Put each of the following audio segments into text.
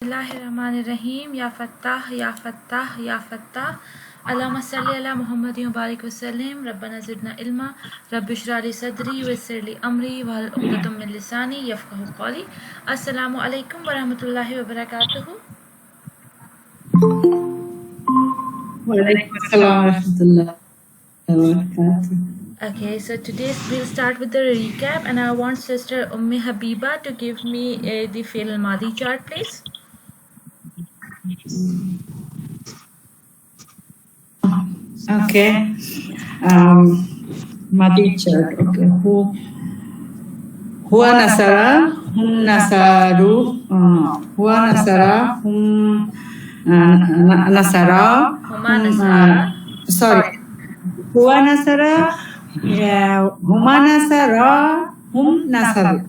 Bismillahirrahmanirrahim. Ya Fattah, Ya Fattah, Ya Fattah. Allahumma salli ala Muhammadin wa barik wa sallim. Rabbana zidna ilma. Rabbi shrah li sadri wa yassir li amri wahlul 'uqdatam min lisani yafqahu qawli. Assalamu alaikum wa rahmatullahi wa barakatuh. Wa alaikum assalam wa rahmatullahi wa barakatuh. Okay, so today we'll start with the recap, and I want Sister Ummi Habiba to give me the Fi'l al-Madi chart, please. Okay. Madi chart. Okay. Huwa nasara, hum nasaru, huwa nasara, hum nasara, Huma nasara. Sorry. Huwa nasara, huma nasara, hum nasaru.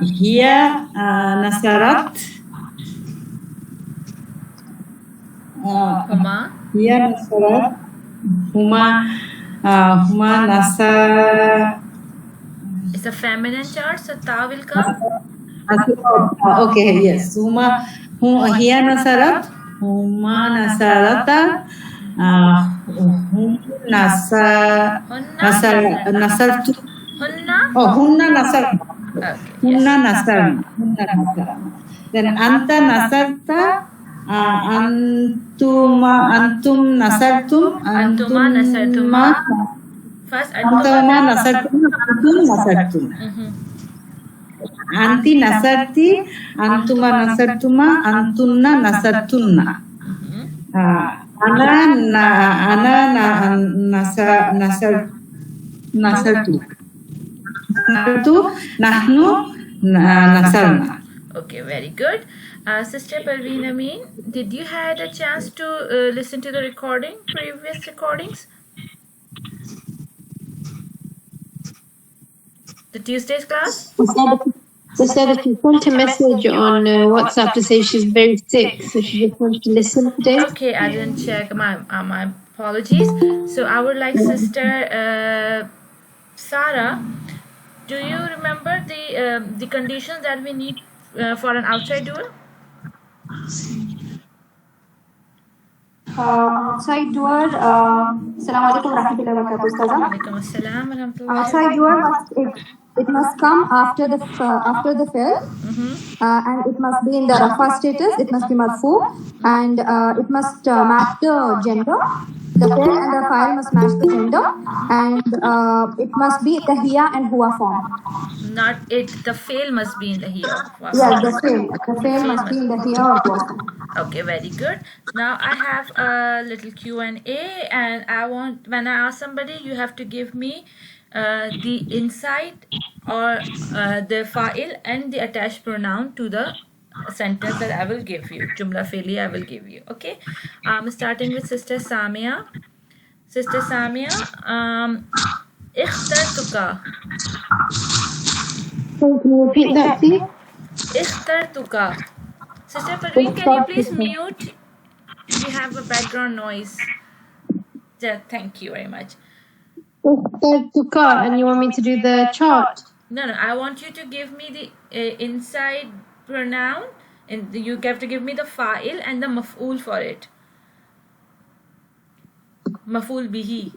Hiya nasarat, Huma. hiya nasarat, huma nasar. It's a feminine chart, so ta will come. Okay, yes. Hiya nasarat, huma nasarata, hum nasartu. Hunna. Oh, hunna nasarna. Okay. Hunna nasarna. Then anta nasarta, antum nasartum, Antuma nasartuma. First, antuma nasartum, antum nasartum. Anti nasarti, antuma nasartuma, antunna nasartunna. Ana nasartu. Nahnu nasarna. Okay, very good. Sister Parveen Amin, did you had a chance to listen to the previous recordings? The Tuesday's class? She said that she sent a message on WhatsApp to say she's very sick, so she just wants to listen today. Okay, I didn't check. My apologies. So I would like Sister Sarah, do you remember the conditions that we need for an outside duel? Outside duel, Assalamu alaikum warahmatullahi wabarakatuh. Alaikum assalam warahmatullahi Outside duel it must come after the fi'l, and it must be in the rafa status. It must be marfu, and it must match the gender. The fi'l and the fa'il must match the gender, and it must be the hiya and huwa form. Not it. The fail must be in the here. Wow. Yeah, the fail must be in the hiya or huwa form. Okay, very good. Now I have a little Q&A, and when I ask somebody, you have to give me the inside or the fa'il and the attached pronoun to the sentence that I will give you. Jumla fi'liya I will give you. Okay. Starting with Sister Samia. Sister Samia, ikhtartuka. Can you repeat that, please? Ikhtartuka. Sister Parveen, can you please mute? We have a background noise. Yeah, thank you very much. And you want me to do the chart? No, I want you to give me the inside pronoun, and you have to give me the fa'il and the maf'ul for it. Maf'ul bihi.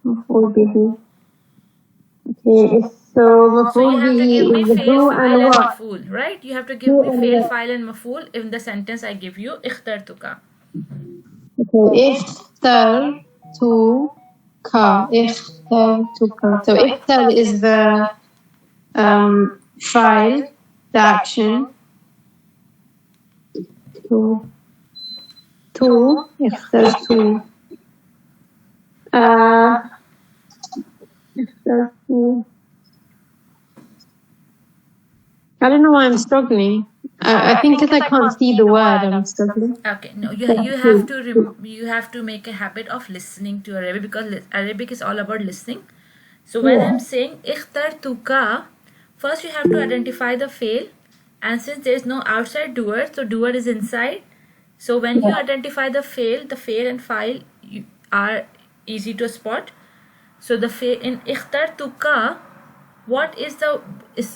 Maf'ul bihi. Okay, so So you maf'ul have to give me bihi is the fail, who fa'il, and and what? maf'ul, right? You have to give me fail, fa'il, and maf'ul in the sentence I give you. Ikhtartuka. Okay, ikhtartuka. Ikhtartuka. So ikhtar is the file, the action. Ikhtartu. Ikhtartu. I don't know why I'm struggling. I think because I can't see the word, I'm struggling. Okay, no, you have to make a habit of listening to Arabic, because Arabic is all about listening. So when I'm saying ikhtartuka, first you have to identify the fail, and since there is no outside doer, so doer is inside. So when you identify the fail and file are easy to spot. So the fail in ikhtartuka, what is the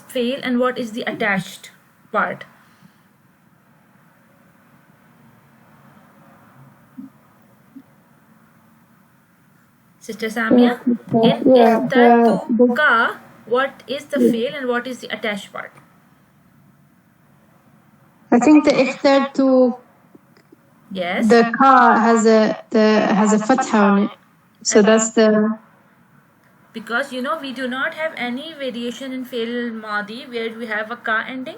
fail and what is the attached part? Sister Samia, in ikhtartuka, what is the fail and what is the attached part? I think the ikhtartu, Yes. the ka has a fatha on it. So that's the... Because you know we do not have any variation in fail madi where we have a ka ending.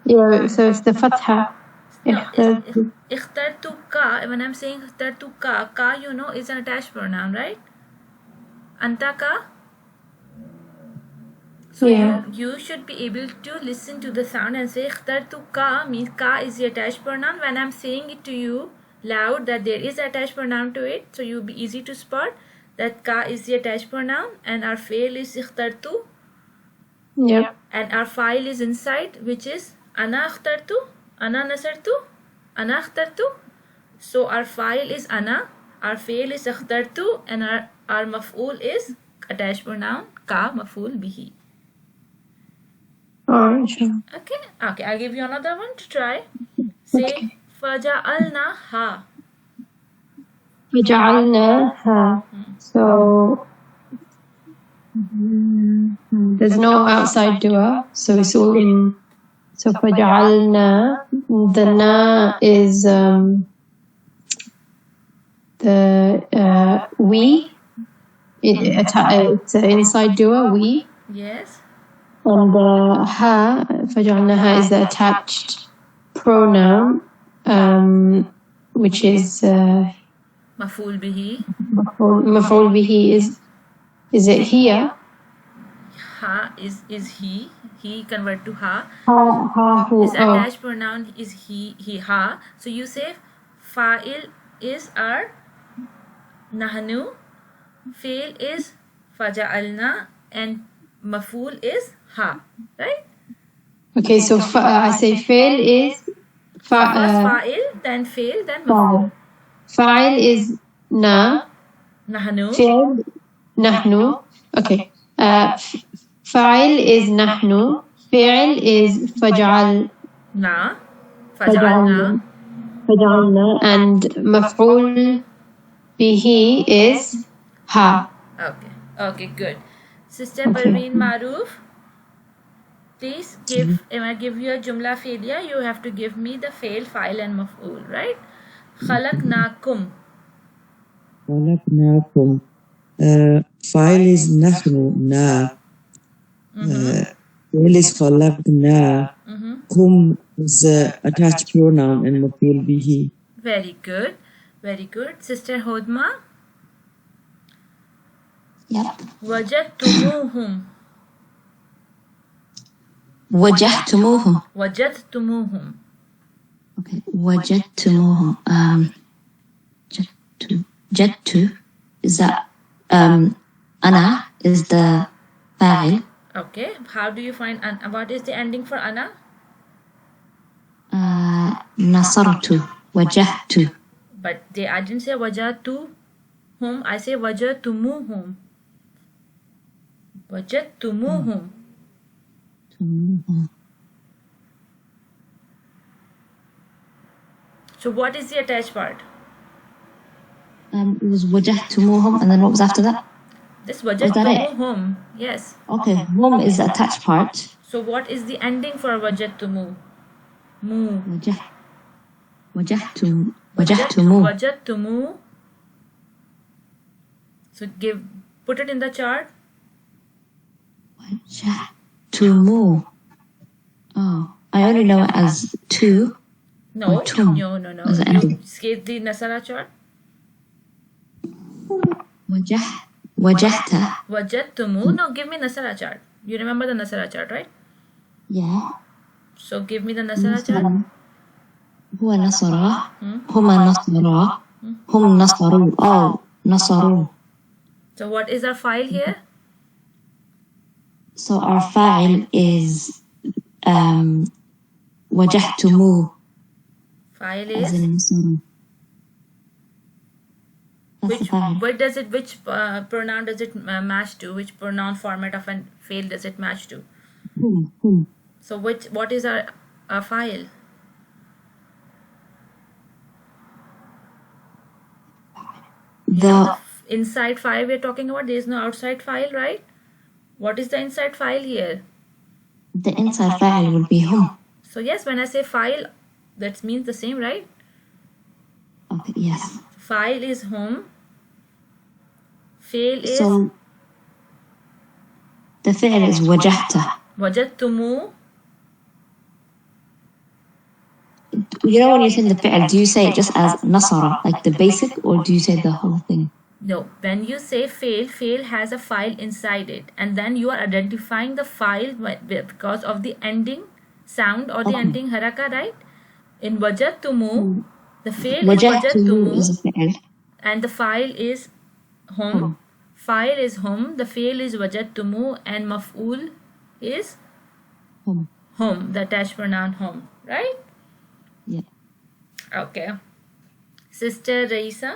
Yeah, so it's the fatha. No, Ikhtartu. ikhtartuka, when I'm saying ikhtartuka, ka you know is an attached pronoun, right? Anta ka. So Yeah. you should be able to listen to the sound and say ikhtartuka means ka is the attached pronoun. When I'm saying it to you loud that there is attached pronoun to it, so you'll be easy to spot that ka is the attached pronoun and our fail is ikhtartu Yep. and our file is inside, which is ana ikhtartu, ana nasartu, ana ikhtartu. So our file is ana, our fail is ikhtartu, and our maf'ul is attached pronoun ka maf'ul bihi. Alright, sure. Okay, I'll give you another one to try. Say faja'alna ha. فجعلناها. So there's no outside dua, so it's all in. So فجعلنا, the na is the we. It's an inside dua, we. Yes. And the ha, فجعلناها, is the attached pronoun, which is Maf'ul bihi. مفعول به is it here? Ha is he. He convert to ha. Ha who? His Oh, attached pronoun is he, ha. So you say fa'il is our nahnu, fail is faja'alna, and maf'ul is ha. Right? okay. So I say fail is First fa'il, then fail, then maf'ul. fa'il is na, Nahnu. fail nahnu. Okay. Fa'il is nahnu, fail is faj'al. Na. Faja'alna. فجعلنا, and مفعول به is ha. Okay, good. Sister Parveen Maroof, please give, if I give you a jumla failure, you have to give me the fail, file and maf'ul, right? Khalaqnakum. خلقناكم. File is نحن na. Fail is خلقنا. Kum is attached pronoun and maf'ul bihi. Very good. Very good. Sister Hodma. Yep. Wajadtumuhum. وجدتموهم. Wajadtumuhum. Okay. وجدتموهم. جدت is that أنا is the فاعل. Okay. How do you find what is the ending for ana? نصرت وجهت. But I didn't say wajadtuhum. I say wajadtumuhum. Wajadtumuhum. So what is the attached part? It was وجهتموهم, and then what was after that? This that it? wajadtumuhum. Yes. Okay, hum is the attached part. So what is the ending for wajadtumu? Mu. وجهتمو. Wajadtumu. So put it in the chart. وجهتمو. Oh, I only know it as two. No. Or tum. No. As the You ending. skate the Nasara chart. وجهت. Wajadtumu. No, give me Nasara chart. You remember the Nasara chart, right? Yeah. So give me the Nasara chart. هو نصر. هما نصرا. هم نصروا. Oh, نصروا. So what is our file here? So our fa'il is وجهتموه. File As is in نصروا. That's the fa'il. Which pronoun does it match to? Which pronoun format of an fail does it match to? Hum. So what is our file? The Inside file we're talking about. There is no outside file, right? What is the inside file here? inside fa'il would be hum. So yes, when I say file, that means the same, right? Okay, yes. File is home. Fail is So the fi'l is wajahta. wajadtumu. You know when you're saying the fi'l, do you say it just as nasara, like the basic, or do you say the whole thing? No, when you say fail has a file inside it, and then you are identifying the file because of the ending sound or the Okay. ending haraka, right? In wajadtumu, the fail is Wajahtumu is wajadtumu, a fi'l. and the file is hum. File is hum, the fail is wajadtumu, and maf'ul is Hum. hum, the attached pronoun hum, right? Yeah. Okay. Sister Raisa,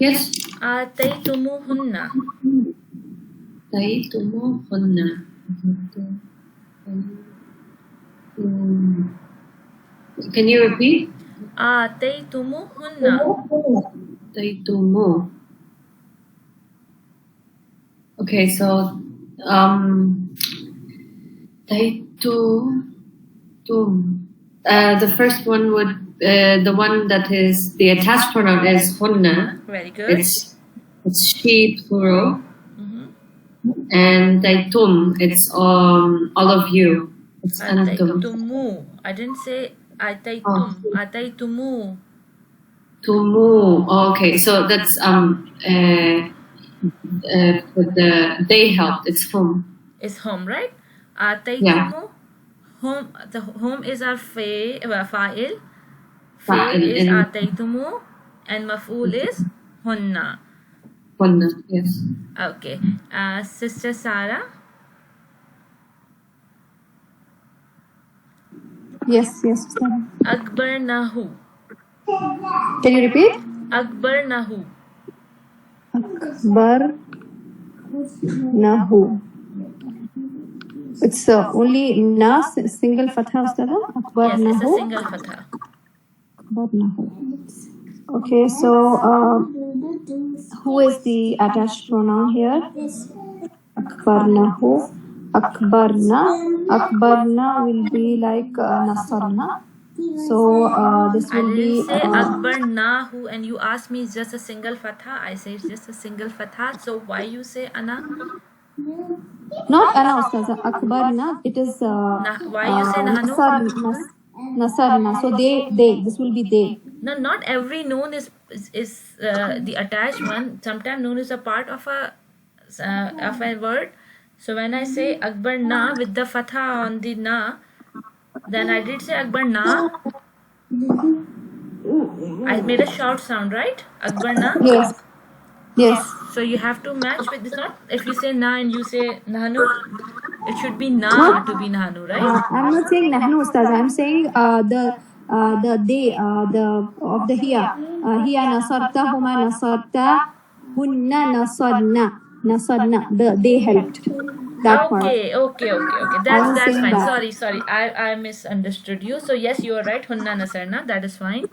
Yes. ataytumuhunna. Taytumuhunna. Can you repeat? Ataytumuhunna. Taytumu. Okay, so taytum. The first one would the one that is the attached pronoun is hunna. Very good. It's she plural. Mhm. And taytum, it's all of you. It's antum. Ataytumu. I didn't say ataytum. Ataytumu. Tumu. Oh, okay, so that's for the they helped. It's hum. Is home, right? Ataytumu. Home. The home is our fa'il. Fa'il Fa'il is in- ataytumu, and maf'ul is hunna. Hunna. Yes. Okay. Sister Sarah. Yes, yes. Ustad. Akbarnahu. Can you repeat? Akbarnahu. Akbar Nahu. It's only na single fatha, Ustad. Akbar Yes, it's a Nahu. single fatha. Akbar Nahu. Okay, so who is the attached pronoun here? Akbar Nahu. Akbarna. Akbarna will be like Nasarna. So this I will didn't be say Akbarnahu, and you asked me it's just a single fatha. I say it's just a single fatha. So why you say ana? not Ana Ustaza. Akbarna. It is Why you say nahnu? Nasarna. So they. This will be they. No, not every noon is the attached one. Sometimes noon is a part of a word. So when I say Akbar na with the fatha on the na, then I did say Akbar na. I made a short sound, right? Akbar na. Yes. Yes. So you have to match with this. Not if you say na and you say nahnu, it should be na to be nahnu, right? I'm not saying Nahnu Ustaz. I'm saying the they the of the here. Here Nasarta Huma Nasarta Hunna Nasarna. They helped. That part. Okay. I'm That's saying fine. that. Sorry. I misunderstood you. So yes, you are right. Hunna nasarna. That is fine.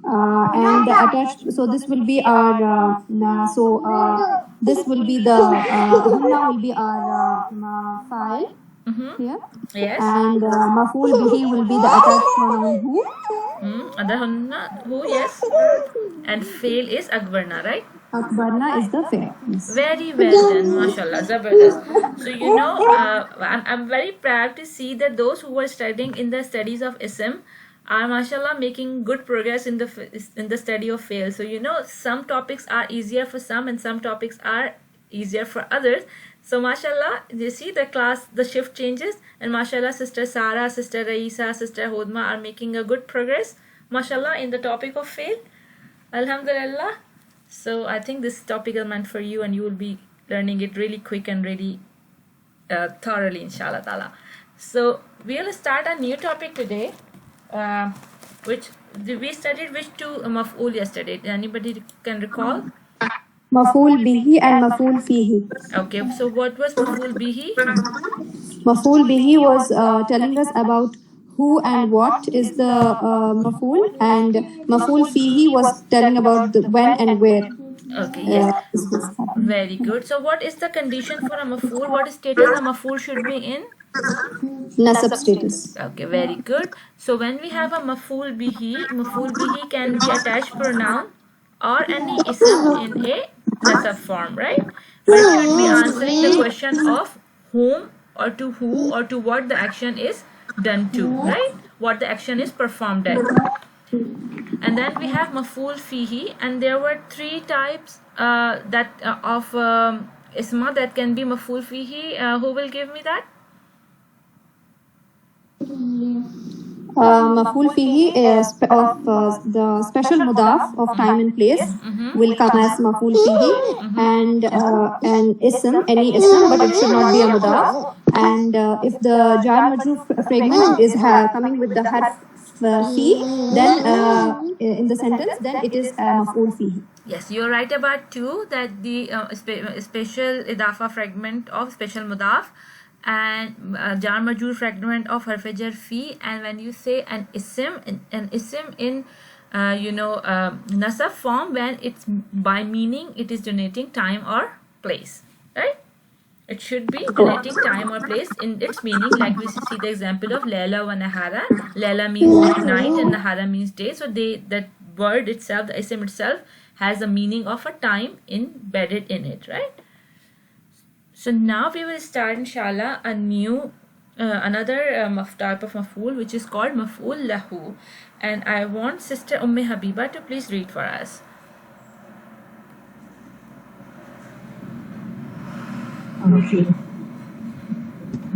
And attached. So this will be our. This will be the. Hunna will be our file here. Yes. And maf'ul bihi will be the attached pronoun who. Other hunna who? Yes. And fail is akbarna, right? Akbarna is the fair. Yes. Very well done, mashallah, zabardast. So you know, I'm very proud to see that those who were studying in the studies of ism are mashallah making good progress in the study of fail. So you know, some topics are easier for some and some topics are easier for others. So mashallah, you see the shift changes, and mashallah, Sister Sarah, Sister Raisa, Sister Hodma are making a good progress, mashallah, in the topic of fail. Alhamdulillah. So I think this topic is meant for you, and you will be learning it really quick and really thoroughly, inshallah ta'ala. So we'll start a new topic today, which we studied which two maf'ul yesterday? Anybody can recall? Maf'ul bihi and maf'ul fihi. Okay, so what was maf'ul bihi? Maf'ul bihi was telling us about who and what is the maf'ul, and maf'ul fihi was telling about the when and where. Okay, yes. Is this happening. Very good. So what is the condition for a maf'ul? What status a maf'ul should be in? Nasab status. Okay, very good. So when we have a maf'ul bihi can be attached pronoun or any ism in a nasab form, right? But it should be answering the question of whom or to who or to what the action is done to, right? What the action is performed at. And then we have maf'ul fihi, and there were three types of isma that can be maf'ul fihi. Who will give me that? Maf'ul fihi is of the special mudaf of time and place will come as maf'ul fihi, and ism, any ism, but it should not be a mudaf. And if the jar majrur fragment is coming with the harf fi, then in the sentence, then it is maf'ul fihi. Yes, you're right about two, that the special idafa fragment of special mudaf and jar majrur fragment of harf jar fi, and when you say an ism in nasab form, when it's by meaning it is denoting time or place, right? It should be denoting time or place in its meaning, like we see the example of Layla wa Nahara. Layla means night and Nahara means day, so that word itself, the ism itself, has a meaning of a time embedded in it, right? So now we will start, inshallah, a new another type of maf'ul, which is called maf'ul lahu, and I want Sister Habiba to please read for us. Okay.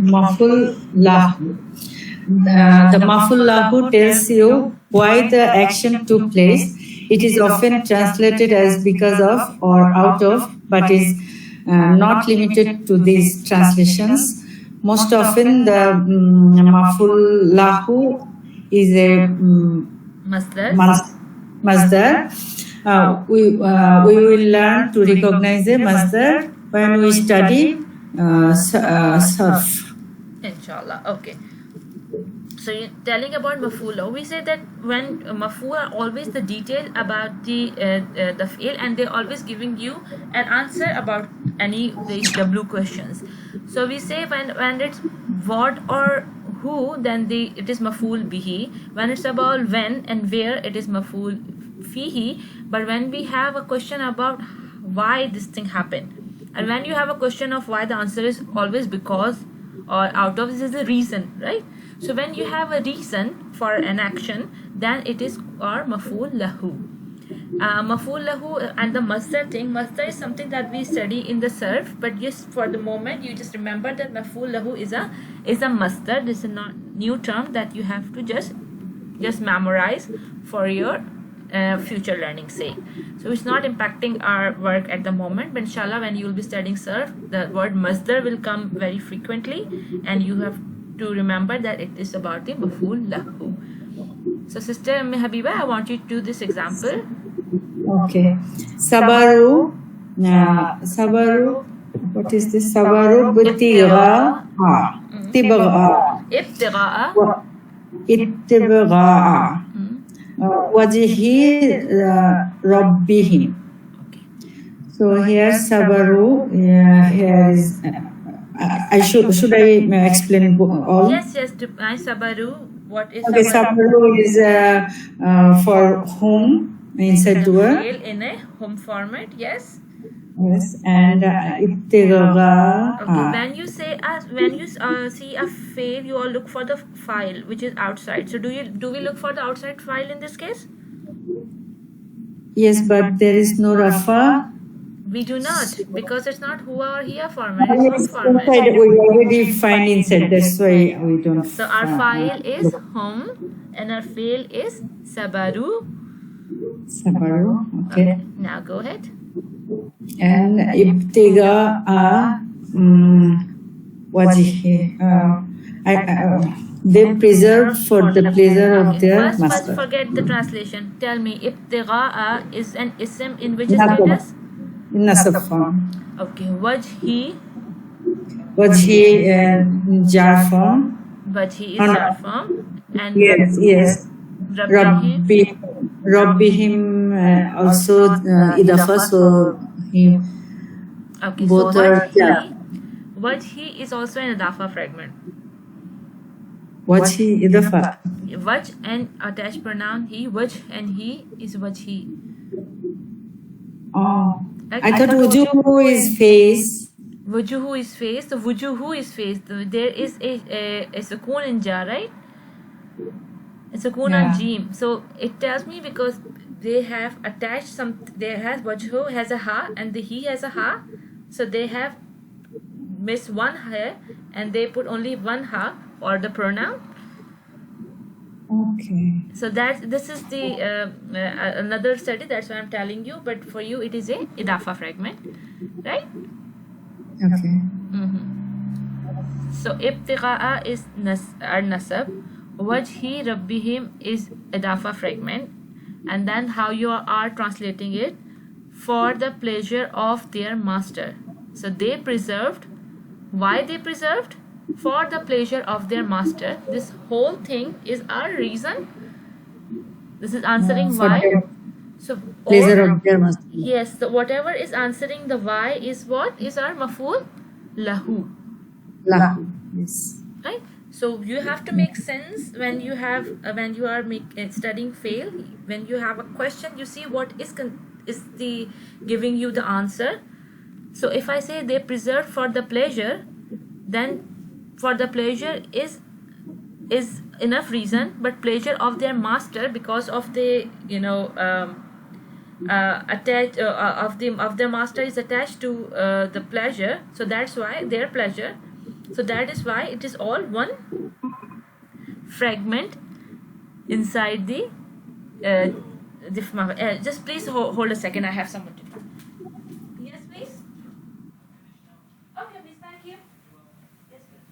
Maf'ul lahu. The maf'ul lahu tells you why the action took place. It is often translated as because of or out of, but is not limited to these translations. Most often the maf'ul lahu is a masdar. We will learn to recognize a masdar when we study sarf. Inshallah. Okay. So you're telling about maf'ul, we say that when maf'ul are always the detail about the fi'l, and they're always giving you an answer about any of these W questions. So we say when it's what or who, then it is maf'ul bihi. When it's about when and where, it is maf'ul fihi. But when we have a question about why this thing happened, and when you have a question of why, the answer is always because or out of, this is the reason, right? So when you have a reason for an action, then it is or maf'ul lahu. Maf'ul lahu and the masdar thing. Masdar is something that we study in the sarf, but just for the moment, you just remember that maf'ul lahu is a masdar. This is not new term that you have to just memorize for your future learning sake. So it's not impacting our work at the moment, but inshallah when you will be studying sarf, the word masdar will come very frequently, and you have to remember that it is about the maf'ul lahu. So Sister Habiba, I want you to do this example. Okay. Sabaru. What is this? Sabaru b'tigha'a. Ibtigha'a. Wajhi rabbihim. So here sabaru. Here is. Should I explain all? Yes. Sabaru. What is okay? Sabaru is for whom inside dua. In a home format. Yes. Yes, and ibtigha'a. Okay. When you see a fail, you all look for the file which is outside. So do we look for the outside file in this case? Yes, but there is no rafa. We do not, because it's not huwa or hiya format. It's home format. Inside, we already find inside. That's why we don't. So our file is home, and our fail is sabaru. Sabaru. Okay. Now go ahead. And ibtigha'a wajhi. they preserve for the pleasure of their First, master. forget the translation. Tell me, ibtigha'a is an ism in which Nasab. status? In nasab form. Okay, wajhi, Wajhi jar form. wajhi is No, no. jar form. And Yes. rabbihi, Rabbihim also idafa, so he okay, both so are wajhi is also an idafa fragment. Wajhi idafa. Wajh and attached pronoun he, wajh and he is wajhi. Oh, Right? I thought wujuhu is face. Wujuhu is face. So wujuhu is face. There is a sukoon in ja, right? A sukoon on jeem. So it tells me because they have attached some. There has wajhu has a ha and the he has a ha. So they have missed one ha and they put only one ha for the pronoun. Okay. So this is the another study. That's why I'm telling you. But for you, it is a idafa fragment, right? Okay. So ibtigha'a is nasab, wajhi rabbihim is idafa fragment, and then how you are translating it, for the pleasure of their master. So they preserved. Why they preserved? For the pleasure of their master. This whole thing is our reason. This is answering For why. their So pleasure of their master. yes, so whatever is answering the why is what is our maful lahu, Lahu. Yes. right? So you have to make sense when you have when you are studying fail. When you have a question, you see what is the giving you the answer. So if I say they preserved for the pleasure, then for the pleasure is enough reason, but pleasure of their master because of the attached of the master is attached to the pleasure, so that's why their pleasure. So that is why it is all one fragment inside the just please hold a second. I have someone to talk. Yes, please. Okay, please. Thank you. Yes, please.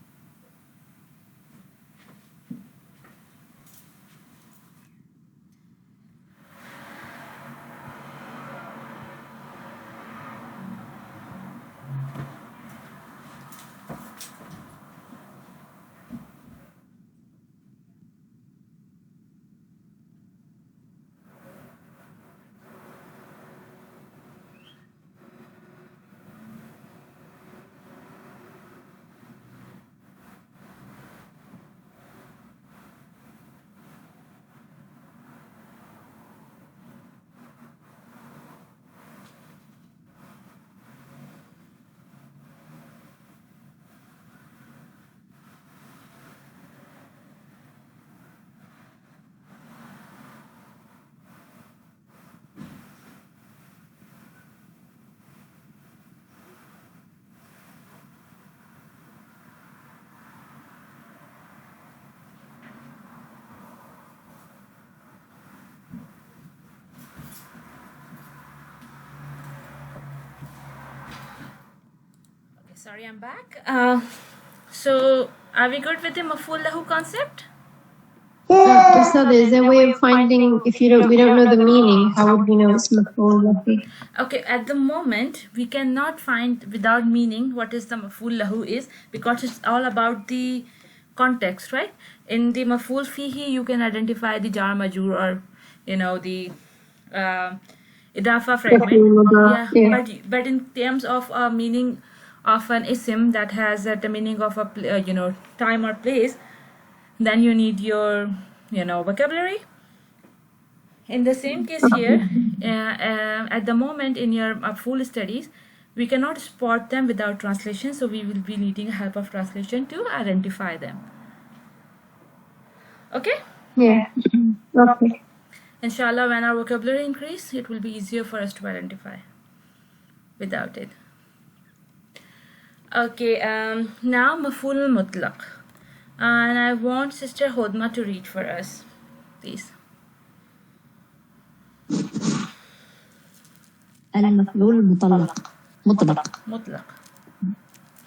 Sorry, I'm back. So, are we good with the maf'ul lahu concept? So there's a way of finding if we don't know the meaning. How would we know it's maf'ul lahu? Okay, at the moment we cannot find without meaning what is the maf'ul lahu is, because it's all about the context, right? In the maf'ul fihi you can identify the jar majur or the idafa fragment. But in terms of a meaning of an isim that has the meaning of a time or place, then you need your vocabulary. In the same case here, at the moment in your full studies, we cannot spot them without translation, so we will be needing help of translation to identify them. Okay? Yeah. Okay. Inshallah, when our vocabulary increase, it will be easier for us to identify without it. Okay, now maf'ul mutlaq. And I want Sister Hodma to read for us, please. المفعول مطلق. Mutlaq.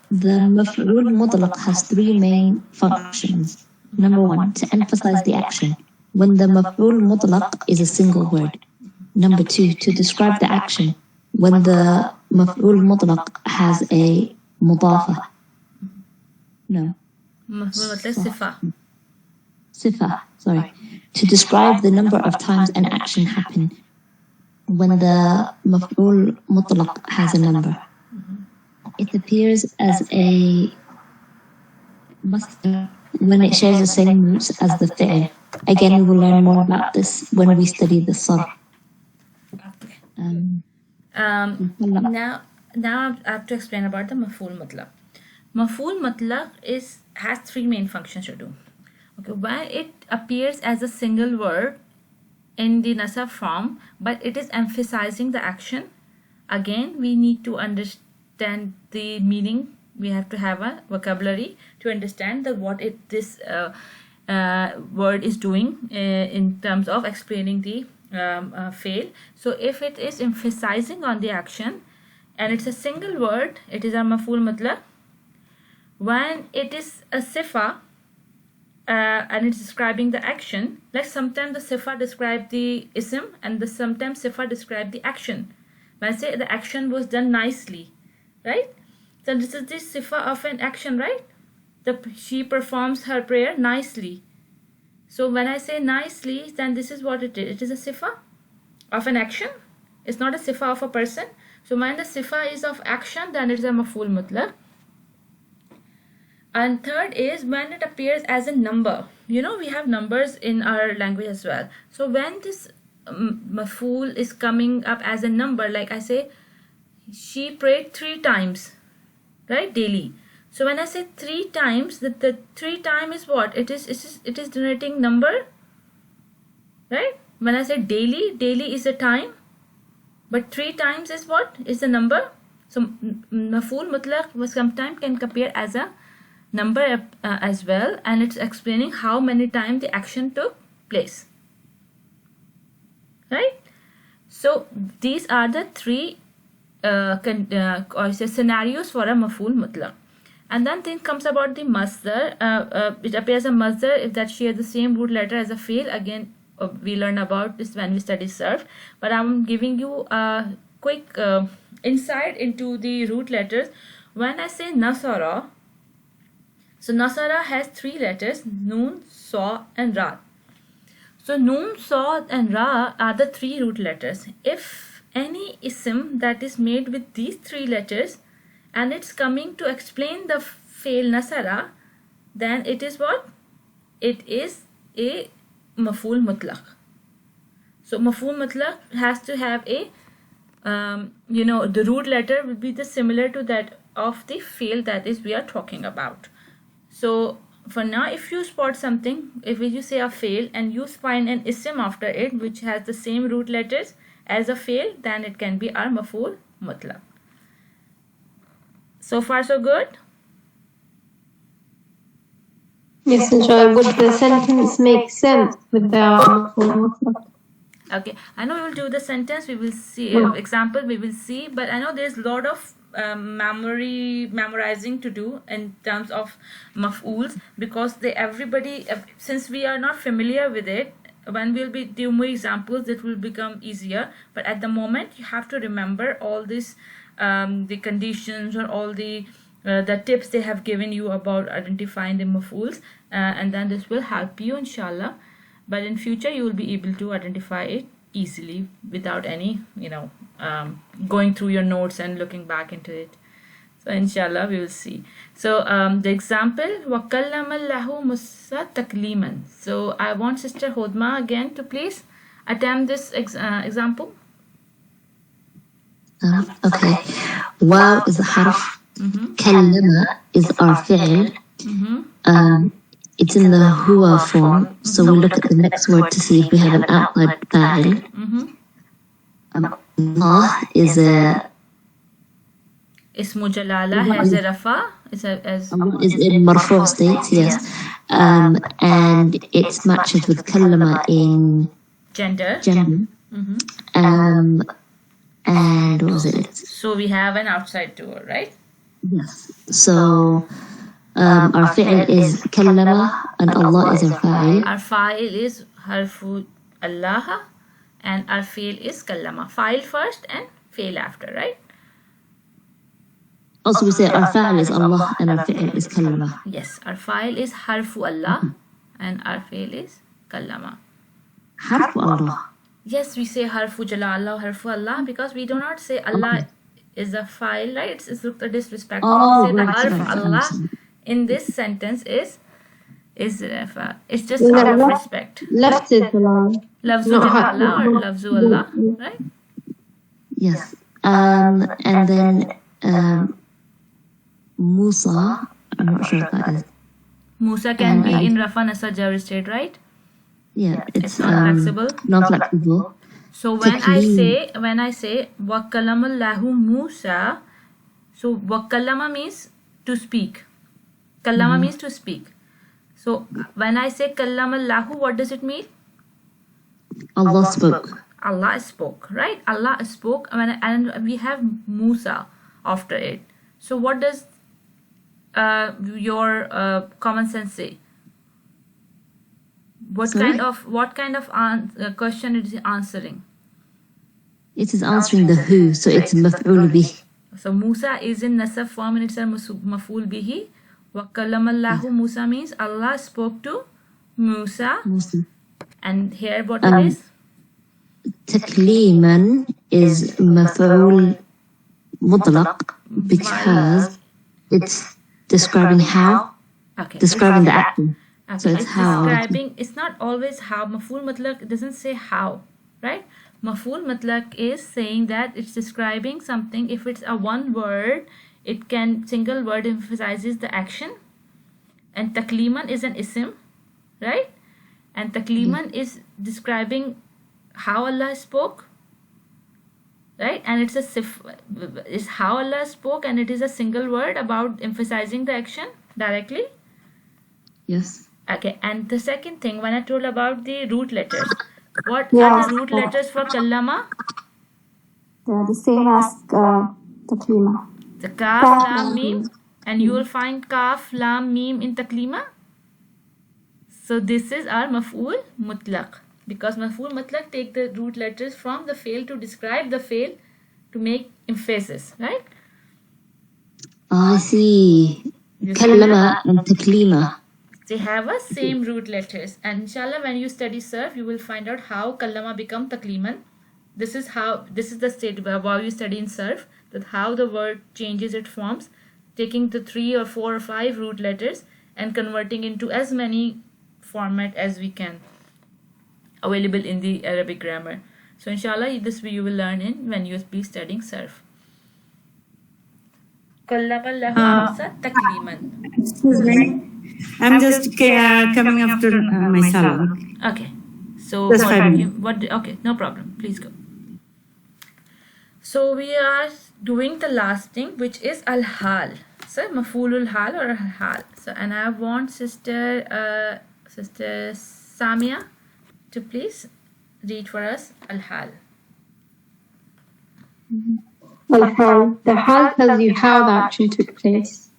The maf'ul mutlaq has three main functions. Number 1, to emphasize the action, when the maf'ul mutlaq is a single word. Number 2, to describe the action, when the maf'ul mutlaq has a mudafa. No. مفعول مطلق صفة. Sifa, sorry. To describe the number of times an action happened when the maf'ul mutlaq has a number. It appears as a masdar when it shares the same roots as the fi'l. Again, we will learn more about this when we study the sarf. Now I have to explain about the maf'ul mutlaq. Maf'ul mutlaq has three main functions to do. Okay, when it appears as a single word in the nasab form, but it is emphasizing the action. Again, we need to understand the meaning. We have to have a vocabulary to understand that what this word is doing in terms of explaining the fail. So if it is emphasizing on the action and it's a single word, it is a maf'ul mutlaq. When it is a sifa and it's describing the action, like sometimes the sifa describe the ism and sometimes sifa describe the action. When I say the action was done nicely, right? So this is the sifa of an action, right? She performs her prayer nicely. So when I say nicely, then this is what it is. It is a sifa of an action. It's not a sifa of a person. So when the sifa is of action, then it is a maf'ul mutlaq. And third is when it appears as a number. You know, we have numbers in our language as well. So when this maf'ul is coming up as a number, like I say, she prayed 3 times, right, daily. So when I say 3 times, the 3 time is what? It is denoting number, right? When I say daily is a time, but 3 times is what? Is the number. So maf'ul mutlaq sometimes can appear as a number as well, and it's explaining how many times the action took place, right? So these are the 3 scenarios for a maf'ul mutlaq. And then thing comes about the masdar. It appears a masdar if that shares the same root letter as a fi'l. Again, we learn about this when we study sarf, but I'm giving you a quick insight into the root letters. When I say nasara, so nasara has 3 letters: noon, sa, and ra. So noon, sa, and ra are the 3 root letters. If any ism that is made with these 3 letters and it's coming to explain the fail nasara, then it is what? It is a maf'ul mutlaq. So maf'ul mutlaq has to have a the root letter will be similar to that of the fail that is we are talking about. So for now, if you spot something, if you say a fail and you find an ism after it which has the same root letters as a fail, then it can be our maf'ul mutlaq. So far so good? Yes, inshallah. Would the sentence make sense without maf'ul mutlaq? Okay, I know we will do the sentence, we will see example, we will see, but I know there's a lot of memorizing to do in terms of maf'uls, because since we are not familiar with it, when we'll be doing more examples it will become easier, but at the moment you have to remember all this the conditions or all the tips they have given you about identifying the maf'uls, and then this will help you inshallah. But in future you will be able to identify it easily without any going through your notes and looking back into it. So inshallah we will see. So the example, وَكَلَّمَ اللَّهُ مُوسَى تَكْلِيمًا. So I want Sister Hodma again to please attempt this example. Okay. Waw is a harf. Kallama is our fi'l. It's in the huwa form, so we'll look at the next word to see if we have an outward fa'il. Allah is a Ismu Jalala has a rafa. Is in marfu state, yes. And it's matched with kallama in gender. And what was it? So we have an outside door, right? Yes. So our fi'l is kallama and Allah is our fa'il. Our fa'il is harfu Allah and our fi'l is kallama. Fa'il first and fi'l after, right? Also, we say our fa'il is Allah and our fi'l is kallama. Yes, our fa'il is harfu Allah and our fi'l is kallama. Harfu Allah. Yes, we say harfu jalala or harfu Allah because we do not say Allah is a fa'il, right? It's a disrespect. Oh, We say the right, harf right, Allah understand. in this sentence is it's just out of respect. Left is Allah. Lafzu No, jalala or lafzu Allah, right? Yes. And then Musa, I'm not sure if that is. Musa can be And- in Rafa Nasab Jar state, right? Yeah, it's not flexible. non-flexible. So when Taklim. I say wa kalamallahu Musa, so wa kalama means to speak. Kalama means to speak. So when I say kalamallahu, what does it mean? Allah spoke. Allah spoke, right? Allah spoke, and we have Musa after it. So what does your common sense say? What Sorry? kind of question it is answering? It is answering the who, so it's maf'ul bih. So Musa is in nasab form and it's a maf'ul bihi. Wa kalamallahu Musa means Allah spoke to Musa, Musa. and here what it is? Takliman is maf'ul mutlaq because it's describing how, Okay. describing the action. Okay, So it's how. describing. It's not always how. Maf'ul mutlaq it doesn't say how, right? Maf'ul mutlaq is saying that it's describing something. If it's a one word, it can single word emphasizes the action. And takliman is an ism, right? And takliman is describing how Allah spoke, right? And it's is how Allah spoke, and it is a single word about emphasizing the action directly. Yes. Okay, and the second thing, when I told about the root letters, what Yeah. are the root letters for kallama? They're the same as taklima. The kaf, Kaf, lam, lam, mim, mim. and you will find kaf, lam, mim in taklima. So this is our maf'ul mutlaq, because maf'ul mutlaq take the root letters from the fail to describe the fail to make emphasis, right? I see. You see Kallama and taklima. They have a same root letters, and inshallah when you study surf you will find out how kallama become takliman. This is the state while you study in surf, that how the word changes its forms, taking the 3 or 4 or 5 root letters and converting into as many format as we can available in the Arabic grammar. So inshallah this you will learn in when you will be studying surf. Kallama lahu Musa takliman. Excuse me. I'm just coming after my salam. Okay. So Just 5 minutes. okay, no problem. Please go. So we are doing the last thing, which is al-hal. So mafulul hal or hal. So and I want sister Samia to please read for us al-hal. Al-hal. The hal tells you how the action took place.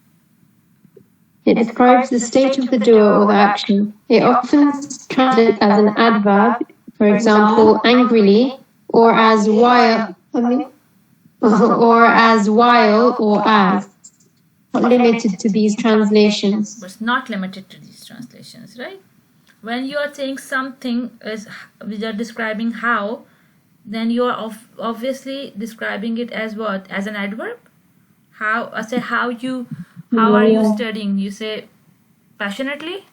It describes the state of the doer or the action. It often is translated as an adverb, for example, angrily, or as while, or as while, or as. Not limited to these translations. But it's not limited to these translations, right? When you are saying something is we are describing how, then you are obviously describing it as what? As an adverb. How are you studying? You say passionately,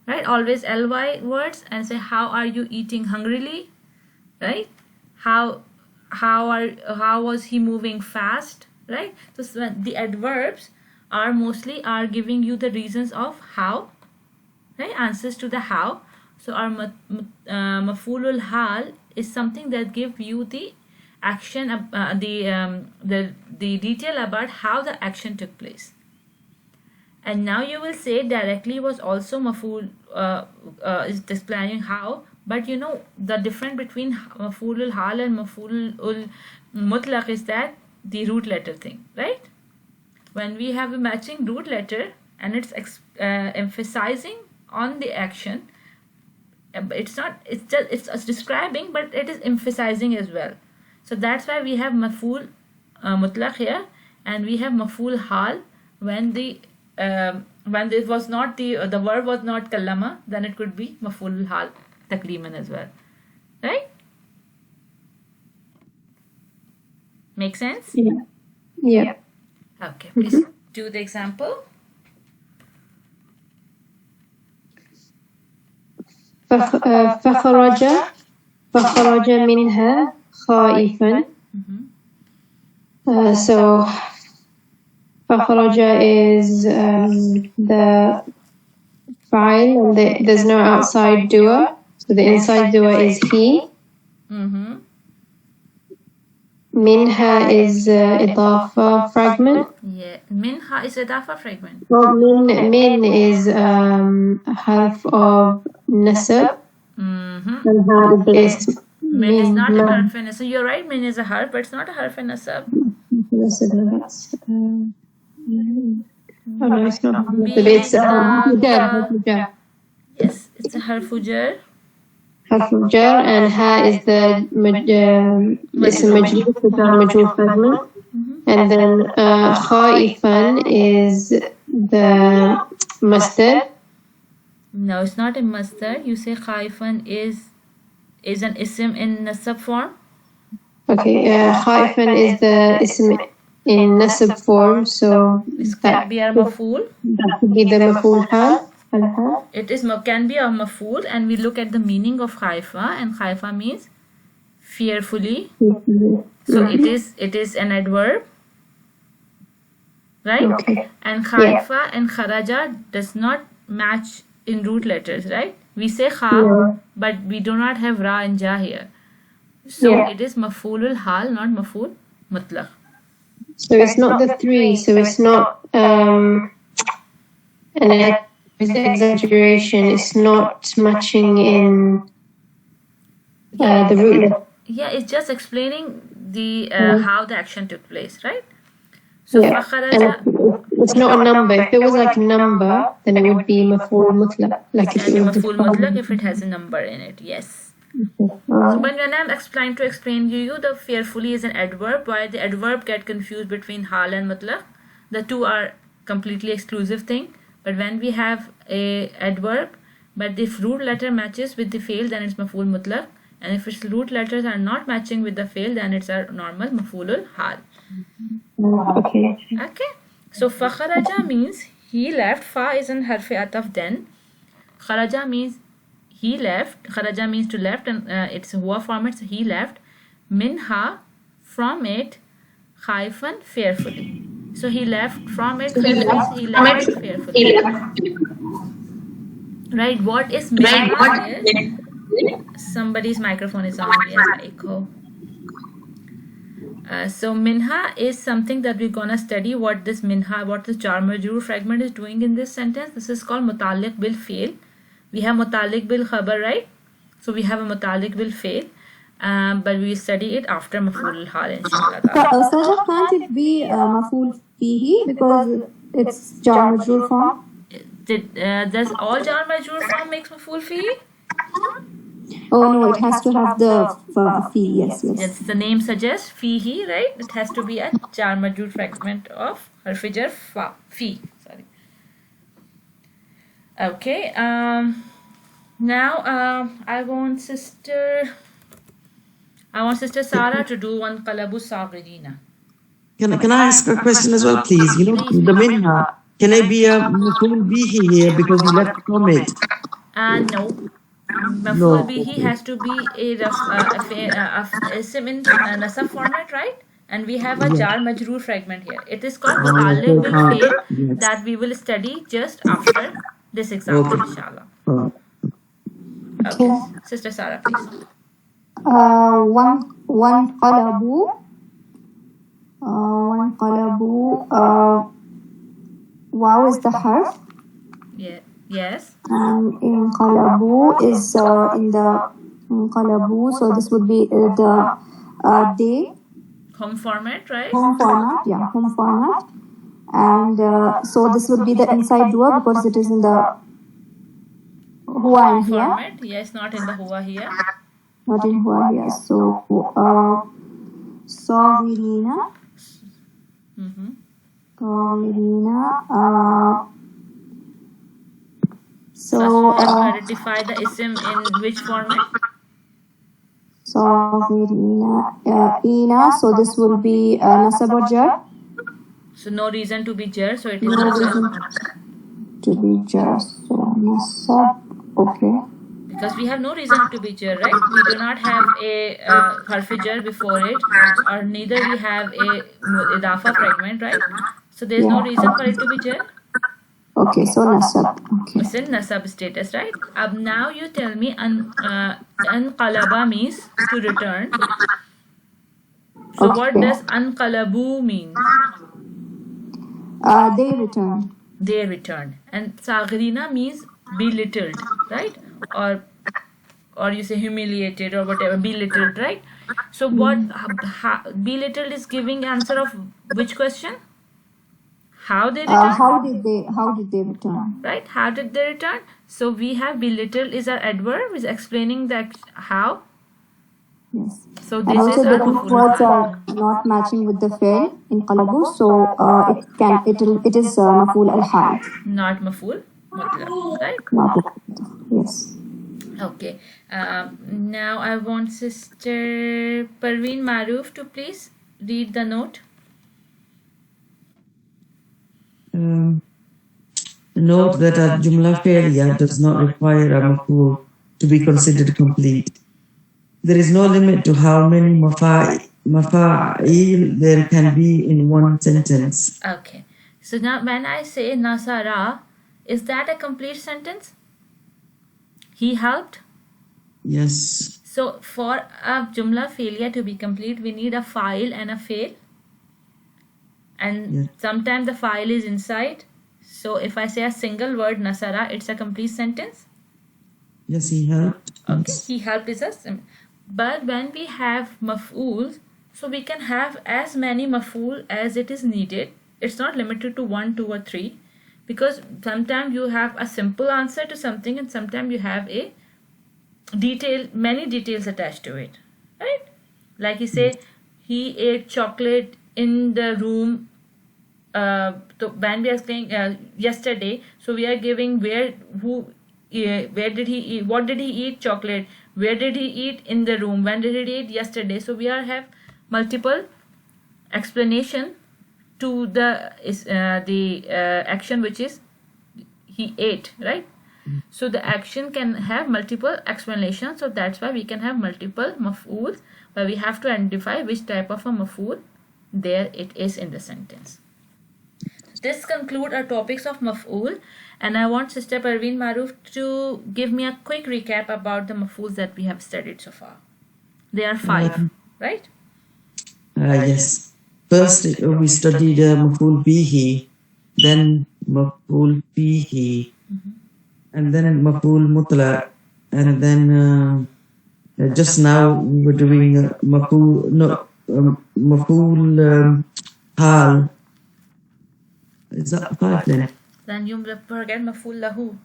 right? Always ly words, and say how are you eating hungrily, right? How was he moving fast, right? So the adverbs are mostly giving you the reasons of how, right? Answers to the how. So our mafulul hal is something that gives you the action, the detail about how the action took place. And now you will say directly was also maful is displaying how, but you know the difference between mafulul hal and mafulul mutlaq is that the root letter thing, right? When we have a matching root letter and it's emphasizing on the action. It's not, it's describing, but it is emphasizing as well. So that's why we have maf'ul mutlaq here, and we have maf'ul hal when it was not the verb was not kallama, then it could be maf'ul hal takriman as well, right? Make sense? Yeah. Okay, please do the example. فخرج منها خائفا. So فخرج is the fa'il, and there's no outside doer, so the inside doer is he. Minha is idafa fragment. Yeah, minha is idafa fragment. Well, min is half of nasab. And ha is Min is not a harf and nasab. You're right, min is a harf, but it's not a harf and nasab. Oh no, it's not. It's jar. Yes, it's a harfu jar. Harfu jar, and ha is the majrur fragment. And then khaifan is the masdar. No, it's not a masdar. You say khaifan is an ism in nasab form. Okay, khaifan is the ism in nasab form, so This can be a maf'ul. that would be the maf'ul hal. It is can be a maf'ul, and we look at the meaning of khaifa, and khaifa means fearfully. So it is an adverb, right? Okay. And khaifa and kharaja does not match in root letters, right? We say kha, but we do not have ra and ja here. So it is maf'ulul hal, not maf'ul mutlaq. So it's not the three, so it's not an exaggeration, it's not matching in the root letter. Yeah, it's just explaining the how the action took place, right? So fakharaja, And it's not a number. If it was like a number, then it would be maf'ul mutlaq. Like if it and was maf'ul mutlaq if it has a number in it, yes. So when I'm explain to you, the fearfully is an adverb. Why the adverb get confused between hal and mutlaq? The two are completely exclusive thing. But when we have a adverb, but if root letter matches with the fail, then it's maf'ul mutlaq. And if its root letters are not matching with the fail, then it's a normal maf'ulul hal. Okay. Okay. So fakharaja means he left. Fa is an harfi ataf then. Kharaja means he left. Kharaja means to left, and it's huwa format, so he left. Minha, from it. Khaifan, fearfully. So he left from it. He left fearfully. Right. What is minha is? Somebody's microphone is on. Yes, echo. So minha is something that we're gonna study. What this jar majroor fragment is doing in this sentence. This is called muta'alliq bil fi'l. We have muta'alliq bil khabar, right? So we have a muta'alliq bil fi'l, but we study it after maf'ul hal, inshallah. Sajah, can't it be maf'ul fihi because it's jar majroor form? Does all jar majroor form makes maf'ul fihi? Oh no, it has to have the fi. Yes. Yes, the name suggests fihi, right? It has to be a jar majroor fragment of harf jar fi. Sorry. Okay. Now I want sister Sarah to do one qalabu saghirina. Can I ask a question as well, please? You know, the minha, can I be a maf'ul bihi here because you left from it? No. Maf'ul bihi has to be a sim in nasab format, right? And we have a jar majroor fragment here. It is called muta'alliq bil fi'l that we will study just after this example, inshallah. Okay. Sister Sarah, please. One qalabu. Wow is the harf. Yeah. Yes. And in qalabu is in the qalabu, so this would be the day. Home format, right? Home format. And so this would be the inside dua because it is in the huwa and here, Format. Yes, not in the huwa here. not in huwa here. So صاغرين Mm-hmm. صاغرين so Identify the ism in which format? صاغرين إينا, so this will be nasab or jar. So no reason to be jar, so it is No nasab. reason to be jar, so nasab, okay. Because we have no reason to be jar, right? We do not have a harfi jar before it, or neither we have a idafa fragment, right? So there is no Yeah. reason for it to be jar. Okay, so nasab, okay. It's in nasab status, right? Now you tell me anqalaba means to return. So what Okay. does anqalabu mean? They return. They returned. And sagrina means belittled, right? Or you say humiliated or whatever, belittled, right? So what belittled is giving answer of which question? How they return? How did they return? Right? How did they return? So we have belittled is our adverb, is explaining the how. Yes. So And this also is the our two maf'ul. words are not matching with the fail in qalabu, so it is maf'ul al-hal. Not maf'ul mutlaq, right? Not yes. Okay. Now I want Sister Parveen Maroof to please read the note. Note that a Jumla failure does not require a maf'ul to be considered complete. There is no limit to how many mafa'il there can be in one sentence. Okay. So now when I say Nasara, is that a complete sentence? He helped? Yes. So for a Jumla failure to be complete, we need a file and a fail. And Yeah. sometimes the file is inside. So if I say a single word Nasara, it's a complete sentence. Yes, he helped. Okay, Yes. he helped is us. But when we have maf'ul, so we can have as many maf'ul as it is needed. It's not limited to 1, 2 or 3, because sometimes you have a simple answer to something and sometimes you have a many details attached to it, right? Like you say, he ate chocolate in the room. So when we are saying yesterday, so we are giving where did he eat, what did he eat? Chocolate. Where did he eat? In the room. When did he eat? Yesterday. So we have multiple explanation to the action, which is he ate, right? So the action can have multiple explanations. So that's why we can have multiple maf'ul, but we have to identify which type of a maf'ul there it is in the sentence. This concludes our topics of maf'ul, and I want Sister Parveen Maroof to give me a quick recap about the maf'uls that we have studied so far. There are 5, right? Yes. First, we studied maf'ul bihi, then maf'ul fihi, and then maf'ul mutlaq, and then just now we were doing maf'ul hal. Is that 5 then? Then you forget maf'ul lahu.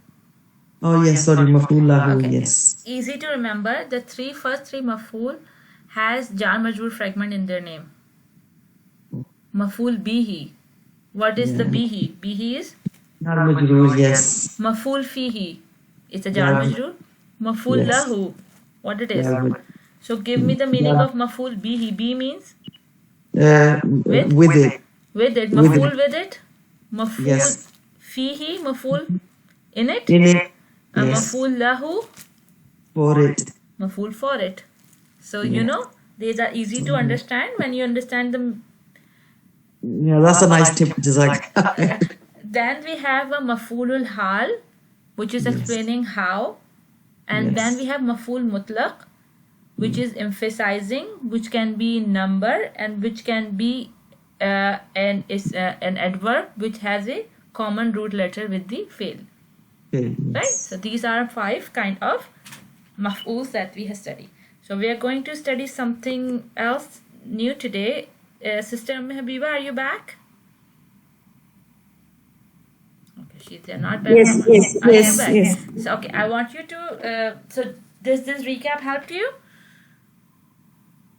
Oh yes, sorry, maf'ul lahu, Okay. yes. Easy to remember. The first three maf'ul has jar majroor fragment in their name. Maf'ul bihi. What is the bihi? Bihi is Jar majroor, yes. maf'ul fihi. It's a jar Jar- majroor. Maf'ul Yes. lahu. What it is? Jar maj- So give me the meaning Jar- of maf'ul bihi. Bi means with it. with it. With Maf'ul it. with it. Maf'ul Yes. fihi. Maf'ul in it. In it. And Yes. maf'ul lahu. For it. Maf'ul for it. So you Yeah. know these are easy to understand when you understand them. Yeah, that's a nice tip, Jazak. Then we have a maf'ulul hal, which is explaining how, and then Yes. we have maf'ul mutlaq, which is emphasizing, which can be number and which can be an adverb which has a common root letter with the fail. Okay, Right? yes. So these are 5 kind of maf'uls that we have studied. So we are going to study something else new today. Sister Habiba, are you back? They're not bad. Yes, yes, Are yes, you bad? yes. So, okay, I want you to. So, does this recap help you?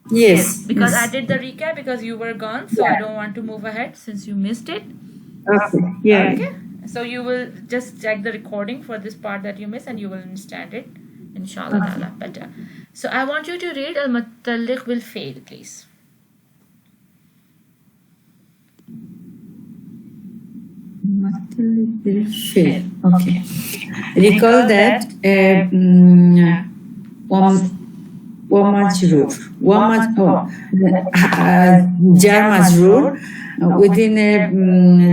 Yes. Because yes. I did the recap because you were gone, so I don't want to move ahead since you missed it. Okay. Yeah. Okay. So you will just check the recording for this part that you missed, and you will understand it, inshallah ta'ala, better. So I want you to read al-mutalliq bil fail, please. Fail. Okay. Recall that jar majroor within a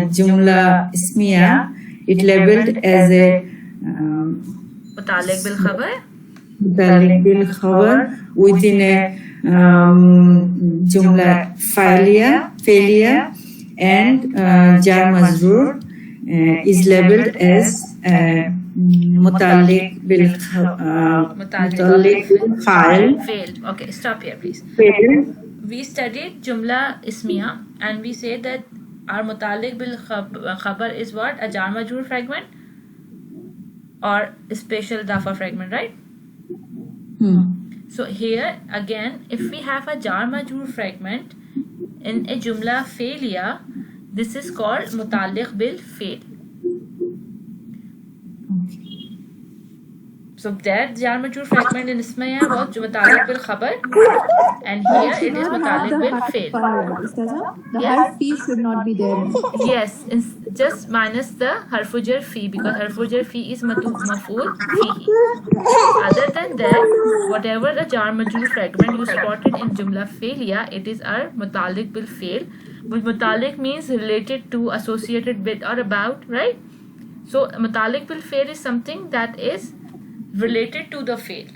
jumla ismiya, it labeled as a Mutaliq bil khabar. mutaliq bil khabar within a jumla failure, and jar majroor is labeled as mutaliq bil fa'il. Fail. Okay, stop here, please. Fail. We studied jumla ismiya, and we say that our mutaliq bil khabar is what? A jar majroor fragment or a special dafa fragment, right? So here again, if we have a jar majroor fragment in a jumla failure, this is called mutaliq bil fail. So that jar majroor fragment in ismiya was mutaliq bil khabar, and here it is mutaliq bil fail. The harf fi should not be there. Yes, just minus the harfujar fi, because harfujar fi is maf'ul fihi. Other than that, whatever the jar majroor fragment you spotted in jumla failure, it is our mutaliq bil fail, which mutaliq means related to, associated with, or about, right? So mutaliq bil fail is something that is related to the fail,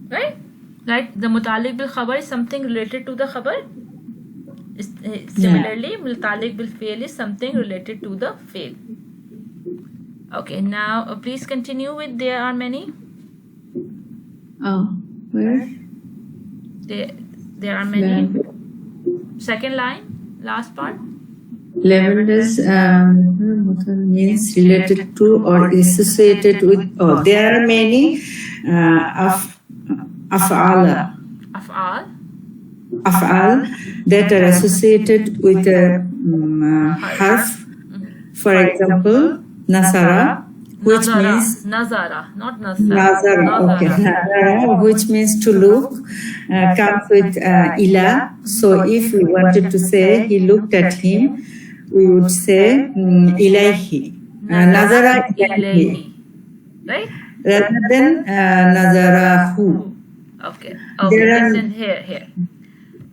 right? Like the mutaliq bil khabar is something related to the khabar. Similarly, mutaliq bil fail is something related to the fail. Okay, now please continue with there are many. Oh, where? There are many. Second line, last part. Labeled as means related to or associated with. Oh, there are many af'al that are associated with a harf. For example, nasara, which means nazara, not nasara. nazara. Okay, nazara, which means to look, comes with ila. So if we wanted to say he looked at him, we would say ilayhi. Nazara ilayhi. Right? Rather than nazarahu. Okay. There are- Listen here.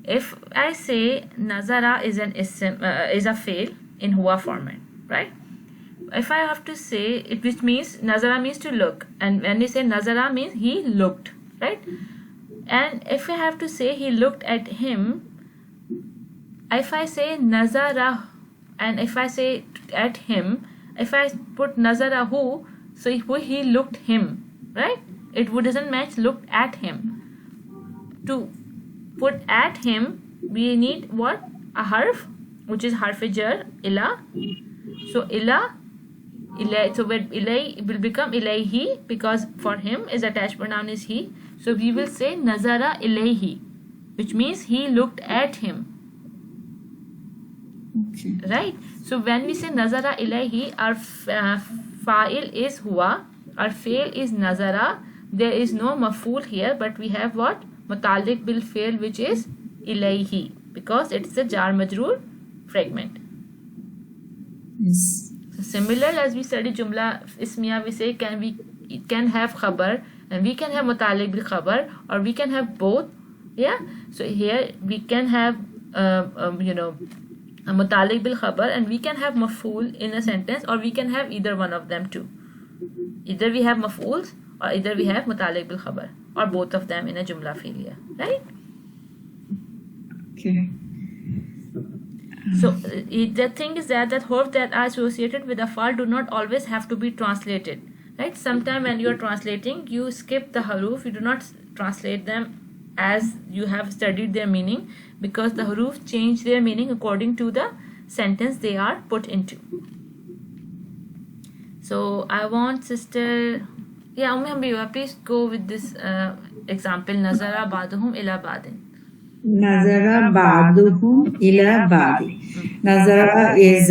If I say nazara is a fail in huwa format, right? If I have to say it, which means nazara means to look, and when we say nazara means he looked, right? And if I have to say he looked at him, if I say nazara, and if I say at him, if I put nazarahu, so he looked him, right? It doesn't match looked at him. To put at him, we need what? A harf, which is harf jar, ila. So ila, so when ilay will become ilayhi, because for him is attached pronoun is he. So we will say nazara ilayhi, which means he looked at him. Okay. Right? So when we say nazara ilayhi, our fa'il is huwa, our fail is nazara. There is no maf'ul here, but we have what? Mutaliq bil fail, which is ilayhi, because it's a jar majroor fragment. Yes. So similar as we study jumla ismiya, we say it can have khabar, and we can have mutaliq bil khabar, or we can have both. Yeah. So here we can have a mutaliq bil khabar, and we can have maf'ul in a sentence, or we can have either one of them too. Either we have maf'uls, or either we have mutaliq bil khabar, or both of them in a jumla fi'liya, right? Okay. So the thing is that huruf that are associated with a fa'al do not always have to be translated, right? Sometimes when you are translating, you skip the huruf, you do not translate them as you have studied their meaning, because the huruf change their meaning according to the sentence they are put into. So I want sister, yeah, Habiba, please go with this example. Nazara ba'duhum ila ba'din. Nazara ba'duhum ila ba'di. Nazara is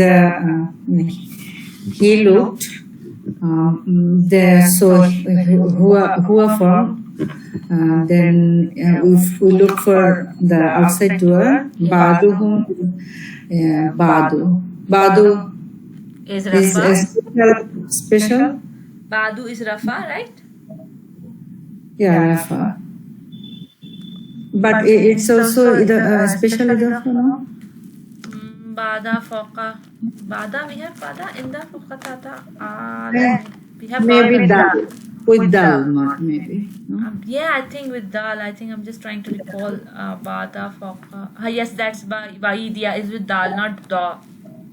he looked. So huwa form. Then if we look for the outside door, ba'duhum, ba'du Is is Rafa. special. Ba'du is Rafa, right? Yeah, Rafa. But it's also special idafa, no? Bada foqa. Bada, we have bada in the foqatata. We have Maybe bada. dal. With dal, not maybe. No? Yeah, I think with dal. I think I'm just trying to recall bada foqa. Yes, that's baidia is with dal, not da.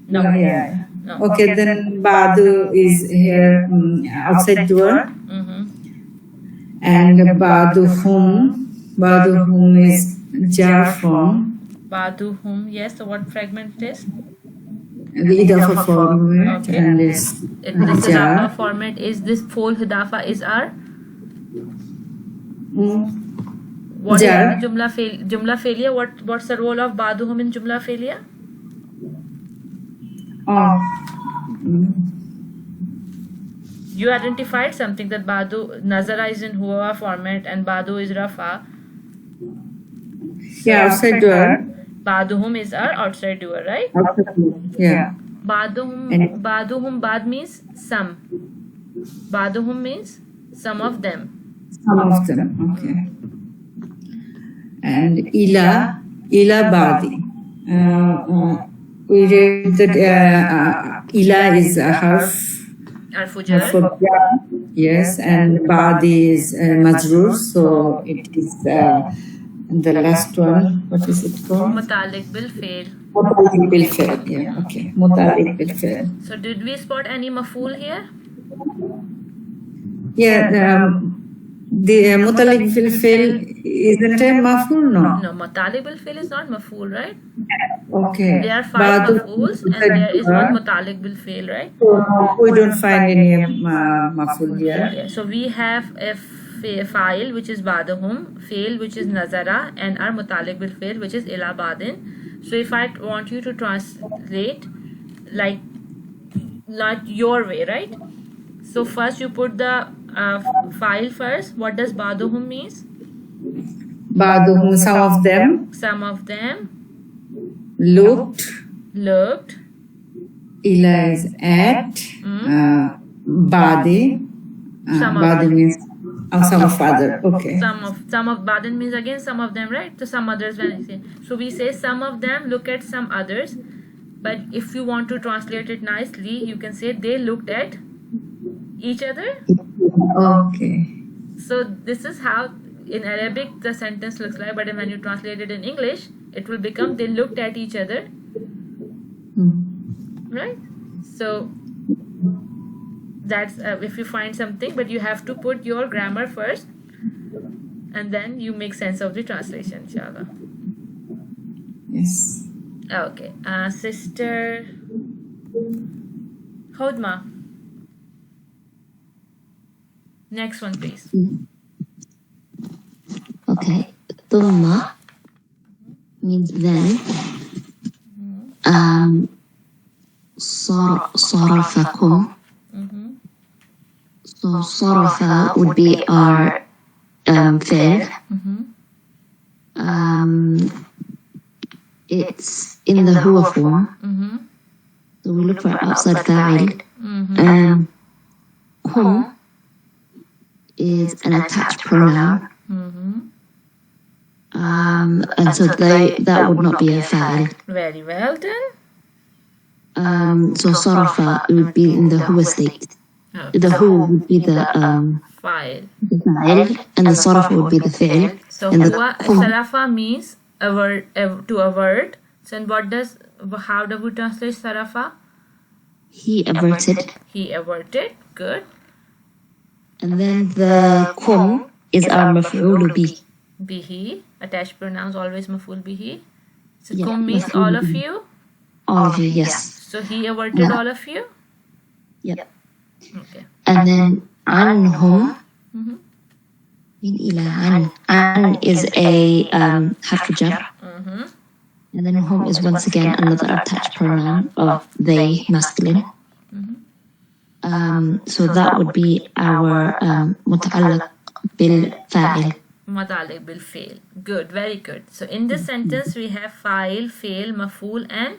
No. Yeah. No. Okay, then badu is here outside door, and baduhum is jar form. Baduhum, yes. So what fragment it is? The idafa format, Okay. and this This jar. hidafa format is this full hidafa is our what is Jar. the jumla failure? What's the role of baduhum in jumla failure? Oh. You identified something that badu nazara is in huwa format and badu is rafa. Yeah, outside door. Baduhum is our outside doer, right? Outside door. Yeah. Baduhum bad means some. Baduhum means some of them. Some of them. Okay. And ila badi. We read that ila is a half. Al-Fujar. Yes, and badi is majrur, so it is the last one. What is it called? Mutalik bil fail. Mutalik bil fail. Yeah, okay. Mutalik bil fail. So did we spot any maf'ul here? Yeah, the mutalik bil fail isn't a maf'ul, no? No, mutalik bil fail is not maf'ul, right? Okay. There are 5 maf'uls and there is one mutalik bil fail, right? We don't find any maf'ul here. Yeah, so we have a file which is badahum, fail which is nazara, and our mutalik bil fail which is ila badin. So if I want you to translate like not your way, right? So first you put the file first. What does baduhum means? Baduhum, some of them Some of them looked. Ila is at. Badi. Some of Badi them. means some of other. Okay. Some of badin means again some of them, right? So some others when I say. So we say some of them look at some others. But if you want to translate it nicely, you can say they looked at each other. Okay. So this is how in Arabic the sentence looks like, but when you translate it in English, it will become they looked at each other. Right? So that's if you find something, but you have to put your grammar first and then you make sense of the translation, inshallah. Yes. Okay. Sister Hodma. Next one, please. Okay. Thumma means then. Sarafakum. So sarafa would be our fi'l. It's in the huwa form. So we look for outside fa'il. Hum is an attached pronoun. And so that would not be a fa'il. Very well done. So sarafa would be in the huwa state. Okay. The huwa would be the File. fa'il, and the sarafa would be the fi'il. So And the huwa hum. sarafa means a word to avert. So how do we translate sarafa? He averted. He averted. Good. And then the kum is our maf'ul bih. Bihi. Attached pronouns always maf'ul bihi. So Yeah, kum means maf'ul all of bihi. you. All of you, yes. So he averted all of you. Yep. Okay. And then anhum, Mhm. min ila an is a harf jar. Mhm. And then hum is once again another attached pronoun of they, masculine. So that would be our متعلق بالفاعل. متعلق بالفعل. Good, very good. So in this sentence we have fa'il, fail, maf'ul and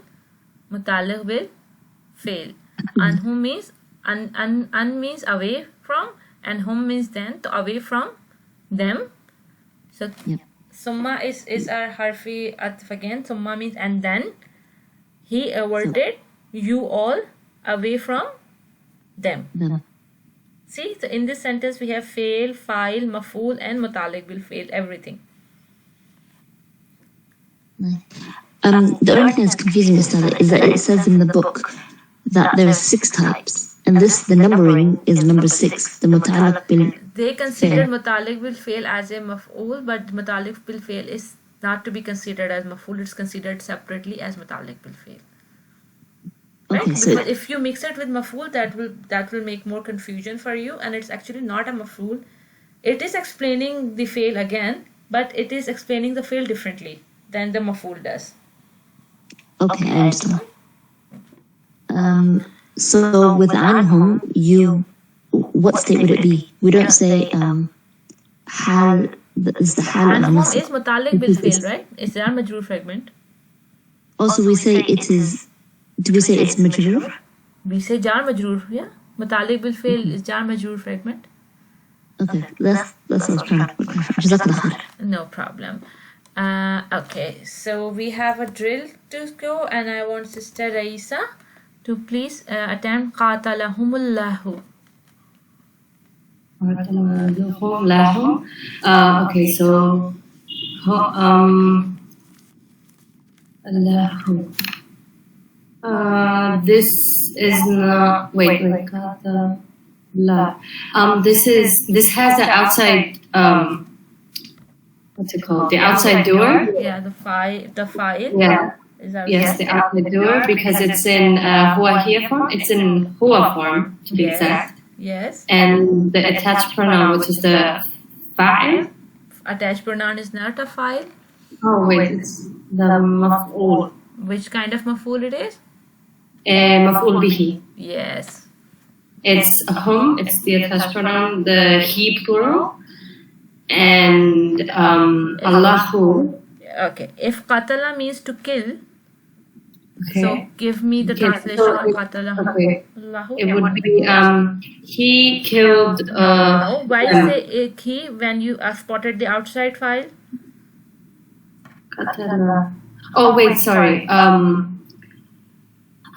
متعلق بالفعل. And whom means an means away from, and whom means then, to away from them. So Yep. summa is our harfi atf again. Summa means and then. He awarded you all away from them. Them. See, so in this sentence we have fail, file, maf'ul and mutalik bil fail, everything. The only thing that's confusing, Ustad, is that it says in the book that there are 6 types, and the numbering is number 6, the muta'alliq bil. They consider mutalik bil fail as a maf'ul, but mutalik bil fail is not to be considered as maf'ul, it's considered separately as mutalik bil fail. Right? Okay, so Because if you mix it with maf'ul, that will make more confusion for you, and it's actually not a maf'ul. It is explaining the fail again, but it is explaining the fail differently than the maf'ul does. okay, I understand. So with anhum, what state would it be? We don't say hal is the hal And of hum nasab. is mutalik bil fail, right? It's jar majroor fragment. Also, we say it is. Do we say it's majroor? We say jar majroor, yeah. Mutalik bil fail is jar majroor fragment. Okay, that's what I was trying to clarify. Jazakallah khair. No problem. Okay, so we have a drill to go, and I want Sister Raisa to please attempt qatalahumullahu. Okay, so Allahu. This is not. Wait. This has the outside. What's it called? The outside door. Yeah, the file. Yeah. Is that Yes, the outside door because it's in huwa here form. It's in huwa form to be Yes. exact. Yes. And the attached pronoun, which is the fa'il. Attached pronoun is not a file. Oh wait, it's the maf'ul. Which kind of maf'ul it is? Maf'ul bihi. Yes. It's hum. It's the attached pronoun, the he plural, and Allahu. Okay. If qatala means to kill, Okay. so give me the Okay, translation so of qatala. okay. Allahu. It would be he killed. No, why say it he when you spotted the outside file? Oh wait, sorry.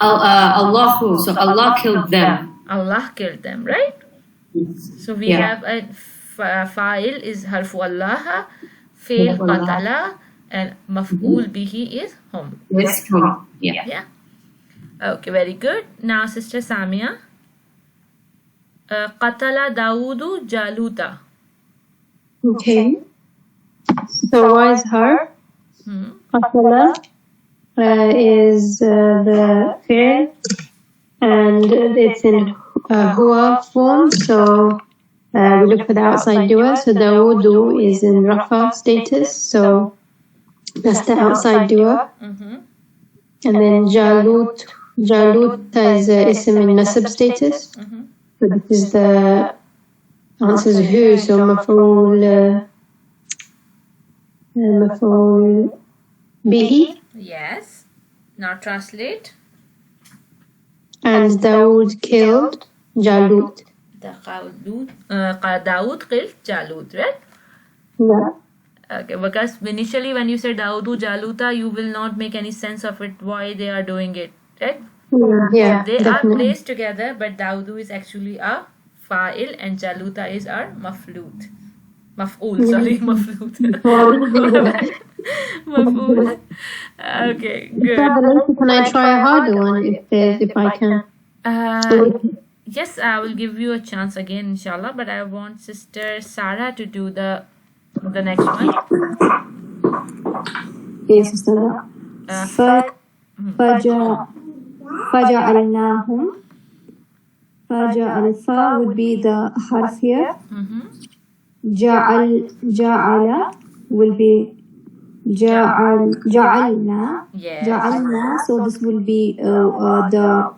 Allahu. So Allah killed them. Allah killed them, right? So we Yeah. have a fa'il is harfu Allah, fail qatala, and maf'ul bihi is hum. Yes, hum. Yeah. Yeah. Okay, very good. Now, Sister Samia. Qatala Dawudu Jaluta. Okay. So why is her? Qatala is the fi'l, and it's in huwa form. So we look for the outside doer. So Dawudu is in rafa status. So that's the outside doer. And then Jalut is ism in nasab status. So this is the answers who. So maf'ul bihi. Yes. Now translate. And Dawood killed Jalut. Dawood killed Jalut, right? Yeah. Okay, because initially when you say Dawudu Jaluta, you will not make any sense of it, why they are doing it, right? Yeah, They are definitely. placed together, but Dawudu is actually a fa'il and Jaluta is our maf'ul, sorry, maf'ul. Maf'ul. Okay, good. Can I try a harder one if I can? Yes, I will give you a chance again, inshallah, but I want Sister Sarah to do the next one. Yes, Sister. فجعلناهم فجعل fa would be the harf here. Ja'ala will be ja'alna. Yes. Ja'alna. So this will be the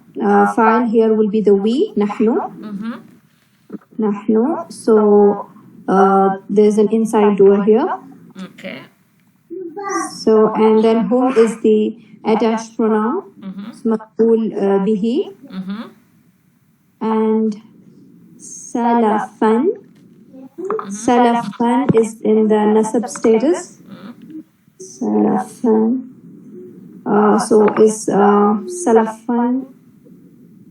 file here will be the we, nahnu. Nahnu. So there's an inside door here. Okay. So and then whom is the attached pronoun? Maf'ul bihi. And salafan. Salafan is in the nasab status. Salafan. So is salafan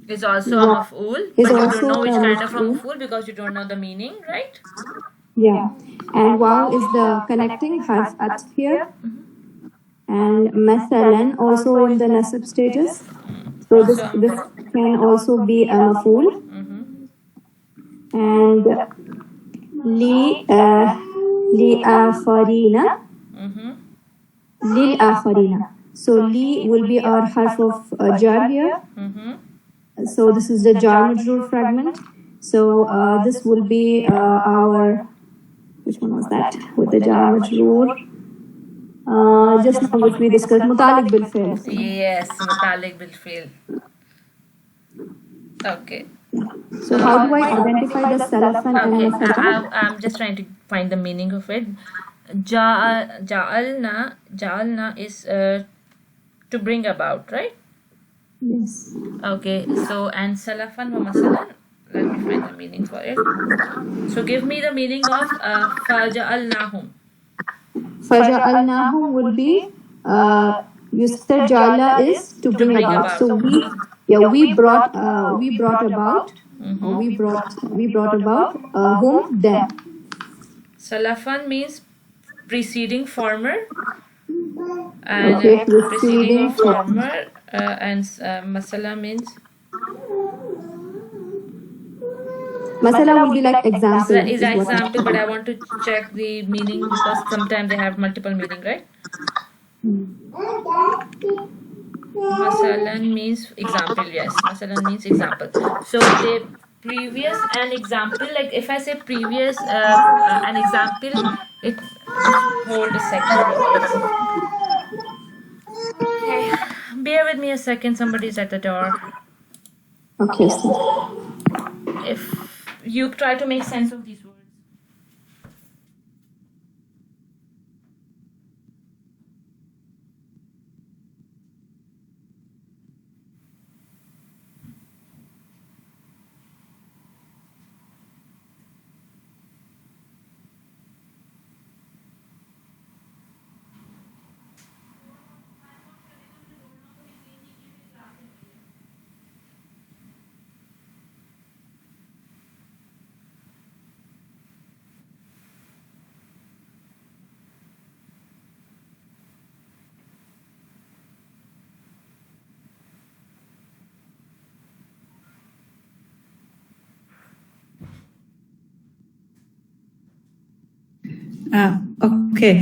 Is also a maf'ul, Is but you also don't know which a kind of a maf'ul. maf'ul because you don't know the meaning, right? Yeah. And waw is the connecting harf at here. And mathalan also in the nasab status. So this can also be a maf'ul. And li afarina. Lil afarina. So li will be our harf of jar here. So this is the jar majroor fragment. So this will be our, which one was that with the jar majroor? Just now which we discussed, mutalik bil fi'l. Yes, mutalik bil fi'l. Okay. So how do I identify the salafan and Okay, the fatah? I'm just trying to find the meaning of it. Ja'alna is to bring about, right? Yes. Okay, so and salafan wa masalan. Let me find the meaning for it. So give me the meaning of faja'alnahum. Faja'alnahum will be you said ja'ala is to bring about. So we brought about whom them. Salafan means preceding former, and Okay, preceding preceding former, and masala means Masala will be like example. that is is an what I- example, but I want to check the meaning because sometimes they have multiple meaning, right? Masalan means example, yes. Masalan means example. So the previous an example, like if I say previous an example, it hold a second. Okay, bear with me a second. Somebody's at the door. Okay, so If you try to make sense of these words. Okay.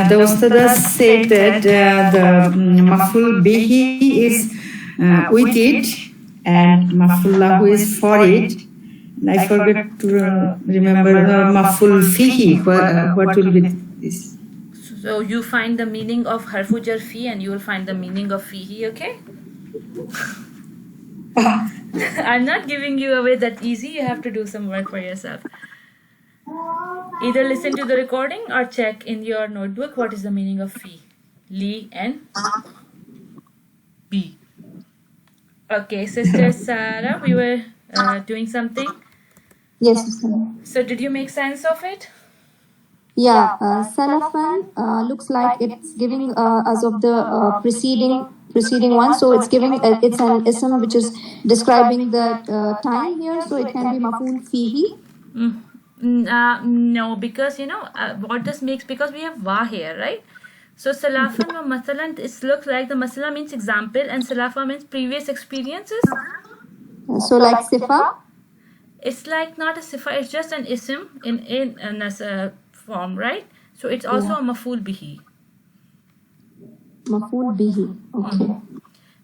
The Ustadas said that the maful bihi is with it and maful lahu is for it. And I forgot to remember maful fihi. What will be this? So you find the meaning of harfu jar fi and you will find the meaning of fihi, okay? I'm not giving you away that easy. You have to do some work for yourself. Either listen to the recording or check in your notebook what is the meaning of fi, li and bi. Okay, Sister Sarah, we were doing something. yes, Ustad. So did you make sense of it? Yeah, salafan looks like it's giving as of the preceding one. So it's giving it's an ism which is describing the time here. So it can be maful fihi. No, because what this makes, because we have wa here, right? So salafan wa masalan, it looks like the masala means example and salafa means previous experiences. So like sifa. It's like not a sifa, it's just an ism in a form, right? So it's also a maful bihi. Maful bihi. Okay.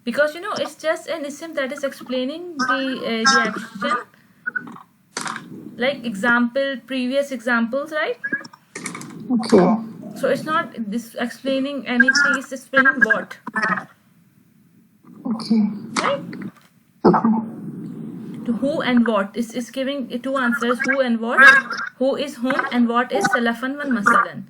Because it's just an ism that is explaining the action, like previous examples, right? Okay. So it's not this explaining anything, it's explaining what, Okay. right? Okay. To who and what is giving two answers: who and what, who is whom, and what is salafan wa masalan.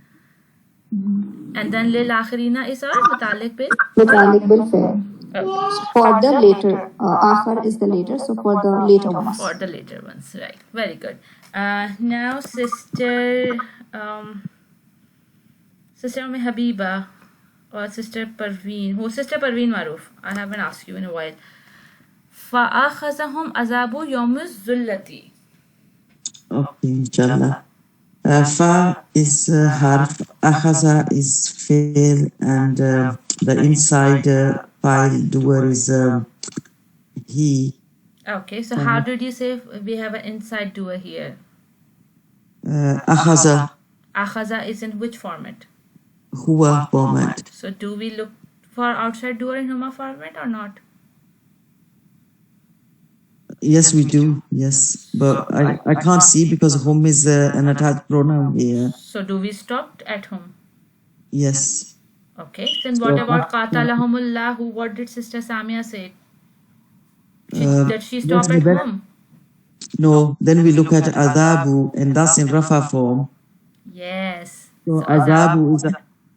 And then lil akhirina is our mutalik bil. متعلق بالفعل. Okay. For the later, آخر is the later, so for the later ones. For the later ones, right? Very good. Now, sister Umm Habiba or Sister Parveen. Who Sister Parveen Maruf? I haven't asked you in a while. فَأَخَذَهُمْ عَذَابُ يَوْمِ الظُّلَّةِ. Okay, inshallah. Fa is harf, akhaza is fail, and the inside file doer is he. Okay, so how did you say we have an inside doer here? Akhaza, Akhaza is in which format? huwa format. So do we look for outside doer in Huma format or not? Yes, we do. Yes, but I can't see because home is an attached pronoun here. So do we stop at home? Yes. Okay, then what about qatalahumullahu? What did Sister Samia say? Did she stop at home? No, then we look at azabu, and that's in rafa form. Yes. So azabu is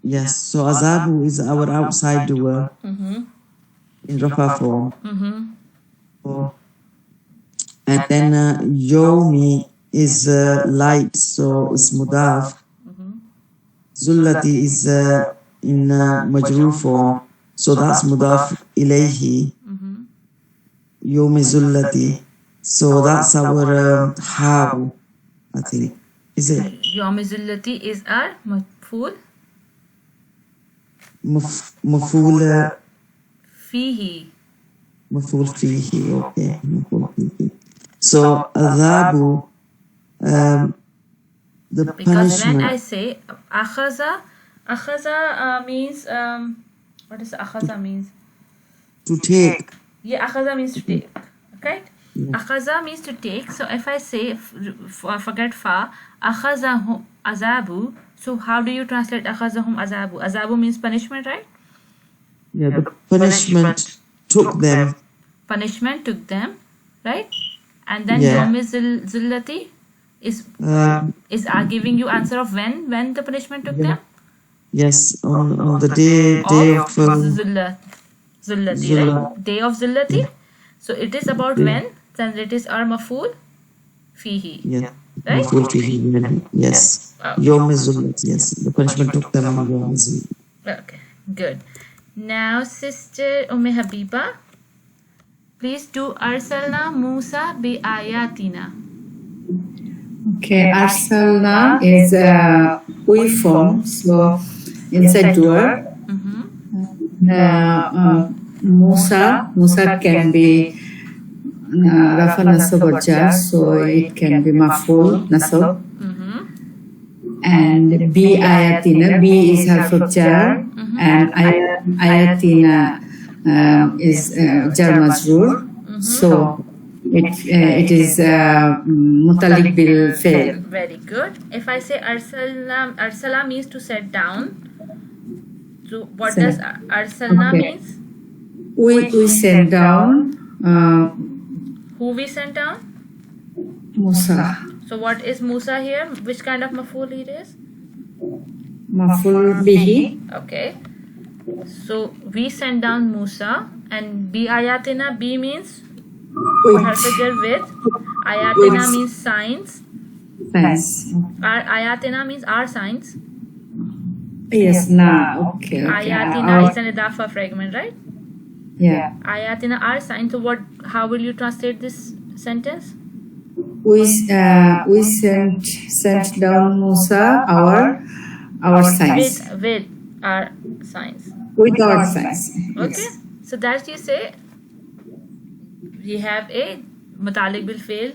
yes. So azabu is our outside doer in rafa form. So, and then yomi is light, so it's mudaf. Zullati is in majrur form, so that's mudaf ilayhi. Yomi zullati. So that's our how, I think. Is it? Yawmizillati is our maf'ul Maful fihi. maful fihi. Okay. Maful fihi. So azabu, the Because when punishment. I say akhaza means what does akhaza means? To take. Yeah, akhaza means to take. Okay? Akhaza means to take. So if I say forget fa, akhazahum azabu. So how do you translate akhazahum azabu? Azabu means punishment, right? Yeah, the punishment took them. Punishment took them, right? And then Yeah. yawmi zillati is giving you answer of when the punishment took them. Yes, on the day of Zullati, Zullah. right? Day of Zullati. So it is about when, then it is our maful fihi. yeah. Right? Maful fihi. Yes. Yawm zullat. Yes, the punishment took them on Yawm zullat. Okay, good. Now, Sister Habiba, please do Arsalna Musa bi ayatina. Okay, arsalna is we form, so inside doer. Musa can be rafa nasab or jar, so it can be maful nasab. And bi ayatina, bi is harf of jar, and ayatina is jar majrur. So it is mutalik bil fail. Very good. If I say arsala means to set down. So what does arsalna Okay. means? We send down Who we sent down? Musa. So what is Musa here? Which kind of maful it is? Maful bihi. Okay. So we send down Musa, and bi ayatina, bi means harfajar with. Ayatina With. means signs. Thanks. Our ayatina means our signs. Yes, now, okay. Ayatina is an idafa fragment, right? Yeah. Ayatina are signs. So how will you translate this sentence? We sent down Musa our signs. With our signs. With our signs. Okay. Yes. So that you say we have a mutalik bil fail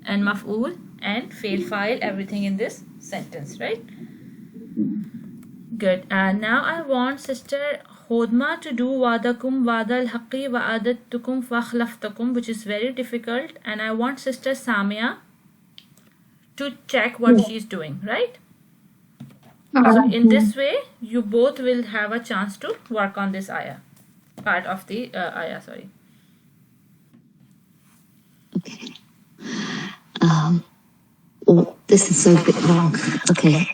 and maf'ul and fail file, everything in this sentence, right? Good. Now I want Sister Hodma to do wadakum wadal haqqi wa adattukum fakhlaftakum, which is very difficult, and I want Sister Samia to check what she's doing, right? So in this way, you both will have a chance to work on this ayah, part of the ayah, sorry. Okay. Oh, this is so bit wrong. Okay.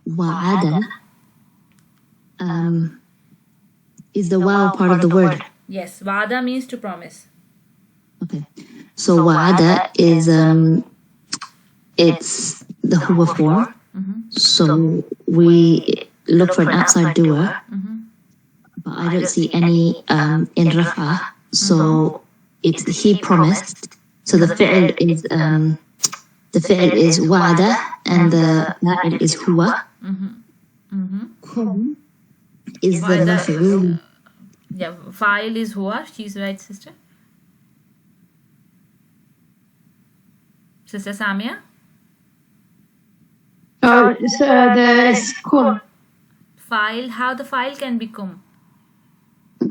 Wa'ada is the wow part of the word. Yes, wa'ada means to promise. Okay. So wa'ada is it's the huwa form. So we look for an outside doer, but I don't see any in rafa. So it's he promised. So the fi'l is wa'ada and the fa'il is huwa. Kum is the maf'ul. Yeah, fa'il is huwa. She's right, sister. Sister Samia? Oh, so the kum. Fa'il, how the fa'il can be kum?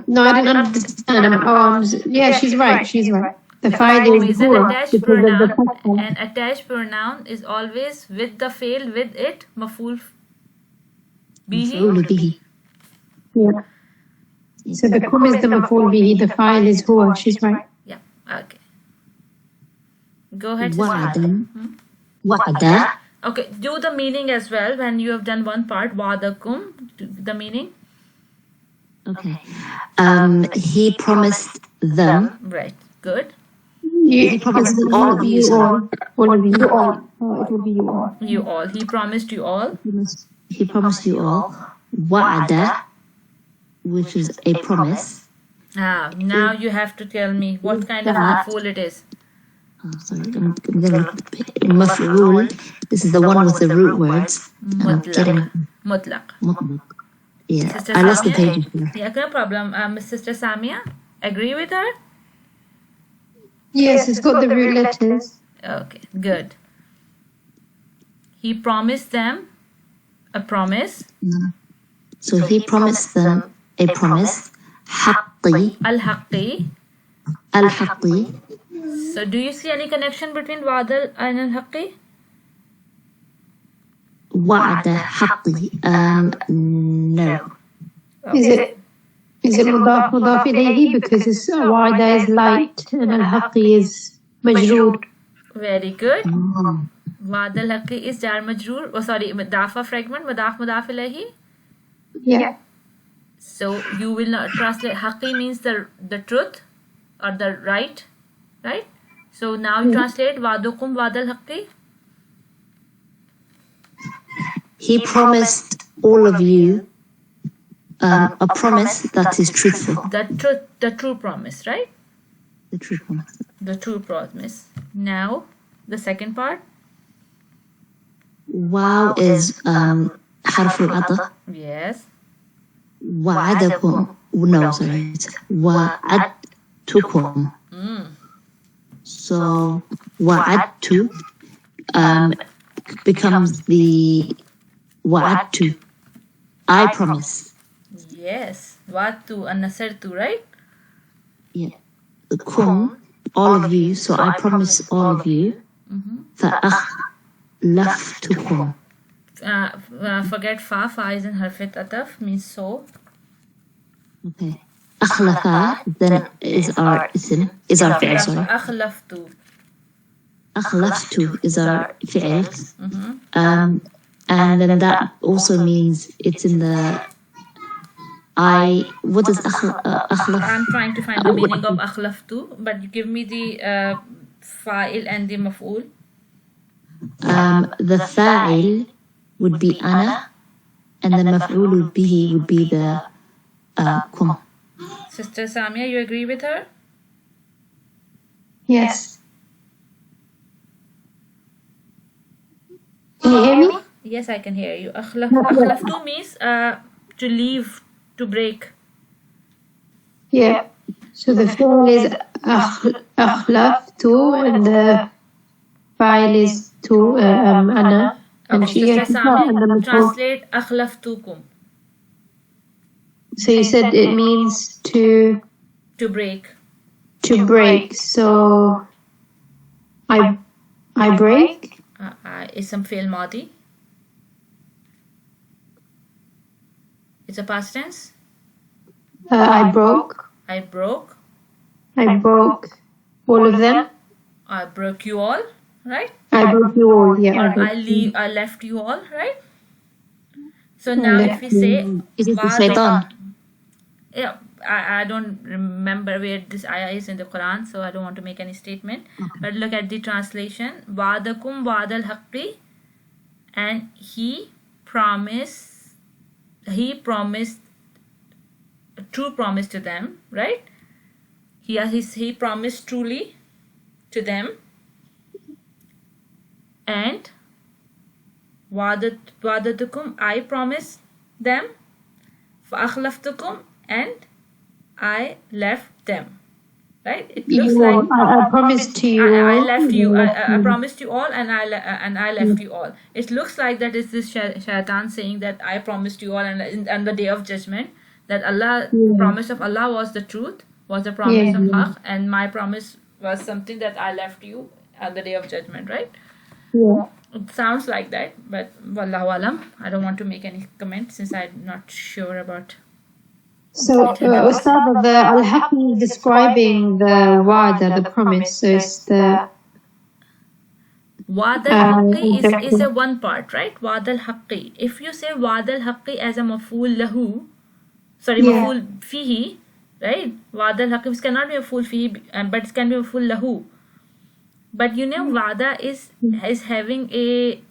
No, I didn't understand. Yeah, she's right. She's right. The file is Is an huwa attached because of the pronoun. fatha. An attached pronoun is always with the fail, with it, maf'ul bihi. مفعول به. Yeah. So the kum is the maf'ul bihi. The file is huwa. She's right. Yeah, okay. Go ahead, sister. وعدا وعدا Okay, do the meaning as well when you have done one part. Wa'adakum, the meaning. Okay. He promised them. Right, good. You promised all of you. all of you all. Oh, it will be you all. You all. He promised you all. He promised you all. Wa'ada, which is a promise. Now you have to tell me what kind of maf'ul it is. Oh, sorry, I'm gonna look at the maf'ul. This is the one with the root words. And I'm getting Mutlaq. mutlaq. Yeah, Sister I lost the Samia? page here. Yeah, no problem. Sister Samia, agree with her? Yes, it's got the root letters. Okay, good. He promised them a promise. So he promised them a promise. Haqqi, Al-Haqqi. al-haqqi. So do you see any connection between Wadal and Al-Haqqi? Wa'ada haqqi. No. Is it mudaf ilayhi because it's wa'ada is light and al-haqqi is majroor. Very good. Wadal Haqqi is jar majroor. Oh, sorry, mudafa fragment. Mudaf ilayhi. Yeah. So you will not translate. Haqqi means the truth or the right, right? So now you translate Wadukum Wadal Haqqi. He promised all of you a promise that is truthful. The true promise, right? The true promise. The true promise. Now the second part. Wow is حرف العطف. Yes. وعدكم. No, sorry. وعدتكم. So وعدت becomes the وعدت. I promise. Yes. Watu and Nasartu, right? Yeah. Kum, all of you. So I promise all of you. فأخلفتكم. Forget fa. Fa is in harfit ataf, means so. Okay. أخلف then is our ism, is our fi'l, sorry. Akhlaftu. أخلفت is our fi'l. And then that also means it's in the what does أخلف? I'm trying to find the meaning of akhlaftu, but you give me the fa'il and the maf'ul. The fa'il would be أنا and the maf'ul bihi would be the kum. Sister Samia, you agree with her? Yes. Can you hear me? Yes, I can hear you. Akhlaftu means to leave, to break. Yeah. So the fi'l is akhlaftu and the fa'il is to ana. And she Sister gets and the Samia, maf'ul. translate akhlaftukum. So you said it means to break. break. So I break. Ism fi'l madi. It's a past tense. I broke. I broke. I broke all of them. I broke you all, right? I broke you all. Yeah. I left you all, right? So now if we say Is it the wa'ada- shaitan? yeah, I don't remember where this ayah is in the Quran, so I don't want to make any statement. But look at the translation. Wa'adakum wa'adal haqqi, and he promised a true promise to them, right? He promised truly to them, and wa'adatukum, I promised them, fa'akhlaftukum, and I left them, right? It looks like I promised to you. I all. left you. I promised you all, and I left you all. It looks like that is this shaitan saying that I promised you all, and on the day of judgment, that promise of Allah was the truth, was the promise of Haqq, and my promise was something that I left you on the day of judgment, right? Yeah. It sounds like that, but wallahu alam, I don't want to make any comment since I'm not sure about. So, Ustad, the al-Haqqi describing the wa'da, the promise. So it's the Wa'd al-haqqi is a one part, right? Wa'd al-haqqi. If you say wa'd al-haqqi as a maf'ul lahu, maf'ul fihi, right? Wa'd al-haqqi, which cannot be a maf'ul fihi, but it can be a maf'ul lahu. But you know, wa'da is having a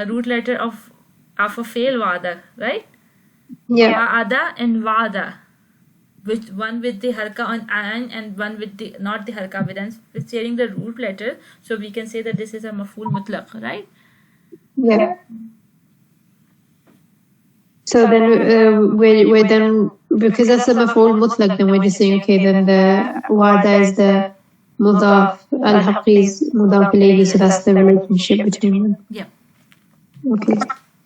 root letter of a fail wa'da, right? yeah. Wa'ada and wa'da, which one with the harka on an and one with the not the harka with an, with sharing the root letter, so we can say that this is a maf'ul mutlaq, right? Yeah. So then we're then, because that's a maf'ul mutlaq, then we're just saying, okay, then the wa'da is the mudaf, al-haqqi is mudaf ilayhi, so that's the relationship between them. Yeah. Okay.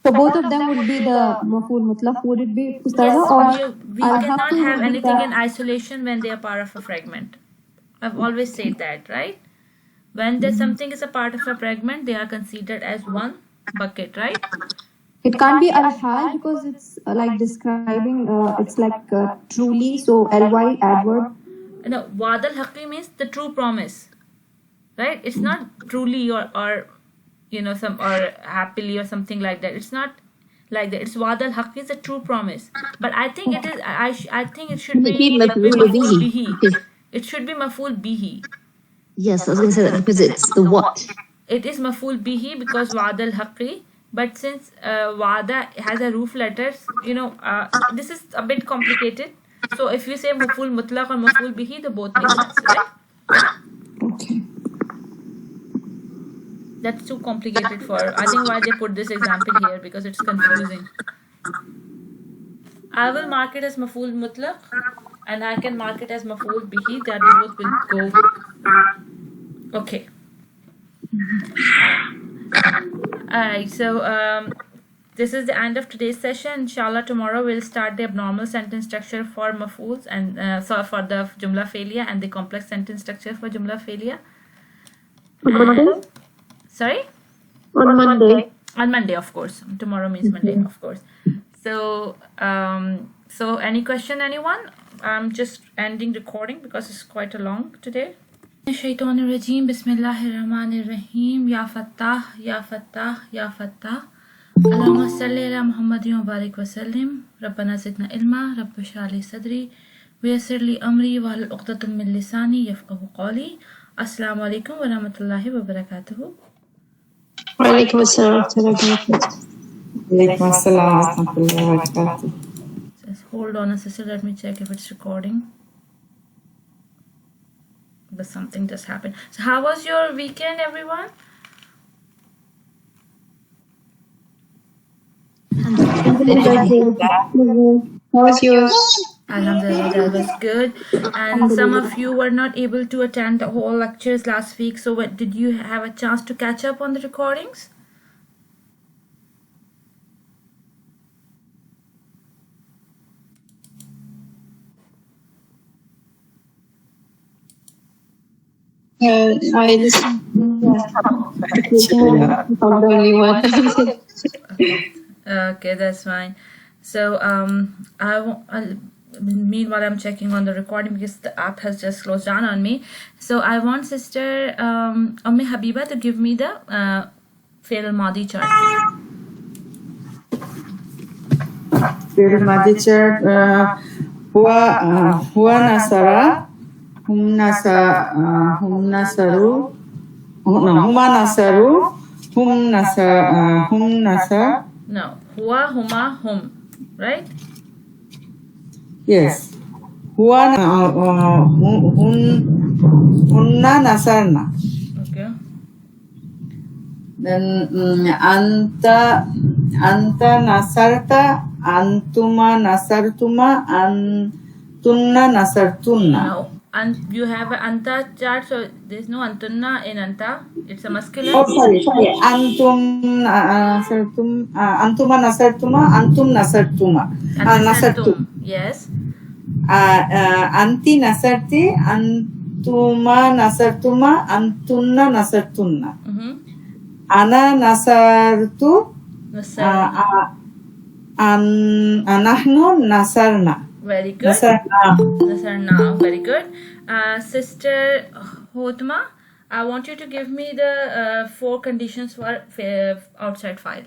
So both of them would be the maf'ul mutlaq. Would it be Ustaza? Yes, Or we cannot al-haqqi have would be anything the- in isolation when they are part of a fragment. I've always said that, right? When there's something is a part of a fragment, they are considered as one bucket, right? It can't be al-hal because it's like describing, it's like truly, so ly adverb. No, wa'd al-haqqi means the true promise, right? It's not truly or you know, some or happily or something like that. It's not like that. It's wa'd al-haqqi is a true promise. But I think it is. I think it should be Maf'ul maf'ul bihi. bihi. It should be maf'ul bihi. Yes, I was going to say that because it's the what. It is maf'ul bihi because wa'd al-haqqi. But since wa'da has a roof letters, you know, this is a bit complicated. So if you say maf'ul mutlaq or maf'ul bihi, the both make sense, right? Okay. That's too complicated for. I think why they put this example here because it's confusing. I will mark it as maf'ul mutlaq, and I can mark it as maf'ul bihi. That both will go. Okay. Alright, so this is the end of today's session. Inshallah, tomorrow we'll start the abnormal sentence structure for maf'uls and so for the jumla failure and the complex sentence structure for jumla failure. On Monday? Sorry? On Monday. On Monday, of course. Tomorrow means Monday, of course. So, so any question, anyone? I'm just ending recording because it's quite a long today. Shaitan Rajim, Bismillahir Rahmanir Rahim, Ya Fattah, Ya Fattah, Ya Fattah. Allahumma salli ala Muhammadin wa barik wa sallim. Rabbana zidna ilma, Rabbi shrah li sadri, wa yassir li amri, wa hlul 'uqdatam min lisani yafqahu qawli. Assalamu alaikum wa rahmatullahi wa barakatuhu. Wa alaikum assalam wa rahmatullahi. Alaikum assalam wa rahmatullahi wa barakatuh. Just hold on a second, let me check if it's recording. But something just happened. So how was your weekend, everyone? How was yours? Alhamdulillah, that was good. And some of you were not able to attend the whole lectures last week. So what, did you have a chance to catch up on the recordings? I listen. I'm the only one. Okay, that's fine. So meanwhile I'm checking on the recording because the app has just closed down on me. So I want Sister Habiba to give me the Fi'l al-Madi chart. Fi'l al-Madi chart. Huwa nasara, hum nasaru. No, huma nasaru, hum nasar. No, huwa, huma, hum, right? Yes. Hunna nasarna. Okay. Then anta nasarta, antuma nasartuma, antunna nasartunna. No, and you have an anta chart, so there's no antunna in anta. It's a masculine. Oh, sorry. Antuma nasartuma, antum nasartuma. Nasartum. Yes. Anti nasarti, antuma nasartuma, antunna nasartunna. Ana nasartu, nahnu nasarna. Very good. Nasarna. Very good. Sister Hodma, I want you to give me the 4 conditions for outside file.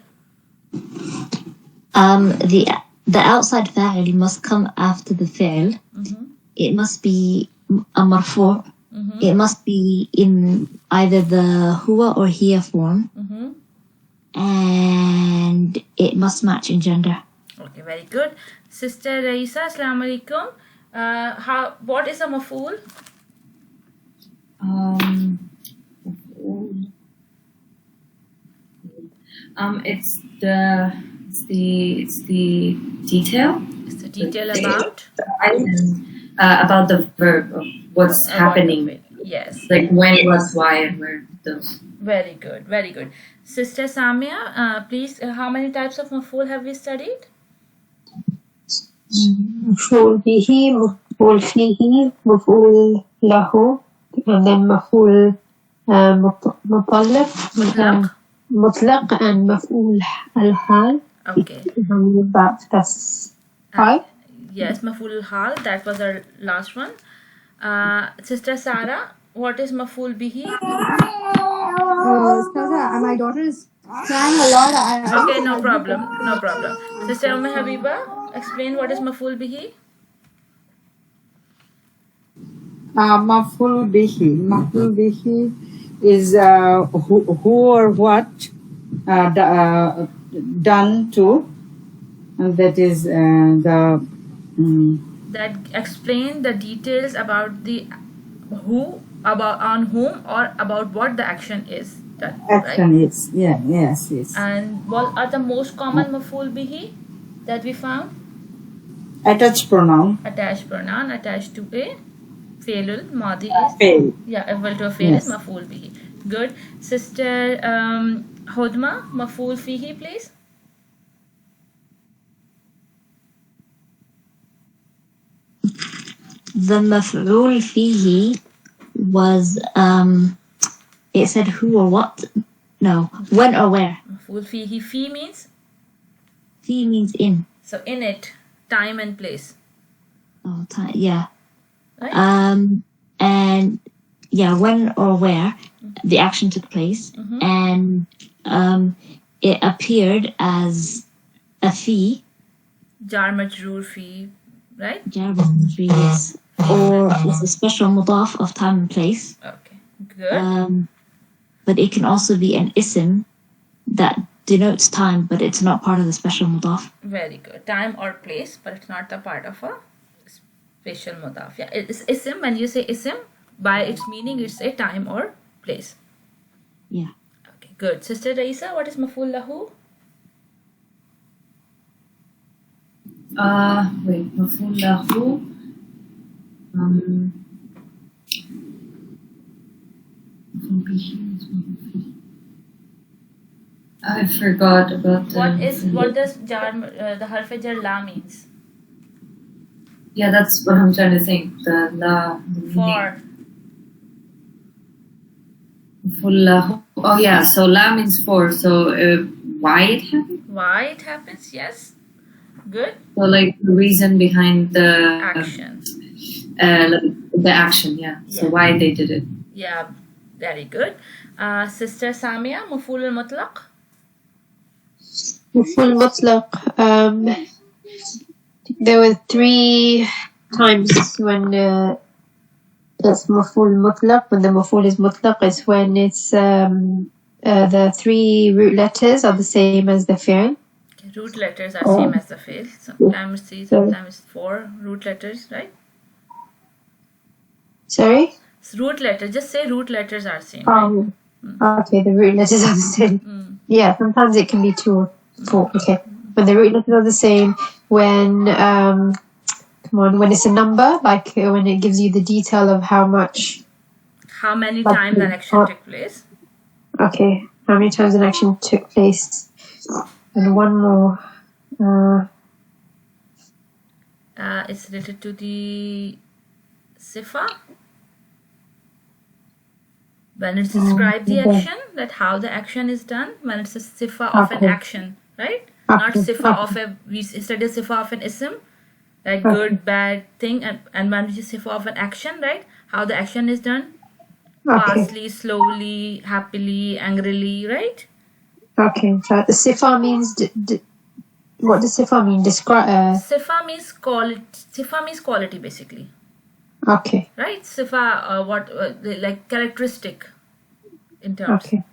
The outside fa'il must come after the fi'l. It must be a marfu'. It must be in either the huwa or hiya form. And it must match in gender. Okay, very good. Sister Raisa, Assalamu alaikum. What is a maf'ul? It's the detail. It's the detail about the verb of what's happening. Yes. Like when, what, why, and where. Those. Very good. Very good. Sister Samia, please. How many types of maf'ul have we studied? مفعول به, مفعول فيه, مفعول له, and then مفعول مطلق and مفعول الحال. Okay. That's 5. Yes, maf'ul al-hal. That was our last one. Sister Sarah, what is maf'ul bihi? My daughter is crying a lot. Okay, no problem. No problem. Sister Habiba, explain what is maf'ul bihi. Maf'ul bihi is who or what done to, and that is that explain the details about the who, about on whom, or about what the action is done. Action right? is, yes. And what are the most common maf'ul bihi that we found? Attached pronoun. Attached pronoun attached to a fi'lul madi is Fail. Yeah, equal to a fi'l is maf'ul bihi. Good. Sister Hodma, maf'ul fihi, please. The maf'ul fihi was it said who or what? No, when or where. Maf'ul fihi. Fi means? Fi means in. So in it, time and place. Oh, time. Yeah. Right? And yeah, when or where the action took place, and it appeared as a fi. Jar majroor fi, right? Jar majroor, yes. Or it's a special mudaf of time and place. Okay, good. But it can also be an ism that denotes time, but it's not part of the special mudaf. Very good. Time or place, but it's not a part of a special mudaf. Yeah, it's ism. When you say ism, by its meaning, it's a time or place. Yeah. Okay, good. Sister Raisa, what is maf'ul lahu? Maf'ul lahu. I forgot about what does the harf jar la means? Yeah, that's what I'm trying to think. The la. For. Oh yeah, so la means 4. So why it happened? Why it happens? Yes. Good. So like the reason behind the Action. the action, yeah. So Yeah. why they did it. Yeah. Very good. Sister Samia, مفعول المطلق. مفعول مطلق. There were 3 times when it's مفعول مطلق. When the مفعول is مطلق, it's when it's the 3 root letters are the same as the fi'l. Okay, root letters are same as the fi'l. Sometimes 3, sometimes 4 root letters, right? Sorry? Root letters. Just say root letters are same. Right? Okay, the root letters are the same. Yeah, sometimes it can be 2 or 4. Okay, but the root letters are the same. When when it's a number, like when it gives you the detail of how much. How many times an action took place? Okay, how many times an action took place? And one more. It's related to the sifa. When it describes the action, that how the action is done, when it's a sifa of an action, right? Not sifa of we studied sifa of an ism, like good, bad thing, and when it's sifa of an action, right? How the action is done, fastly, slowly, happily, angrily, right? Okay, so the sifa means, what does sifa mean? Describe. Sifa means quality. Sifa means quality, basically. Okay. Right? Sifa, like characteristic in terms. Okay.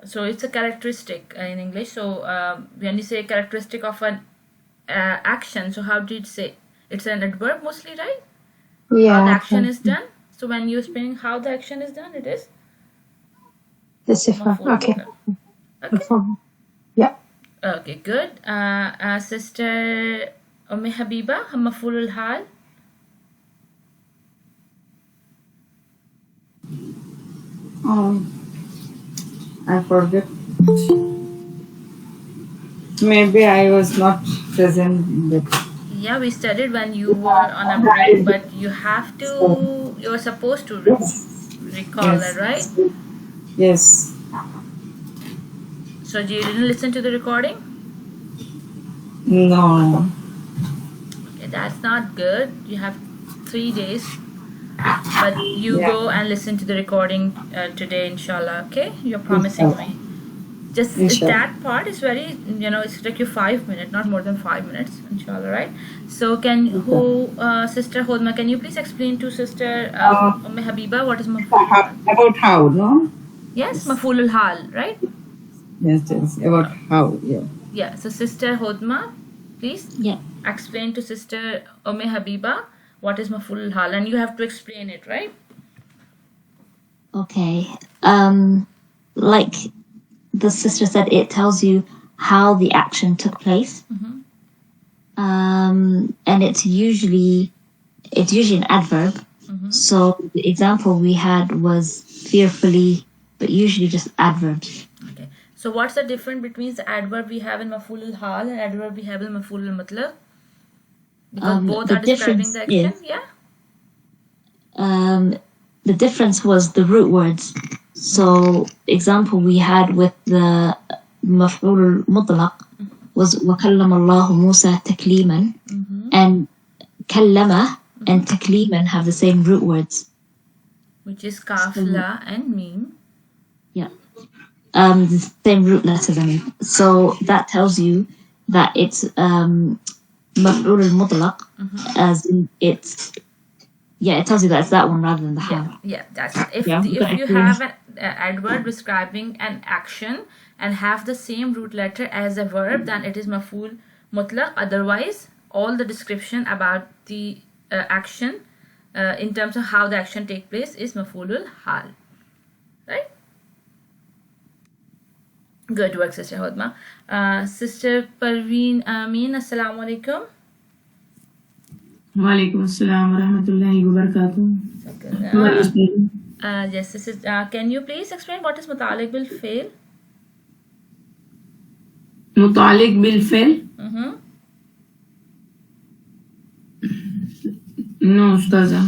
So it's a characteristic in English. So when you say characteristic of an action, so how do you say? It's an adverb mostly, right? Yeah. How the action is done. So when you're explaining how the action is done, it is? The sifa. Okay. Okay. Yeah. Okay, good. Sister Habiba, مفعول الحال. I forget. Maybe I was not present in that. Yeah, we studied when you were on a break, but you have to, you're supposed to recall that, right? Yes. So you didn't listen to the recording? No. Okay, that's not good. You have 3 days. But you go and listen to the recording today, inshallah, okay? You're promising me. Just that part is very, it's like you 5 minutes, not more than 5 minutes, inshallah, right? So Sister Hodma, can you please explain to Sister Habiba what is maf'ul hal? About how, no? Yes, maf'ul hal, right? Yes, about how, yeah. Yeah, so Sister Hodma, please explain to Sister Habiba what is maf'ul hal, and you have to explain it, right? Okay. Like the sister said, it tells you how the action took place. And it's usually an adverb. So the example we had was fearfully, but usually just adverbs. Okay. So what's the difference between the adverb we have in maf'ul hal and adverb we have in maf'ul mutlaq? Because both are describing the action, The difference was the root words. So example we had with the maf'ul mutlaq was وَكَلَّمَ اللَّهُ مُوسَى تَكْلِيمًا, and كَلَّمَ and تَكْلِيمًا have the same root words. Which is kaf, la and mim. Yeah. The same root letters, I mean. So that tells you that it's maf'ul al-mutlaq, as in it tells you that it's that one rather than the hal. Yeah, that's it. If you have an adverb describing an action and have the same root letter as a verb, then it is maf'ul mutlaq. Otherwise, all the description about the action in terms of how the action take place is maf'ulul hal. Right? Good work, Sister Hodma. Sister Parveen Amin, Assalamu alaikum. Wa alaikum assalam wa rahmatullahi wa barakatuh. Yes, this is, can you please explain what is muta'alliq bil fail? Muta'alliq bil fail? No, Ustaza.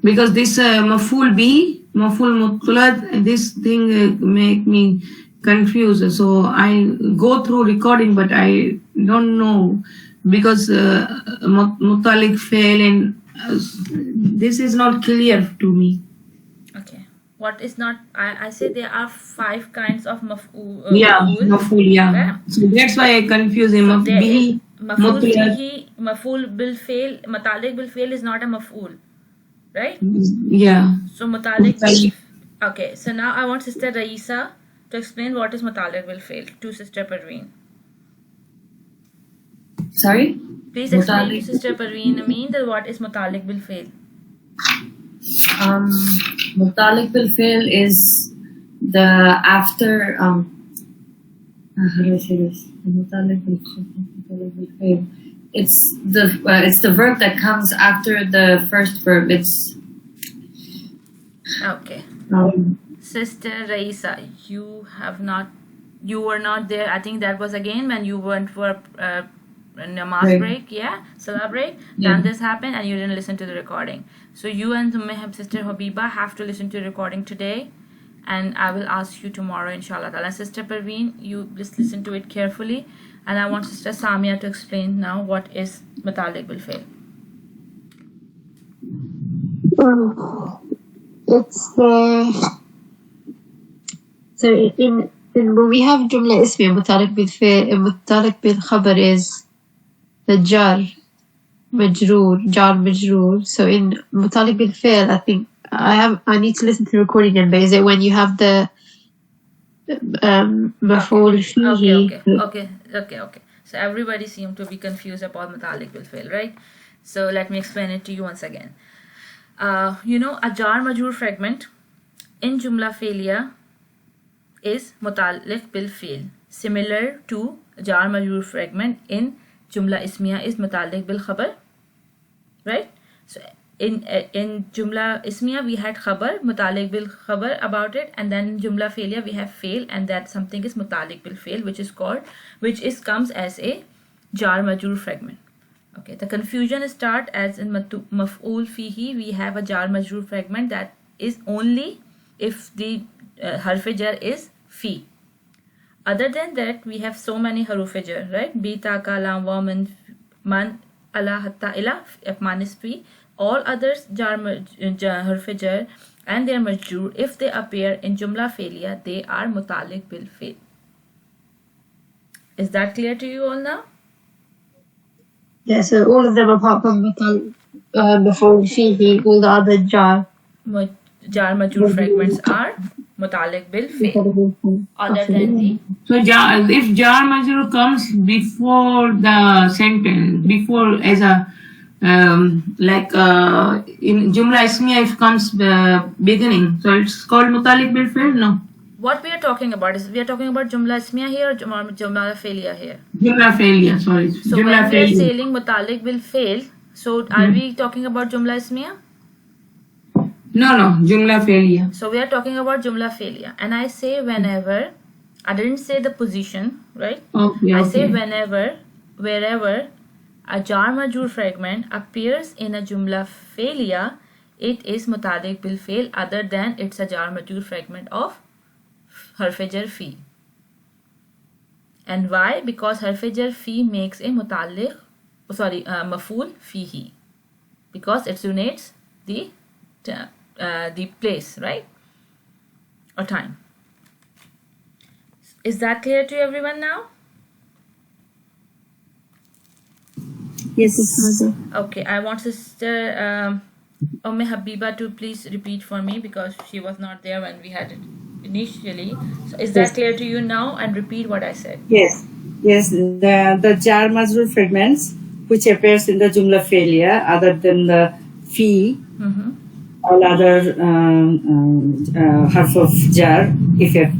Because this maf'ul bi Maful mutlaq, this thing make me confused. So I go through recording, but I don't know because mutalik fail and this is not clear to me. Okay. What is not? I say there are 5 kinds of maf'ul. Yeah, maful, yeah. So that's why I confuse him. So there is Bihi, maf'ul mutlaq. fihi, maf'ul bil fail, mutalik bil fail is not a maf'ul, right? Yeah. So mutalik. Mutalik. Okay. So now I want Sister Raisa to explain what is mutalik bil fail to Sister Parveen. Sorry? Please explain to Mutalik. Sister Parveen Amin that what is mutalik bil fail. Mutalik bil fail is the after how do I say this? Mutalik bil fail. It's the verb that comes after the first verb. It's Okay. um, Sister Raisa, you were not there. I think that was again when you went for namaz Right. break, yeah, salah break. Yeah. Then this happened and you didn't listen to the recording. So you and Sister Habiba have to listen to the recording today, and I will ask you tomorrow, inshallah. And Sister Parveen, you just listen to it carefully, and I want Sister Samia to explain now what is mutalik bil fail. It's so in when we have jumla ismiya mutalik bil fi'l, mutalik bil khabar is the jar majroor. So in mutalik bil fi'l, I think I need to listen to the recording again. But is it when you have the maf'ul fihi? Okay. So everybody seemed to be confused about mutalik bil fail, right? So let me explain it to you once again. A jar majroor fragment in jumla failure is mutalik bil fail, similar to jar majroor fragment in jumla ismiya is mutalik bil khabar, right? So in jumla ismiya we had khabar, mutalik bil khabar about it, and then in jumla failure we have fail, and that something is mutalik bil fail, which comes as a jar majroor fragment. Okay, the confusion start as in maf'ul fihi we have a jar majroor fragment that is only if the harf jar is fi. Other than that, we have so many haruf jar, right? Bi, ta, ka, lam, wa, man, ala, hatta, ila, man is fi. All others harf jar and their majroor, if they appear in jumla failure, they are mutalik bil fail. Is that clear to you all now? Yeah, so all of them apart from maf'ul fihi, all the other jar Majroor fragments are mutalik bil fail. Other than the So if jar majroor comes before the sentence, before as a in jumla ismiya, if comes beginning, so it's called mutalik bil fail. No, what we are talking about is we are talking about jumla ismiya here or jumla failure here. jumla failure. Sorry, So jumla when we are failure. saying mutalik will fail, so are we talking about jumla ismiya? No, jumla failure. So we are talking about jumla failure, and I say whenever. I didn't say the position, right? Okay, I say okay. whenever, wherever a jar majroor fragment appears in a jumla failure, it is mutalik bil fail, other than it's a jar majroor fragment of harf jar fi. And why? Because harf jar fi makes a maf'ul fihi, because it denotes the place, right, or time. Is that clear to everyone now? Yes, Mother. Okay, I want Sister Habiba to please repeat for me because she was not there when we had it initially. So is that clear to you now? And repeat what I said. Yes. The jar majroor fragments which appears in the jumla failure, other than the fi, all other harf of jar, if you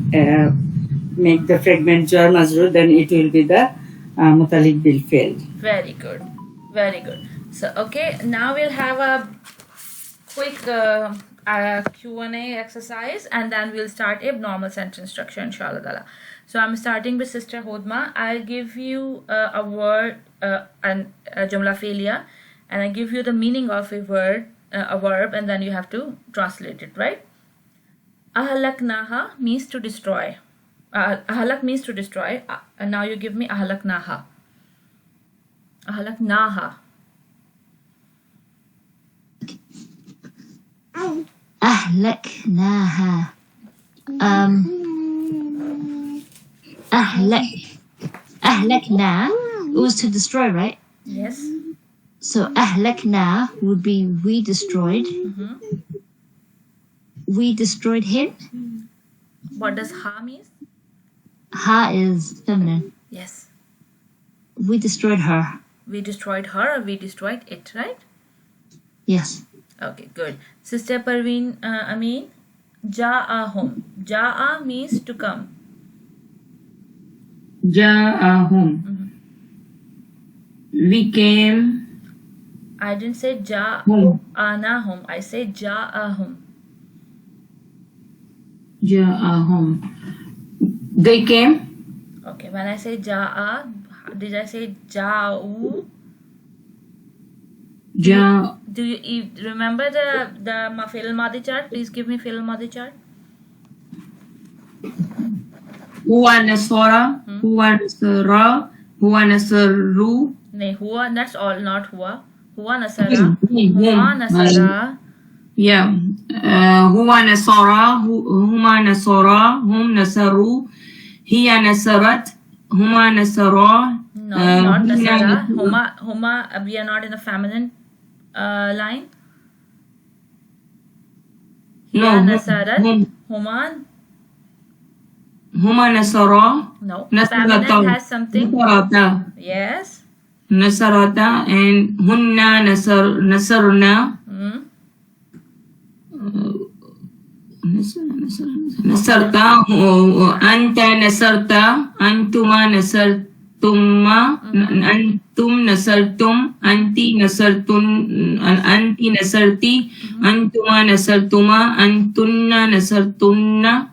make the fragment jar majroor, then it will be the mutalik bil fail. Very good. So okay, now we'll have a quick Q&A exercise, and then we'll start a normal sentence structure, inshallah ta'ala. So I'm starting with Sister Hodma. I'll give you a word and a jumla failure, and I give you the meaning of a word, a verb, and then you have to translate it, right? Ahalaknaha means to destroy. Ahalak means to destroy. And now you give me ahalaknaha. Ahalaknaha. أهلكناها. أهلكنا. It was to destroy, right? Yes. So أهلكنا would be we destroyed. We destroyed him. What does ha mean? Ha is feminine. Yes. We destroyed her. We destroyed her or we destroyed it, right? Yes. Okay, good. Sister Parveen Amin, Ja'ahum. Ja'a means to come. Ja'ahum. We came I didn't say home. Ja'anahum. I say Ja'ahum. Ja'ahum. They came. Okay, when I say Ja'a, did I say Ja'u? Ja. Do you remember the fi'l al-madi chart? Please give me fi'l al-madi chart. Huwa nasara. Huwa nasara. Huwa nasaru. No, huwa, that's all, not huwa. Huwa nasara. Huwa Hum. nasara. Yeah. Huwa nasara. Huma nasara. Hum nasaru. Hiya nasarat. Huma nasara. No, not nasara. Huma, we are not in a feminine line. Hiya nasarat. Huma. Huma nasara. No. Nasarata. Feminine has something. Nasarata. Yes. Nasarata and hunna nasarna. Nasarta, anta nasarta, antuma nasartumma, antum nasartum, anti nasartun, anti nasarti, antuma nasartuma, antunna nasartunna,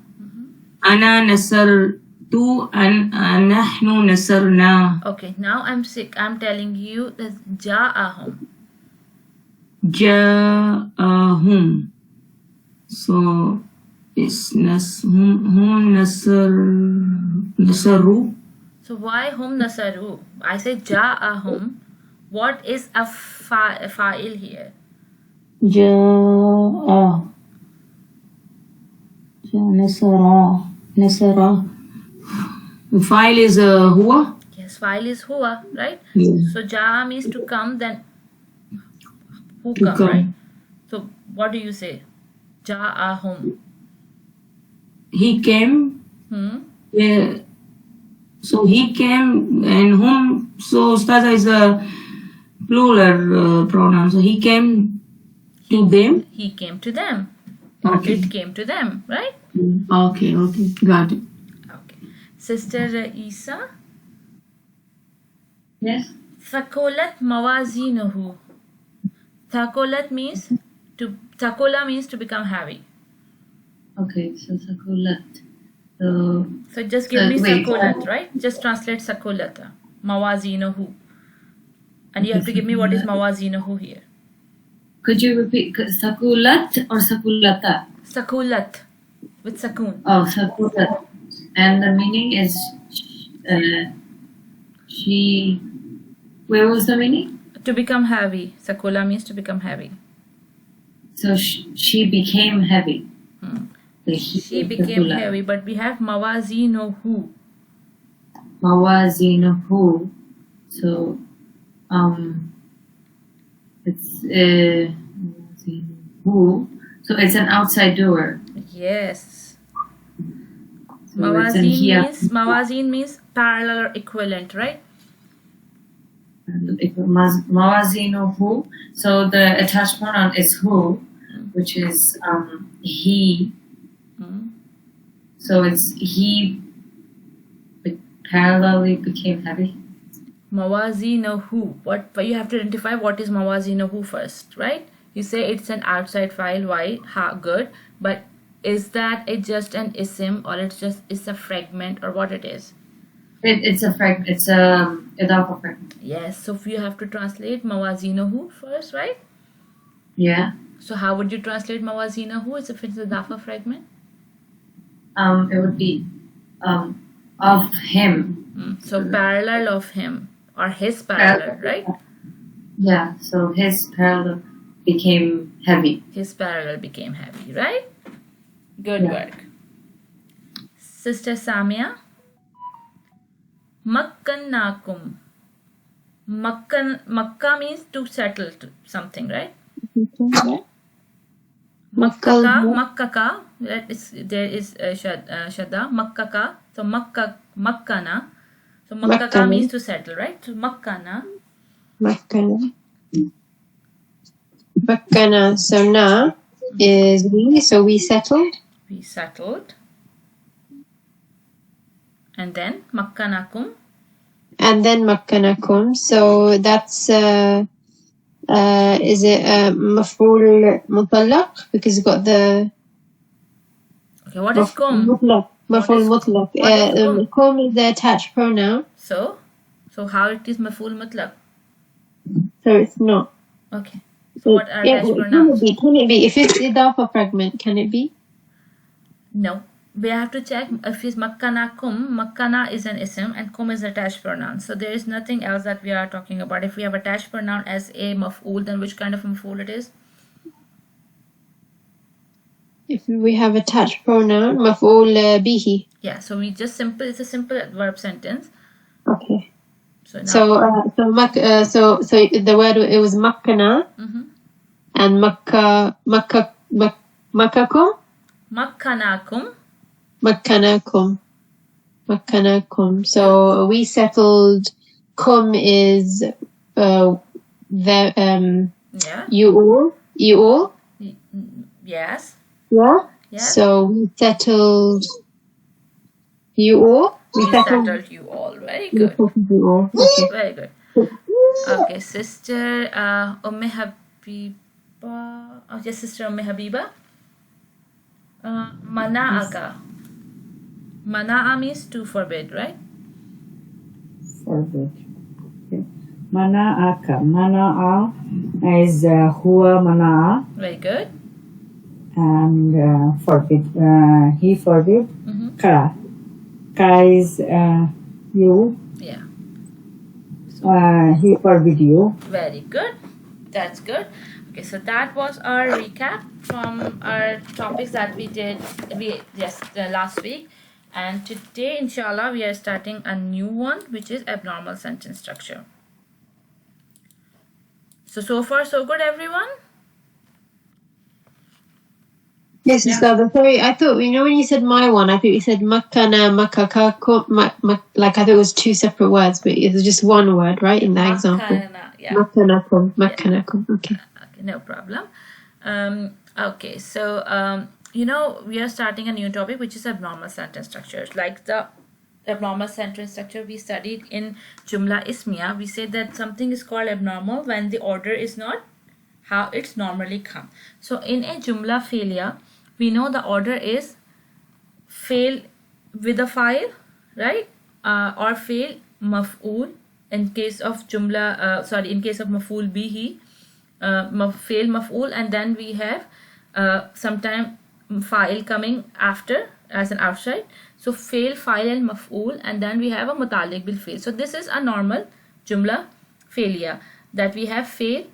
ana nasartu, nahnu nasarna. Okay, now I'm sick. I'm telling you that Ja'ahum. Ja'ahum. So it's hum nasaru. So why hum nasaru? I say Ja'ahum. What is a fa'il here? Ja'a. Nasara. Nasara. The file is huwa. Yes, fa'il is huwa, right? Yes. So Ja'a means to come, then who To come, come. right? So what do you say? Ja'ahum. He came. Yeah. So he came and whom. So Ustaza is a plural pronoun. So he came to them. He came to them. Okay. It came to them, right? Okay. Got it. Okay. Sister Isa. Yes. Thakolat mawazinuhu. Thakolat means Thakola means to become heavy. Okay, so sakulat. So So just give me wait. Sakolat, right? Just translate Sakolata. Mawazinuhu. And you have to give me what is Mawazinuhu here. could you repeat sakulat or sakulata? Sakulat. With Sakun. Oh, sakulat. And the meaning is she. Where was the meaning? To become heavy. Sakola means to become heavy. So she became heavy. So She became heavy, but we have Mawazinuhu. Mawazinuhu. So it's Mawazinuhu. So it's an outside doer. Yes. So it's in here. Mawazin means parallel or equivalent, right? Mawazinuhu. So the attached pronoun is who, which is he. So it's he parallelly became heavy. Mawazinuhu. But you have to identify what is Mawazinuhu first, right? You say it's an outside file. Why? Good. But is that just an ism, or it's a fragment, or what it is? It's a fragment. It's a idafa fragment. Yes. So you have to translate Mawazinuhu first, right? Yeah. So how would you translate Mawazinuhu if it's a dafa fragment? it would be of him. So parallel of him or his parallel, right? Yeah, so his parallel became heavy. His parallel became heavy, right? Good Yeah. work. Sister Samia. Makkannakum. Makka means to settle to something, right? Makkaka. There is shadda. Makkaka. So makkana. So makkaka Makkana. means to settle, right? So makkana. Makkana. So na is we, so we settled. We settled. And then makkanakum. And then makkanakum. So that's is it maf'ul mutallaq? Because it's got the Okay, what is kum? mutlaq. Maf'ul mutlaq. what is kum? Kum is the attached pronoun, So how it is maf'ul mutlaq? so it's not. Okay. So what are Yeah, attached can pronouns? it be? If it's idafa fragment, can it be? No. We have to check if it's makkanakum. Makkana is an ism and kum is attached pronoun. So there is nothing else that we are talking about. If we have attached pronoun as a maf'ul, then which kind of maf'ul it is? If we have attached pronoun, maf'ul bihi. Yeah. So we just it's a simple verb sentence. Okay. So now, So the word, it was makkana Mhm. and makkakum. Makkanakum. So we settled. Kum is Yeah. you all. Yes. Yeah. Yes. So we settled you all. We settled you all. Very good. You all. Okay. Very good. Okay, sister Habiba. Oh, yes, sister Habiba. Mana'aka. Mana'a means to forbid, right? Forbid. Okay. Mana'aka. Mana'a is huwa mana'a Very good. and forbid. He forbid. Mhm. Kara. Kara is you. Yeah. He forbid you. Very good. That's good. Okay, so that was our recap from our topics that we did last week. And today, inshallah, we are starting a new one, which is abnormal sentence structure. So far, so good, everyone? Yes, Ustad. Sorry, I thought, when you said my one, I thought you said makkana, makkakakum, like I thought it was two separate words, but it was just one word, right, in that example? Makkana, yeah. Makkanakum. Okay. Okay, no problem. Okay, so we are starting a new topic, which is abnormal sentence structures. Like the abnormal sentence structure we studied in Jumla Ismiya, we said that something is called abnormal when the order is not how it's normally come. So in a Jumla Fi'liya, we know the order is fail with a file, right? Or fail maf'ul in case of Jumla, in case of maf'ul bihi, fail maf'ul, and then we have sometime file coming after as an outside. So fail, file and maf'ul, and then we have a mutalik bil fail. So this is a normal Jumla Fi'liya that we have fail,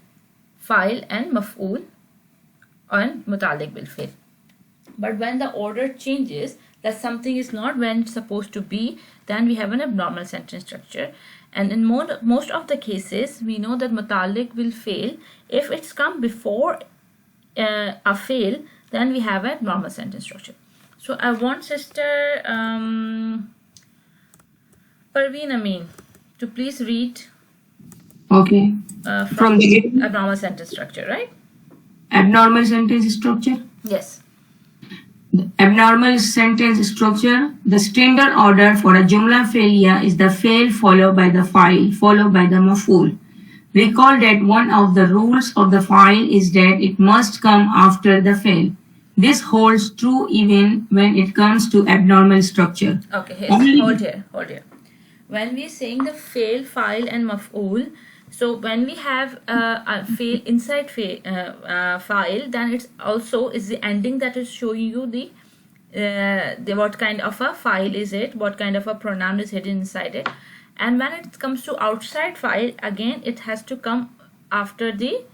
file and maf'ul and mutalik bil fail. But when the order changes, that something is not when it's supposed to be, then we have an abnormal sentence structure. And in most of the cases, we know that mutalik will fail. If it's come before a fail, then we have a normal sentence structure. So I want Sister Parveen Amin to please read Okay. from the abnormal sentence structure, right? abnormal sentence structure. Yes. Abnormal sentence structure. The standard order for a Jumla Fi'liya is the fail followed by the file followed by the maf'ul. Recall that one of the rules of the file is that it must come after the fail. This holds true even when it comes to abnormal structure. Okay, Only- hold here. When we're saying the fail, file and maf'ul, so when we have a fail inside file, then it's also is the ending that is showing you the what kind of a file is it, what kind of a pronoun is hidden inside it. And when it comes to outside file, again it has to come after the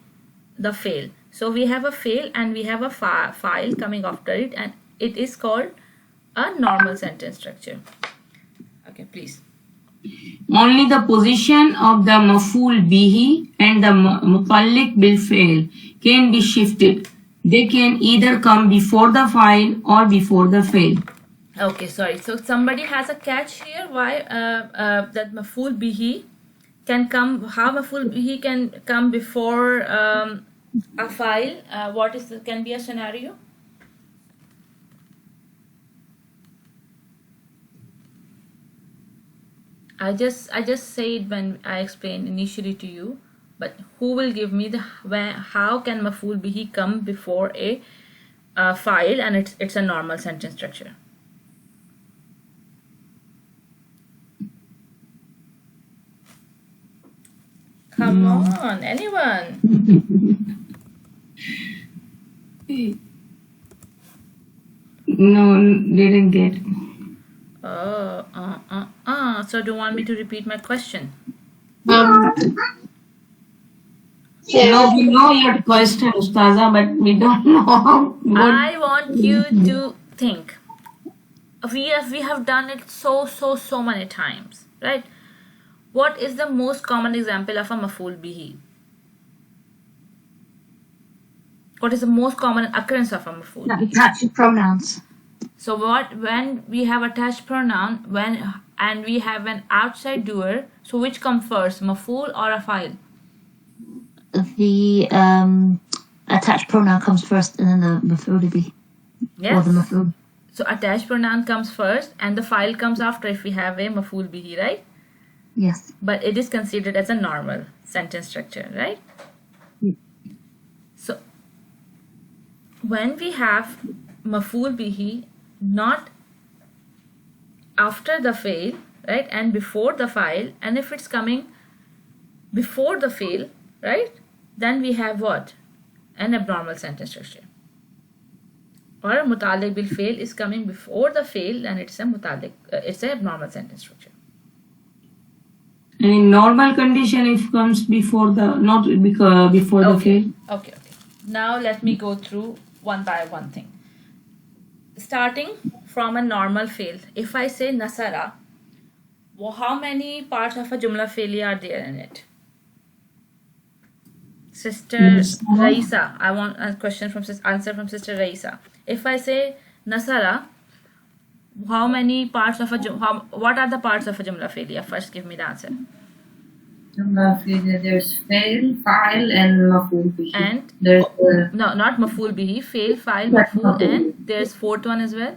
fail. So we have a fail and we have a file coming after it, and it is called a normal sentence structure. Okay, please. Only the position of the maf'ul bihi and the muta'alliq bil fi'l can be shifted. They can either come before the file or before the fi'l. Okay, sorry. So somebody has a catch here. Why that maf'ul bihi can come? How maf'ul bihi can come before a file? Can be a scenario? I just said when I explained initially to you, but who will give me how can maf'ul bihi come before a file, and it's a normal sentence structure? Come on, anyone? No, didn't get. So do you want me to repeat my question? No, we know your question, Ustaza, but we don't know. I want you to think. We have done it so many times, right? What is the most common example of a maf'ul bihi? What is the most common occurrence of a maf'ul bihi? Attached pronouns. So when we have attached pronoun, and we have an outside doer, so which comes first, maf'ul or a file? The attached pronoun comes first, and then the maf'ul bihi. Yes. Or the maf'ul. So attached pronoun comes first, and the file comes after if we have a maf'ul bihi, right? Yes. But it is considered as a normal sentence structure, right? So when we have maf'ul bihi not after the fail, right, and before the file, and if it's coming before the fail, right, then we have what? An abnormal sentence structure. Or a muta'alliq bil fail is coming before the fail, and it's an abnormal sentence structure. And in normal condition, if comes before the before the fail. Okay. Now let me go through one by one thing. Starting from a normal fail. If I say nasara, how many parts of a jumla failure are there in it? Sister Raisa, I want a answer from Sister Raisa. If I say nasara, how many parts of what are the parts of a jumla failure? First, give me the answer. Jumla failure, there's fail, file, and maf'ul bihi. And there's no, not maf'ul bihi. Fail, file, maf'ul, and there's fourth one as well.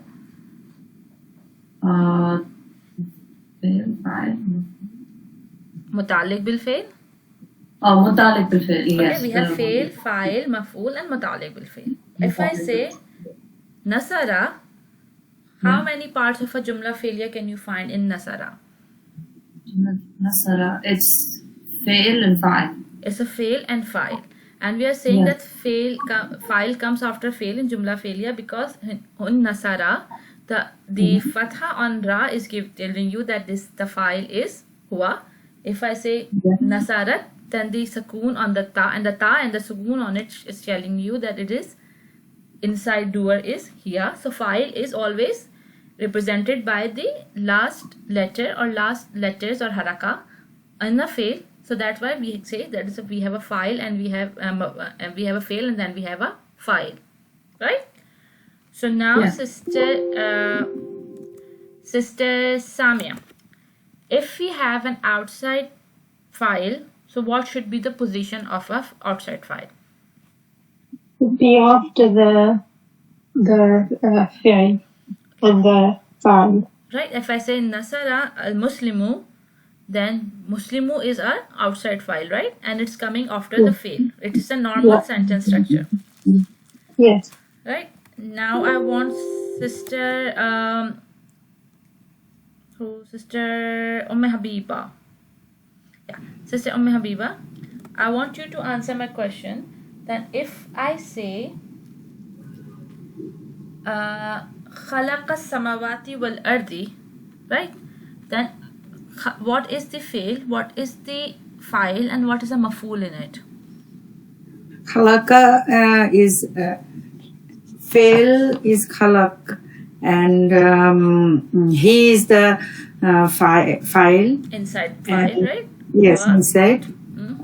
Fail, file, Muta'alliq bil fail. Oh, muta'alliq bil fail. Yes. Okay, we have fail, file, maf'ul, and muta'alliq bil fail. If I say nasara, how many parts of a jumla failure can you find in nasara? Nasara, it's fail and file. It's a fail and file, and we are saying that file comes after fail in jumla failure because in nasara the fatha on ra is telling you that the file is huwa. If I say nasarat, then the sukoon on the ta and the sukoon on it is telling you that it is inside doer is here. So file is always represented by the last letter or last letters or haraka in the fail. So that's why we say that we have a file and we have a fail and then we have a file, right? So now, Sister Samia, if we have an outside file, so what should be the position of a outside file? Be after the fi'l and the file. Right. If I say Nasara al-Muslimu, then Muslimu is our outside file, right? And it's coming after the fail. It is a normal sentence structure. Yes. Right. Now I want Sister Habiba. Yeah, Sister Habiba, I want you to answer my question. That if I say khalaqa samawati wal ardi, right? Then what is the fail, what is the file, and what is the maf'ul in it? Khalaqa is fail is khalaq, and he is the file. Inside file, And- right? Yes, Wa- inside.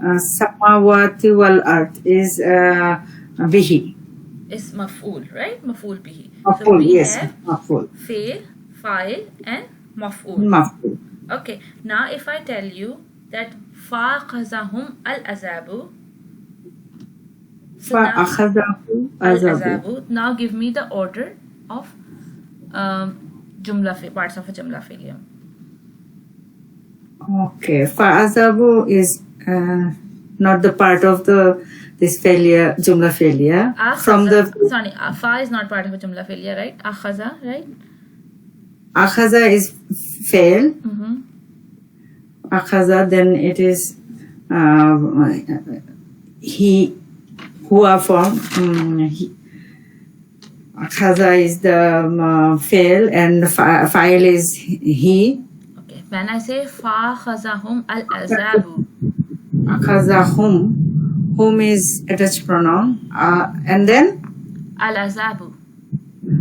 Samawati wal ard is bihi. is maf'ul, right? Maf'ul bihi. So Maf'ul, we yes, have maf'ul. fail, file, and maf'ul. Maf'ul. Okay, now if I tell you that فَأَخَذَهُمْ الْأَذَابُ, so now, فَأَخَذَهُ عَذَابُ. al-azabu, now give me the order of parts of a jumla failure. Okay, fa'azabu is not the part of this failure, jumla failure. From the Sorry, fa is not part of a jumla failure, right? Akhaza, right? akhaza is fail. Mm-hmm. Akhaza, then it is he, who are form. Akhaza is the fail, and file is he. Okay, when I say فَأَخَذَهُمْ الْأَذَابُ, Akhazahum, whom is attached pronoun, and then al-azabu.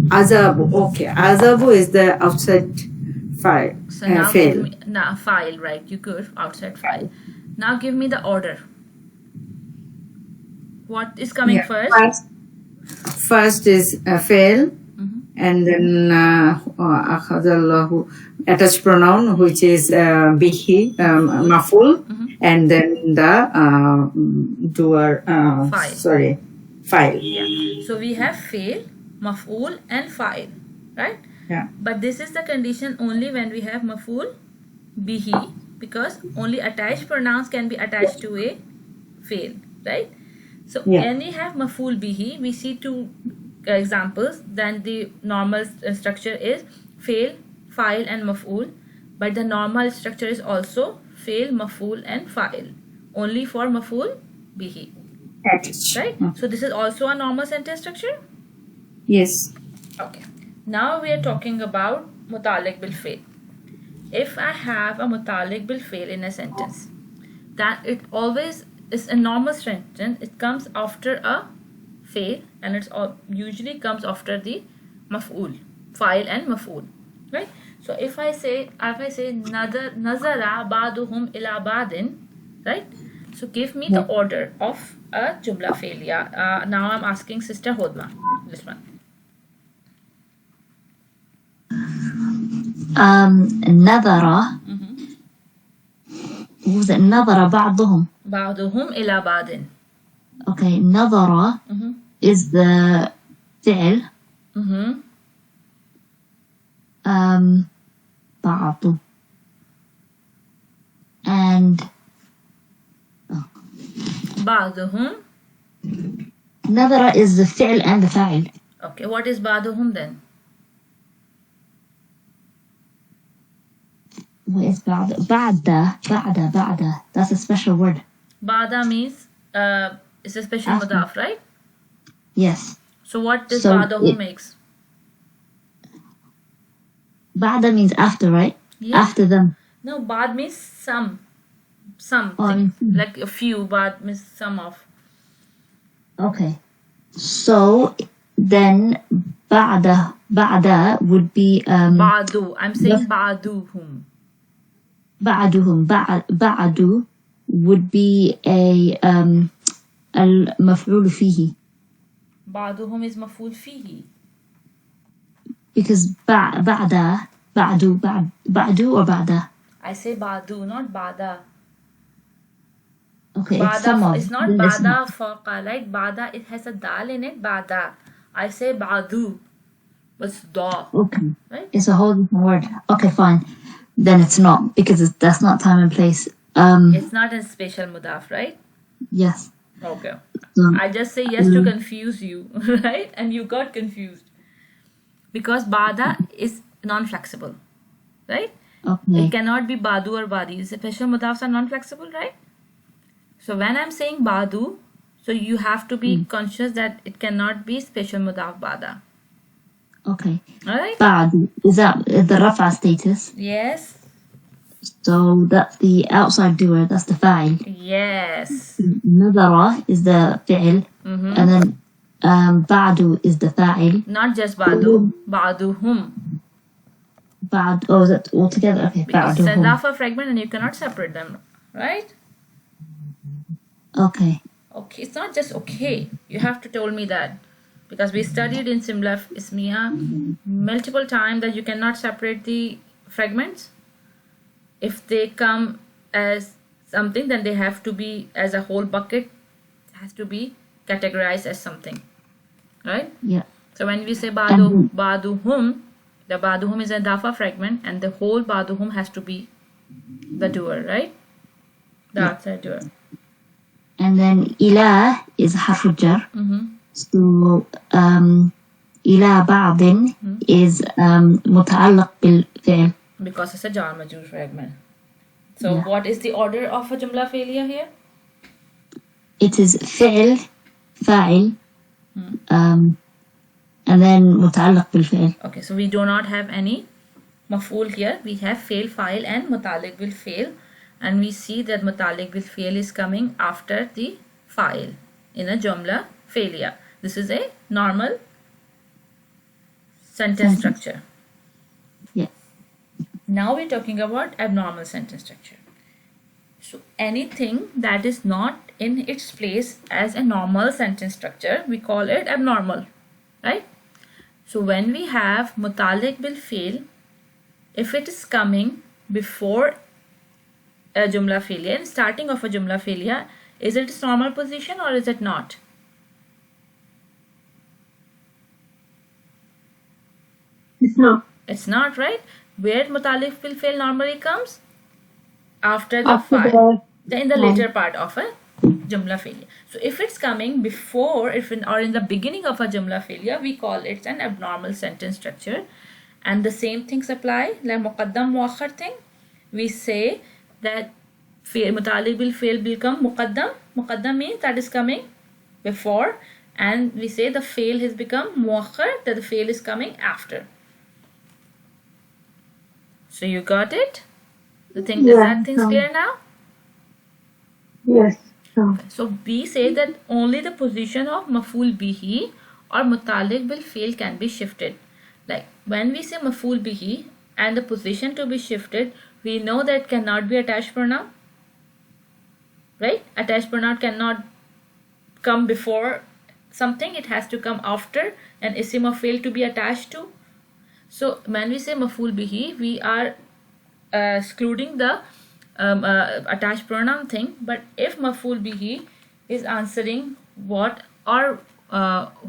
azabu. Okay, azabu is the outside file. So now Fail. give me now file, right? You could outside file. Now give me the order. What is coming Yeah, first? First is fail, Mhm. and then akhazallahu, attached pronoun, which is bihi, maful, and then the doer. File. Sorry, file. Yeah. So we have fail, maf'ul, and file, right? Yeah. But this is the condition only when we have maf'ul bihi, because only attached pronouns can be attached to a fail, right? So Yeah. when we have maf'ul bihi, we see two examples. Then the normal structure is fail, file, and maf'ul. But the normal structure is also fail, maf'ul, and file. Only for maf'ul bihi, Attached. right? So this is also a normal sentence structure. Yes. Okay. Now we are talking about mutalik bil fail. If I have a mutalik bil fail in a sentence, that it always is a normal sentence. It comes after a fail, and it's usually comes after the maf'ul, file, and maf'ul, right? So if I say nazara ba'duhum ila ba'din, right? So give me the order of a jumla failure. Now I'm asking Sister Hodma this one. نظر was it نظر بعضهم بعضهم إلى بعض. okay نظر Mhm. is the فعل Mhm. بعض and بعضهم. نظر is the فعل and the فاعل. Okay, what is بعضهم then? What is بعد بعد that's a special word. Bada means it's a special After. mudaf, right? Yes, So what does So بعضهم it- makes? بعد means after, right? Yeah. After them. No, bad means some. Some. Oh, I mean, like a few, bad means some of. okay, so then بعد would be Ba'du. I'm saying Yes. ba'duhum. بعدهم بعد would be a المفعول فيه Ba'duhum is maful fihi. because بعد or بعد. I say ba'du, not bada. Okay, it's Bada, some of. it's not then it's bada faqa, right? Bada, it has a dal in it, bada. I say ba'du. It's da, Okay, right? it's a whole different word. Okay, fine. Then it's not because that's not time and place. It's not a special mudaf, right? Yes. Okay. So, I just say yes to confuse you, right? And you got confused. Because bada is non-flexible, right? okay. It cannot be badu or badi. Special mudafs are non-flexible, right? So when I'm saying badu, so you have to be conscious that it cannot be special mudaf bada. Okay. Alright? بعد is that the rafa status? Yes. So that's the outside doer. That's the fa'il. Yes. نظرة is the fi'l. Mm-hmm. And then بعد is the fa'il. Not just badu, baduhum. بعد, oh, is that all together? Okay. Because it's a بعدهم. dafa fragment and you cannot separate them. Right? Okay. Okay. It's not just okay. You have to tell me that. Because we studied in Simla Ismiya multiple times that you cannot separate the fragments. If they come as something, then they have to be as a whole bucket, has to be categorized as something. Right? Yeah. So when we say badu, baduhum, the baduhum is a dafa fragment and the whole baduhum has to be the doer, right? The outside doer. And then إلى is حرف الجر. Mm-hmm. So إلى بعض is متعلق بالفعل. Because it's a jar majrur fragment. So Yeah. what is the order of a jumla failure here? It is فعل فاعل and then متعلق بالفعل. Okay, so we do not have any maf'ul here. We have fail, file and mutalik will fail. And we see that mutalik will fail is coming after the file in a jumla failure. This is a normal sentence structure. Yeah. Now we're talking about abnormal sentence structure. So anything that is not in its place as a normal sentence structure, we call it abnormal, right? So when we have mutalik bil fail, if it is coming before a jumla failure, starting of a jumla failure, is it its normal position or is it not? It's not. It's not, right? Where mutalik bil fail normally comes? After the After file. the In the later part of a jumla failure. So if it's coming before or in the beginning of a jumla failure, we call it an abnormal sentence structure. And the same things apply, like muqaddam muakhar thing. We say that mutalik bil fail will come muqaddam. Muqaddam means that is coming before, and we say the fail has become muakhar, that the fail is coming after. So you got it? Is that things clear now? Yes. No. So we say that only the position of maf'ul bihi or mutalik bil fail can be shifted. Like when we say maf'ul bihi and the position to be shifted, we know that it cannot be attached pronoun. Right? Attached pronoun cannot come before something, it has to come after an isim of fail to be attached to. So when we say maf'ul bihi, we are excluding the attached pronoun thing. But if maf'ul bihi is answering what or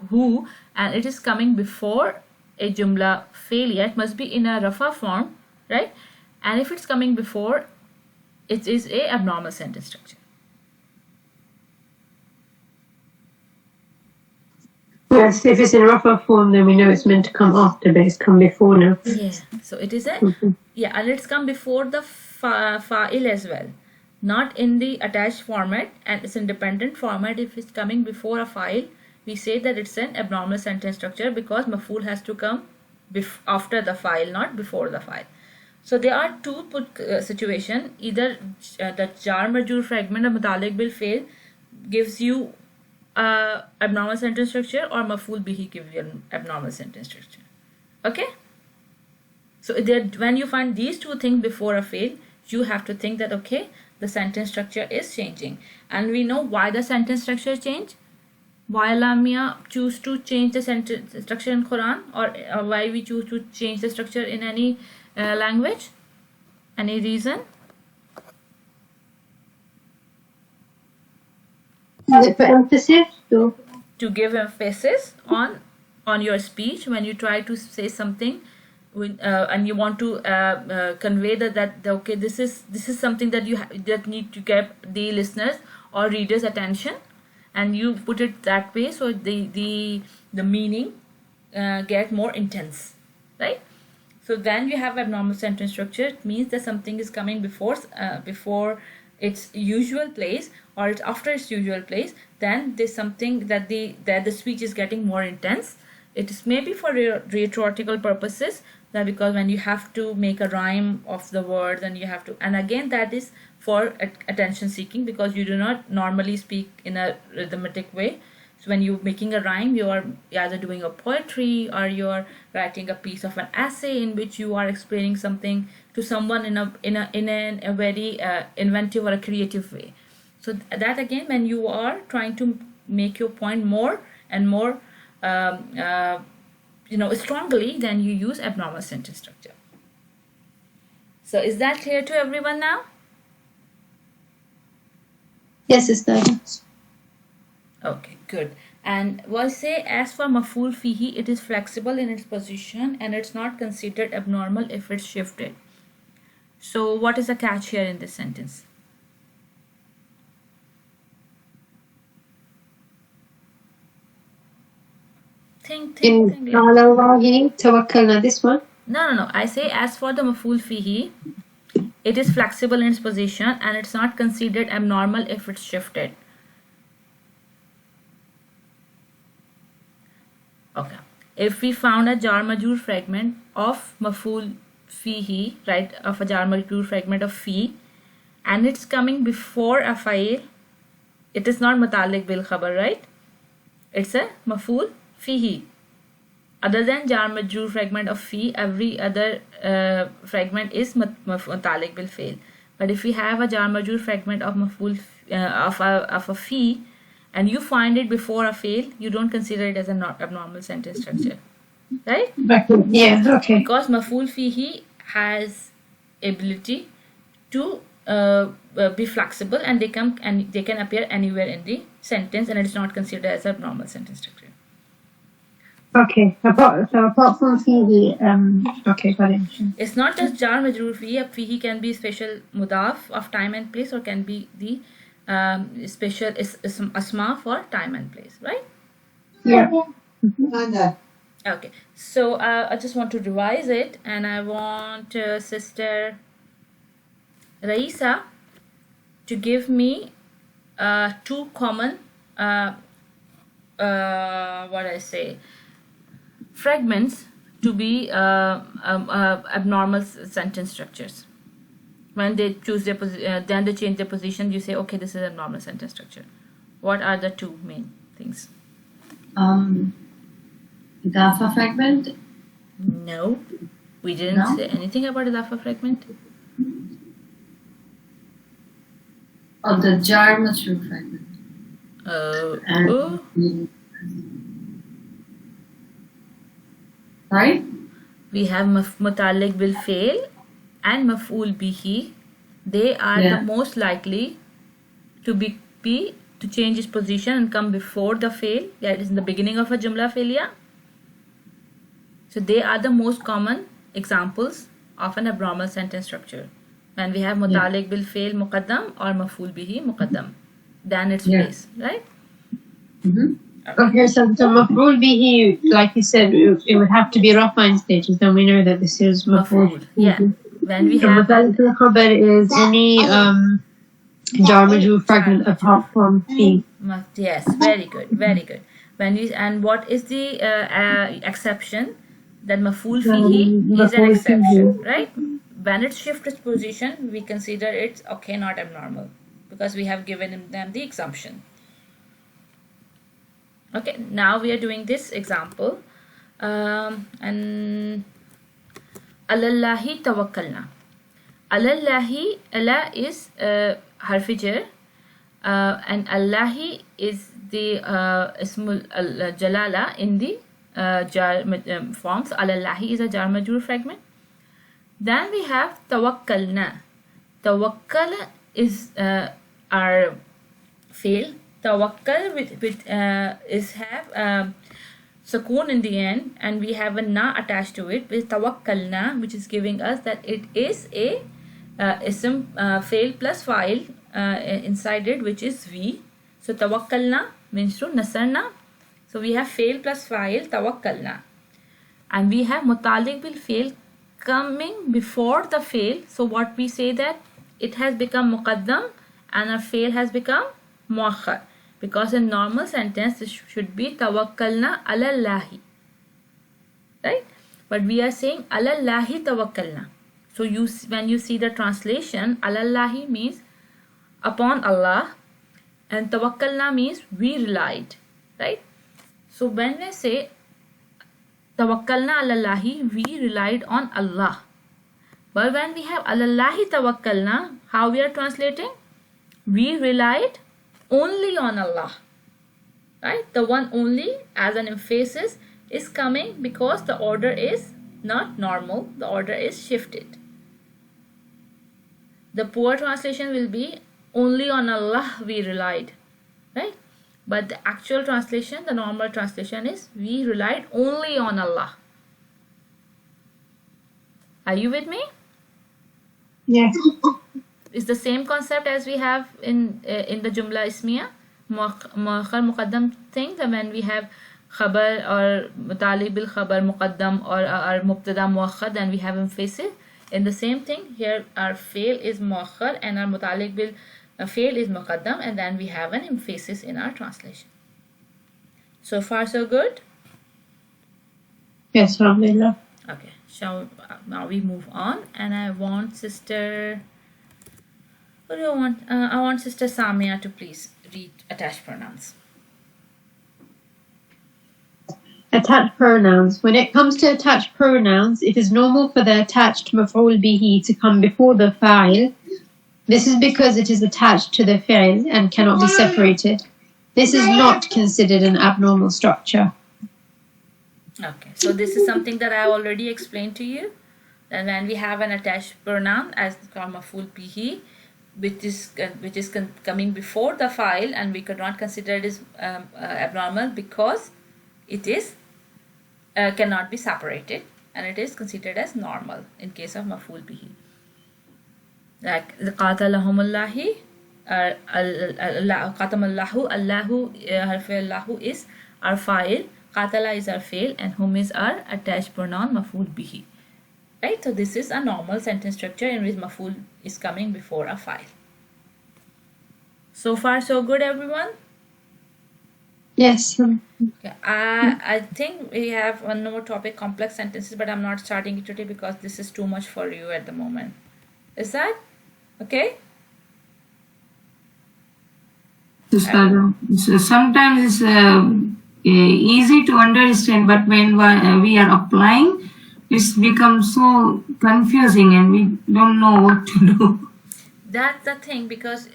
who, and it is coming before a jumla failure, it must be in a rafa form, right? And if it's coming before, it is a abnormal sentence structure. Yes, if it's in rougher form, then we know it's meant to come after, but it's come before now. Yeah, so it is a and it's come before the fa'il as well, not in the attached format, and it's independent format. If it's coming before a file, we say that it's an abnormal sentence structure because maf'ul has to come after the file, not before the file. So there are two situation. Either the jar majrur fragment of mutalik bil fail gives you abnormal sentence structure, or maf'ul bihi gives you an abnormal sentence structure. Okay? So when you find these two things before a fail, you have to think that, okay, the sentence structure is changing. And we know why the sentence structure change. Why Lamia choose to change the sentence structure in Quran, or why we choose to change the structure in any language? Any reason? Is it for emphasis? Or? To give emphasis on your speech when you try to say something and you want to convey that okay, this is something that that need to get the listeners or readers attention, and you put it that way, so the meaning get more intense, right? So then we have abnormal sentence structure. It means that something is coming before its usual place, or it's after its usual place. Then there's something that the speech is getting more intense. It is maybe for rhetorical purposes, that because when you have to make a rhyme of the words and you have to, and again that is for attention seeking, because you do not normally speak in a rhythmic way. So when you're making a rhyme, you are either doing a poetry or you're writing a piece of an essay in which you are explaining something to someone in a very inventive or a creative way. So that again, when you are trying to make your point more and more strongly, then you use abnormal sentence structure. So is that clear to everyone now? Yes, Ustad. Okay, good. And we'll say, as for maf'ul fihi, it is flexible in its position and it's not considered abnormal if it's shifted. So what is the catch here in this sentence? Think. In ala Allahi tawakkalna, this one. No. I say, as for the maf'ul fihi, it is flexible in its position and it's not considered abnormal if it's shifted. Okay. If we found a jar majroor fragment of maf'ul fihi, right, of a jar majroor fragment of fi, and it's coming before a fa'il, it is not muta'alliq bil khabar, right? It's a maf'ul fihi. Other than jar majroor fragment of fi, every other fragment is muta'alliq bil fi'l. But if we have a jar majroor fragment of maf'ul of a fi, and you find it before a fail, you don't consider it as an abnormal sentence structure, right? Yeah, okay. Because maf'ul fihi has ability to be flexible, and they can appear anywhere in the sentence, and it's not considered as a normal sentence structure. Okay. Apart from fihi, okay, got it. It's not just jar majroor fihi. A fihi can be special mudaf of time and place, or can be the special asma for time and place, right? Yeah. Okay, so I just want to revise it, and I want Sister Raisa to give me two common fragments to be abnormal sentence structures. When they choose their then they change their position, you say, okay, this is a normal sentence structure. What are the two main things? Idafa fragment? No, we didn't say anything about idafa fragment. Oh, the jar majroor fragment. Sorry? We have muta'alliq bil fi'l and maf'ul bihi. They are the most likely to change its position and come before the fail. That is in the beginning of a jumla fi'liya. So they are the most common examples of an abnormal sentence structure. When we have muta'alliq bil fi'l muqaddam or maf'ul bihi muqaddam, then its place, right? Mm-hmm. Okay, so maf'ul bihi, like you said, it would have to be rafa in stages. Then we know that this is maf'ul. Yeah. When we have khabar is any jar majroor fragment apart from fi. Yes, very good. When we, and what is the exception? That maf'ul fihi is an exception, right? When it shifts its position, we consider it okay, not abnormal, because we have given them the assumption. Okay, now we are doing this example, and alallahi tawakkalna. Alallahi, Allah is harfi jar, and Allahi is the ismul jalala in the jar forms. Alallahi is a jar majroor fragment. Then we have tawakkalna. Tawakkal is our fail. Tawakkal is have sukoon in the end, and we have a na attached to it with tawakkalna, which is giving us that it is a ism fail plus fa'il inside it, which is we. So tawakkalna means to nasarna. So we have fail plus fa'il tawakkalna, and we have muta'alliq bil fail coming before the fail. So what we say that it has become muqaddam and our fail has become muakhar, because in normal sentence this should be tawakkalna ala Allahi. right? But we are saying alallahi tawakkalna. So when you see the translation, alallahi means upon Allah, and tawakkalna means we relied, right? So when we say tawakkalna alallahi, we relied on Allah. But when we have alallahi tawakkalna, how we are translating? We relied only on Allah, right? The one only as an emphasis is coming because the order is not normal, the order is shifted. The poor translation will be only on Allah we relied, right? But the actual translation, the normal translation is we relied only on Allah. Are you with me? Yes. It's the same concept as we have in the Jumla Ismiya, Muakhar Muqaddam thing, that when we have Khabar or Mutali bil Khabar Muqaddam or Mubtada Muakhar, then we have emphasis. In the same thing, here our fail is Muakhar and our Mutalik bil fail is Muqaddam, and then we have an emphasis in our translation. So far so good? Yes, Alhamdulillah. Okay, now we move on, and I want Sister... What do I want? I want Sister Samia to please read attached pronouns. Attached pronouns. When it comes to attached pronouns, it is normal for the attached maf'ul bihi to come before the fa'il. This is because it is attached to the fi'il and cannot be separated. This is not considered an abnormal structure. Okay, so this is something that I already explained to you. And when we have an attached pronoun as maf'ul bihi, which is coming before the file, and we could not consider it as abnormal because it is cannot be separated, and it is considered as normal in case of maf'ul bihi. Like qatalahumallahi, qatamallahu, Allahu, harfi Allahu is our file, qatala is our fail, and hum is our attached pronoun maf'ul bihi. Right, so this is a normal sentence structure in which maf'ul is coming before a file. So far so good, everyone? Yes. Okay. I think we have one more topic, complex sentences, but I'm not starting it today because this is too much for you at the moment. Is that okay? Sometimes it's easy to understand, but when we are applying, it's become so confusing and we don't know what to do. That's the thing, because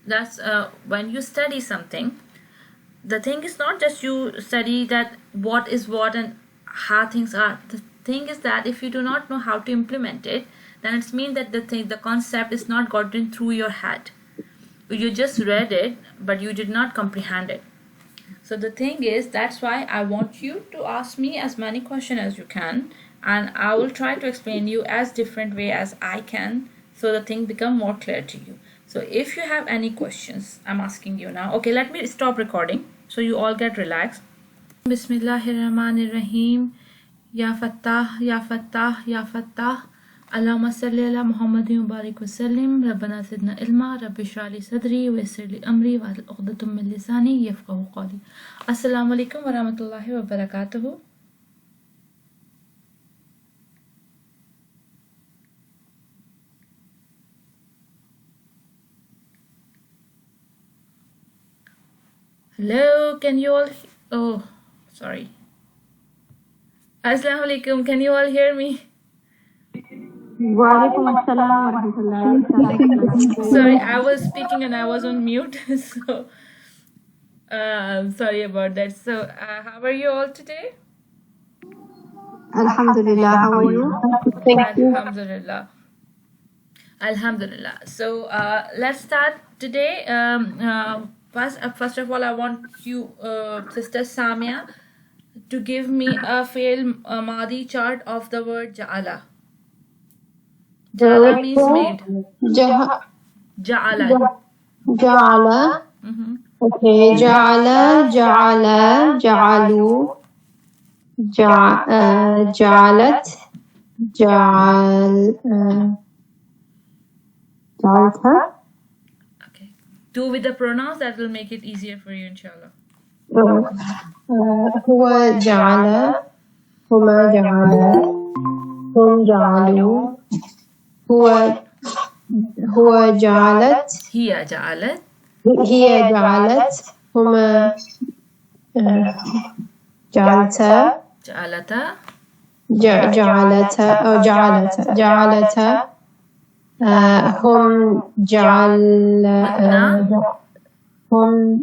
that's when you study something, the thing is not just you study that what is what and how things are. The thing is that if you do not know how to implement it, then it means that the concept is not gotten through your head. You just read it, but you did not comprehend it. So the thing is, that's why I want you to ask me as many questions as you can, and I will try to explain you as different way as I can, so the thing become more clear to you. So if you have any questions, I'm asking you now. Okay, let me stop recording so you all get relaxed. Bismillahirrahmanirrahim. Ya Fattah, Ya Fattah, Ya Fattah. Allahumma salli ala Muhammadin wa barik wa sallim. Rabbana zidna ilma, Rabbi shrah li sadri wa yassir li amri wa hlul 'uqdatam min lisani yafqahu qawli. Assalamu alaikum wa rahmatullahi wa barakatuhu. Hello, can you all... Oh, sorry. Assalamu alaikum, can you all hear me? Sorry, I was speaking and I was on mute, so sorry about that. So, how are you all today? Alhamdulillah, how are you? Alhamdulillah. Alhamdulillah. So, let's start today. First of all, I want you, Sister Samia, to give me a fail Madi chart of the word Ja'ala. Ja'ala means made. Ja'ala. Ja'ala. Okay. Ja'ala, Ja'ala, Ja'alu, Ja'alat, Ja'alta. Okay. Do with the pronouns, that will make it easier for you, inshallah. هو جعل هما جعلا هم جعلوا هو جعلت هي جعلت هي جعلت هما جعلتا جعلتا جعلتا أو جعلتا هم هم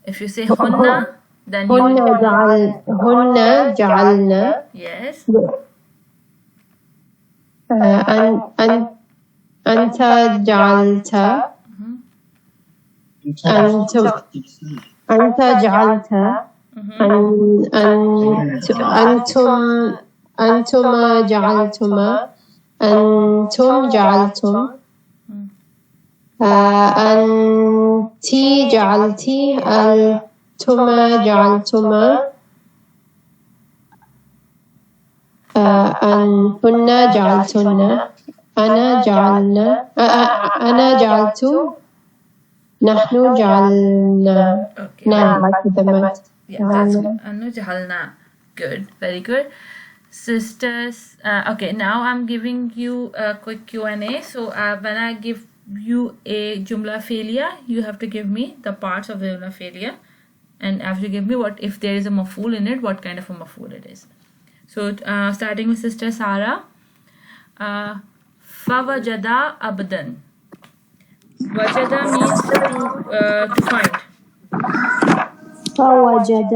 if you say hunna then you هن جعلنا yes أنت جعلت أنت جعلت أنتما جعلتما أنتم جعلتم أنتي جعلتي أنتما جعلتما هن جعلتن أنا جعلت نحن جعلنا okay like the mat. yeah that's good anu jahalna good very good sisters okay now I'm giving you a quick Q&A so when I give you a jumla failure you have to give me the parts of the jumla failure and have to give me what if there is a maf'ul in it what kind of a maf'ul it is so starting with sister Sarah fawajada abdan wajada means to find فوجد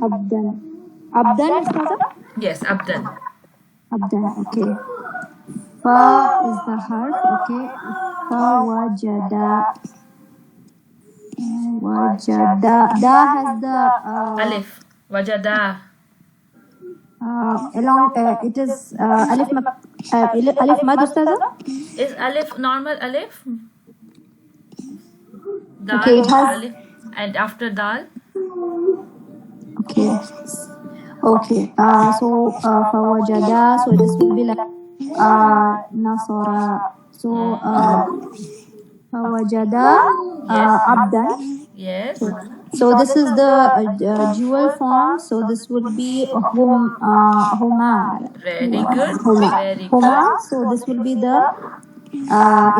عبدا عبدا ماذا؟ yes abdan عبدا okay fa is the harf okay فوجد da has the alif wajada along it is alif mad ustaza is alif normal alif dal Okay, it has- alif and after dal okay so فوجد so this will be like nasara so فوجد عبدا yes so this is the dual form so this would be huma very good huma very huma good so this will be the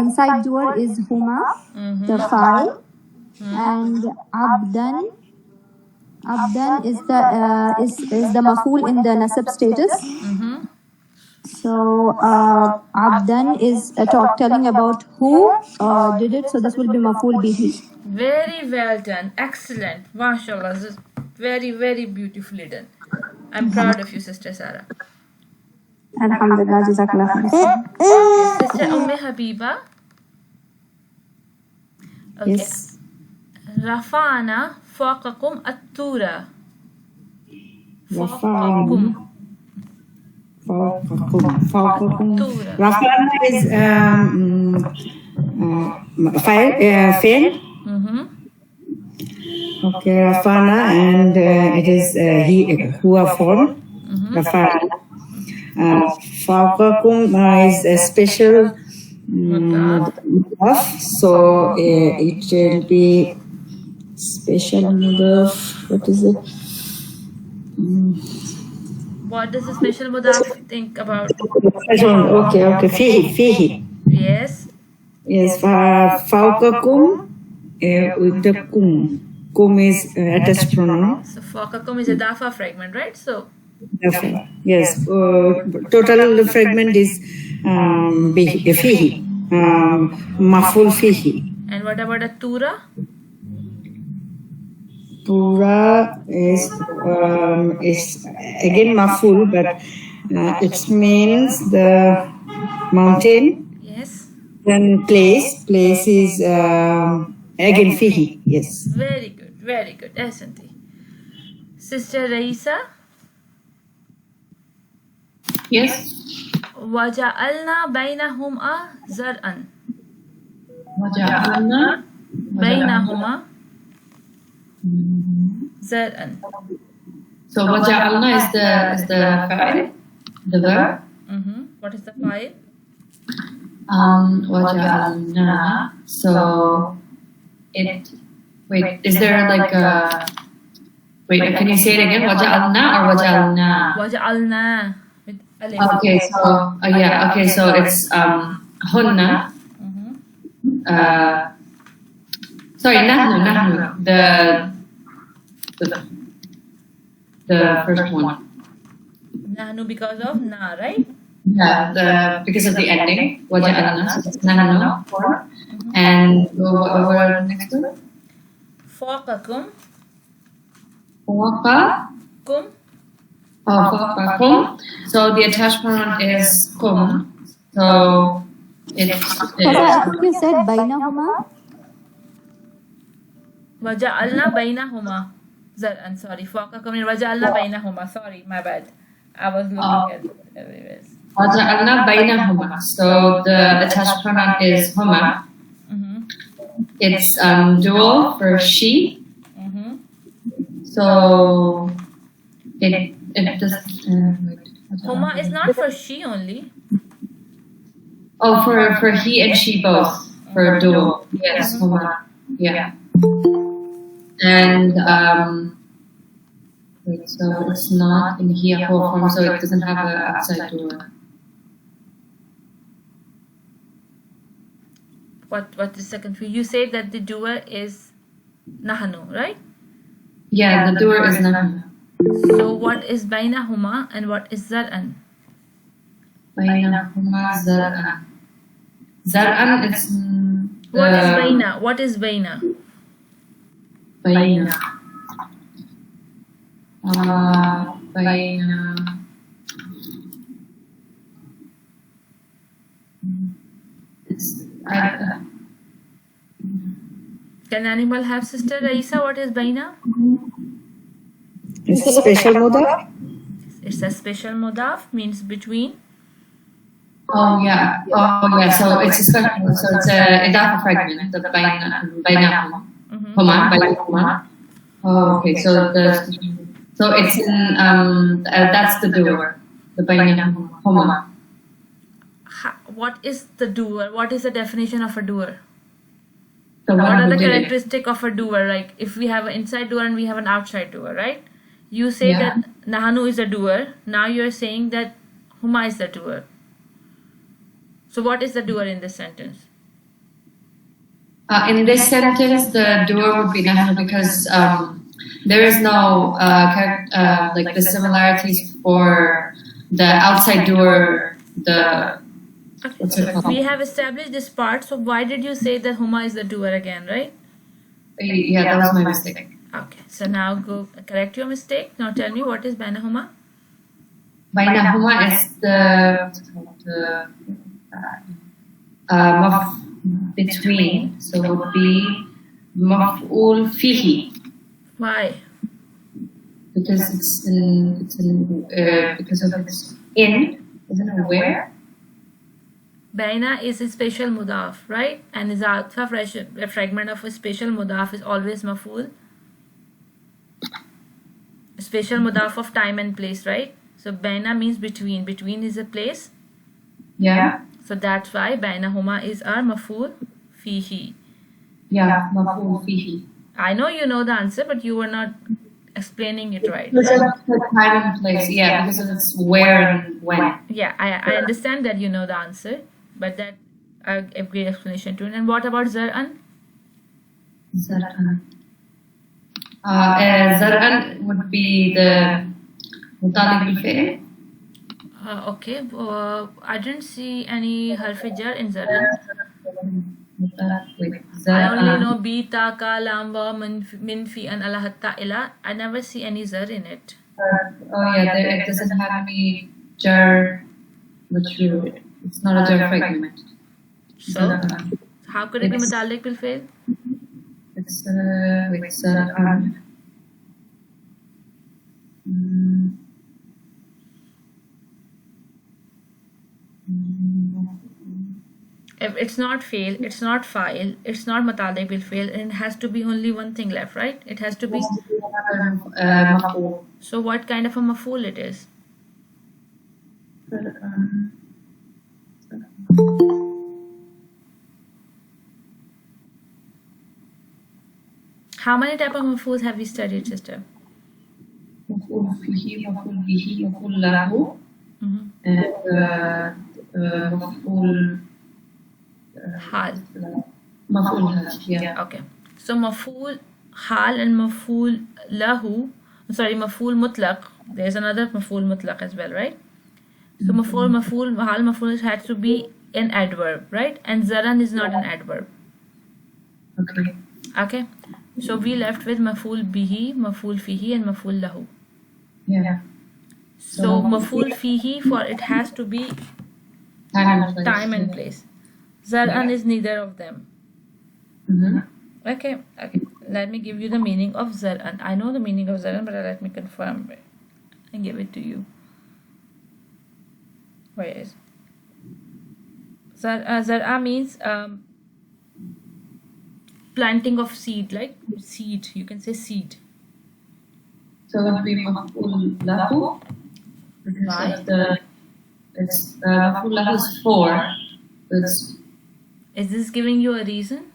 inside doer is huma the file and abdan is the maf'ul in the nasab status so abdan is telling about who did it so this will be maf'ul bihi very well done excellent mashallah this is very very beautifully done I'm proud of you sister Sarah alhamdulillah jazakallah khair sister Habiba okay Yes. rafa'na fawqakum at-tura Rafa'na fawqakum. Tura. Rafa'na is fail. Okay, Rafa'na and it is huwa form. Rafa'na. Fawqakum is a special mudaf, so it will be special mudaf. What is it? what does the special mudaf think about Okay. Fihi. yes Yes, fawqakum with the kum. Kum is attached pronoun. so fawqakum is a dafa fragment right so Yes, total fragment is fihi. Maful fihi. and what about a tura Pura is again maful, but it means the mountain. yes Then place is again fihi. Yes. very good excellent sister Raisa Yes. وجعلنا بينهما زرعا وجعلنا بينهما زرعا So وجعلنا is the fa'il, the verb. what is the file وجعلنا. So it. Wait, is there like a Wait, can you say it again? Waja'alna or waja'alna? Waja'alna with alif. Okay, so yeah, okay, so it's hunna. Sorry, nahnu. The first one. Nahnu because of na, right? Yeah, because of the ending. Waja'alna. So it's nahnu. And what next one? Fawqakum. Fawqa. Kum. Fawqakum. So the attached pronoun is kum. So it's I think you said bainahuma. Waja'alna bainahuma. Zar'an, sorry. Fawqakum and waja'alna bainahuma. Sorry, my bad. I was looking at everywhere. Waja'alna bainahuma. So the attached pronoun is huma. It's dual for she. So it does. Huma is not for she only. Oh, for he and she both for dual. Yes, huma. Yeah. And wait, so it's not in here form, so it doesn't have an outside door. What is second for you? Said that the doer is nahnu, right? Yeah, the doer is nahnu. So what is bainahuma and what is zar'an? Bainahuma zar'an. Zar'an is What is baina? What is baina? baina. Baina. Can animal have sister Raisa? What is baina? It's a special mudaf. It's a special mudaf, means between. Oh yeah. So it's a special. So it's a idafa fragment. The bainahuma. Bainahuma. Oh, okay. So it's in that's the doer. The bainahuma. What is the doer? What is the definition of a doer? The What one are who the did it. characteristics of a doer? Like if we have an inside doer and we have an outside doer, right? You say Yeah. that nahanu is a doer. Now you're saying that huma is the doer. So what is the doer in this sentence? In this sentence, the doer would be nahnu because there is no like the similarities for the outside doer. What's it called? We have established this part. So why did you say that huma is the doer again, right? Yeah, that was my mistake. Okay. So now go correct your mistake. Now tell me what is bainahuma. Bainahuma is the between. So it would be maf'ul fihi Why? because it's in because of it's in. Isn't it where? Baina is a special mudaf, right? And is a fragment of a special mudaf is always maf'ul. A special mudaf of time and place, right? So baina means between. Between is a place. Yeah. So that's why bainahuma is our maf'ul fihi. Yeah, maf'ul fihi. I know you know the answer, but you were not explaining it right. Because of the time and place, yeah, because of it's where and when. Yeah, I understand that you know the answer, but that a great explanation too. And what about zar'an? Zar'an. Zar'an would be the mutaliq bil fi'l. Okay, I didn't see any harf jar in zar'an. I only know bi, ta, ka, lam, wa, min, fi, and ala, hatta, ila. I never see any zar in it. It doesn't have any jar majrur. It's not a jar fragment. So, how could it be mutaliq bil fi'l? It's zar'an. If it's not fail, it's not file, it's not mutaliq bil fi'l, and it has to be only one thing left, right? It has to be. So what kind of a maf'ul it is? How many type of maf'uls have we studied, sister? مفعول فيه مفعول به مفعول له مفعول Hal. مفعول له. Yeah. Okay. So maf'ul hal and maf'ul lahu. Sorry, maf'ul mutlaq. There's another maf'ul mutlaq as well, right? So maf'ul hal maf'ul has to be an adverb, right? And zaran is not an adverb. Okay. Okay. So we left with maf'ul bihi, maf'ul fihi, and maf'ul lahu. Yeah. So maf'ul fihi, for it has to be time and place. Zaran is neither of them. Okay. Let me give you the meaning of zaran. I know the meaning of zaran, but let me confirm it and give it to you. Where is Zar'a means planting of seed, like seed. You can say seed. So it would be maf'ul lahu. Right. It's maf'ul lahu is 4. Is this giving you a reason?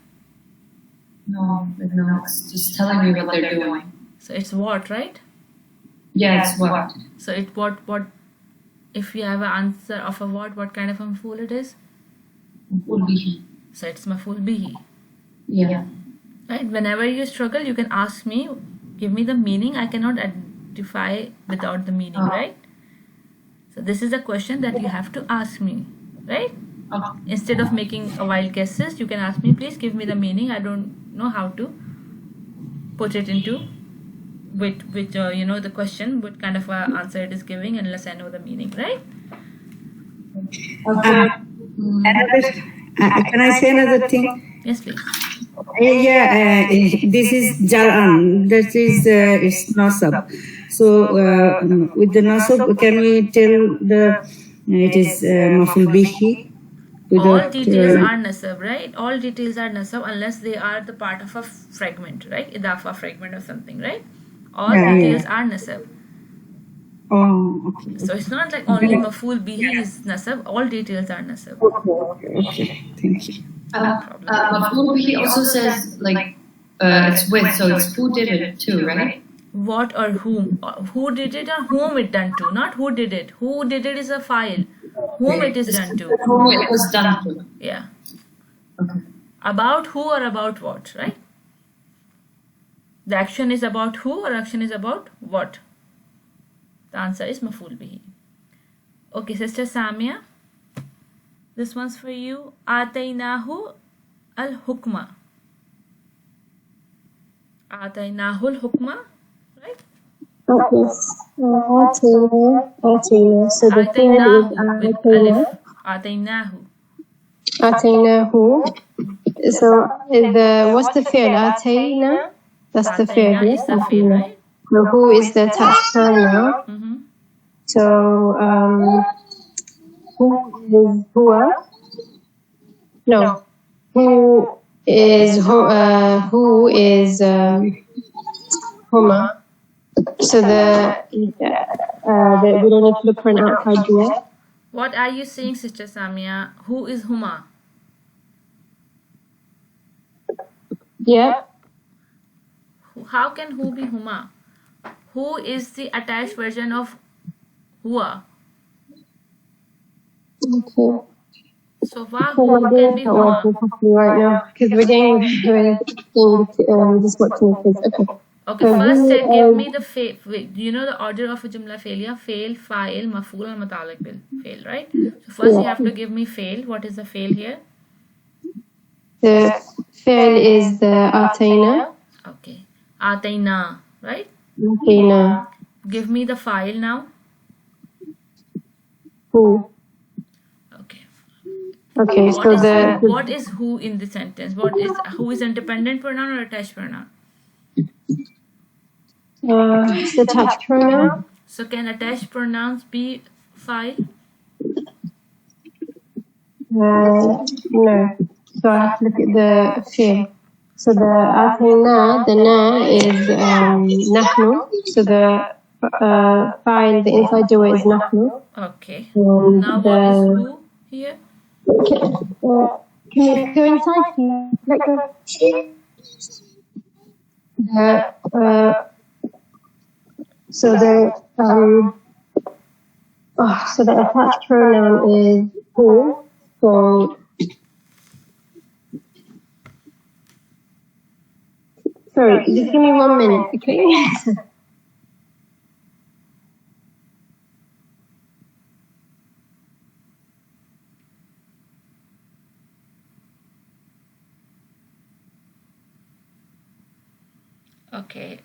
No, it's just telling me what they're doing. So it's what, right? Yeah, it's what. So it what if you have an answer of a what kind of a maf'ul it is? Maf'ul bihi. So it's maf'ul bihi. Yeah. Right? Whenever you struggle, you can ask me, give me the meaning. I cannot identify without the meaning, right? So this is a question that you have to ask me, right? Instead of making wild guesses, you can ask me, please give me the meaning. I don't know how to put it into with the question, what kind of answer it is giving, unless I know the meaning, right? Can I say another thing? Yes, please. This is Jar'an. That is it's nasab. So with the nasab, can we tell it is maf'ul bihi? All details are nasab, right? All details are nasab unless they are the part of a fragment, right? Idafa fragment or something, right? All details are nasab. Oh, okay. So it's not like only maf'ul bihi is nasab. All details are nasab. Okay. Thank you. Maf'ul bihi also says it's with, so it's who did it too, right? What or whom? Who did it or whom it done to? Not who did it. Who did it is a file. Whom it is done to. Whom it was done to. Yeah. Okay. About who or about what, right? The action is about who or action is about what? The answer is maf'ul bihi. Okay, Sister Samia. This one's for you. Ataynahu al-hukma. Ataynahu al-hukma. Right? Okay. Atayna. So the fi'l is atayna. Ataynahu. Ataynahu. So what's the fi'l? Atayna. That's the fi'l. Atayna is the fi'l, right? So who is the attached pronoun? So who is huwa? No. Who is huma? So we don't need to look for an outside jumla. What are you saying, Sister Samia? Who is huma? Yeah. How can who be huma? Who is the attached version of huwa? Okay. So far, who can be huma? Right now, because we're just watching the kids. Okay. Okay, first give me the fail. You know the order of a jumla failure? Fail, fa'il, maf'ul, and muta'alliq bil. Fail, right? So first you have to give me fail. What is the fail here? The fail is the atayna. Okay. Atayna, right? Atayna. Give me the file now. Who? Okay. Okay, what is who in the sentence? Who is independent pronoun or attached pronoun? It's the attached pronoun. So can attached pronouns be file? No. So I have to look at the fi'l. So the atayna, the na is nahnu. So the file, the inside doer is nahnu. Okay. Now what is who here? Can you go inside? Let go. So the attached pronoun is who. So sorry, just give me 1 minute, okay? Okay,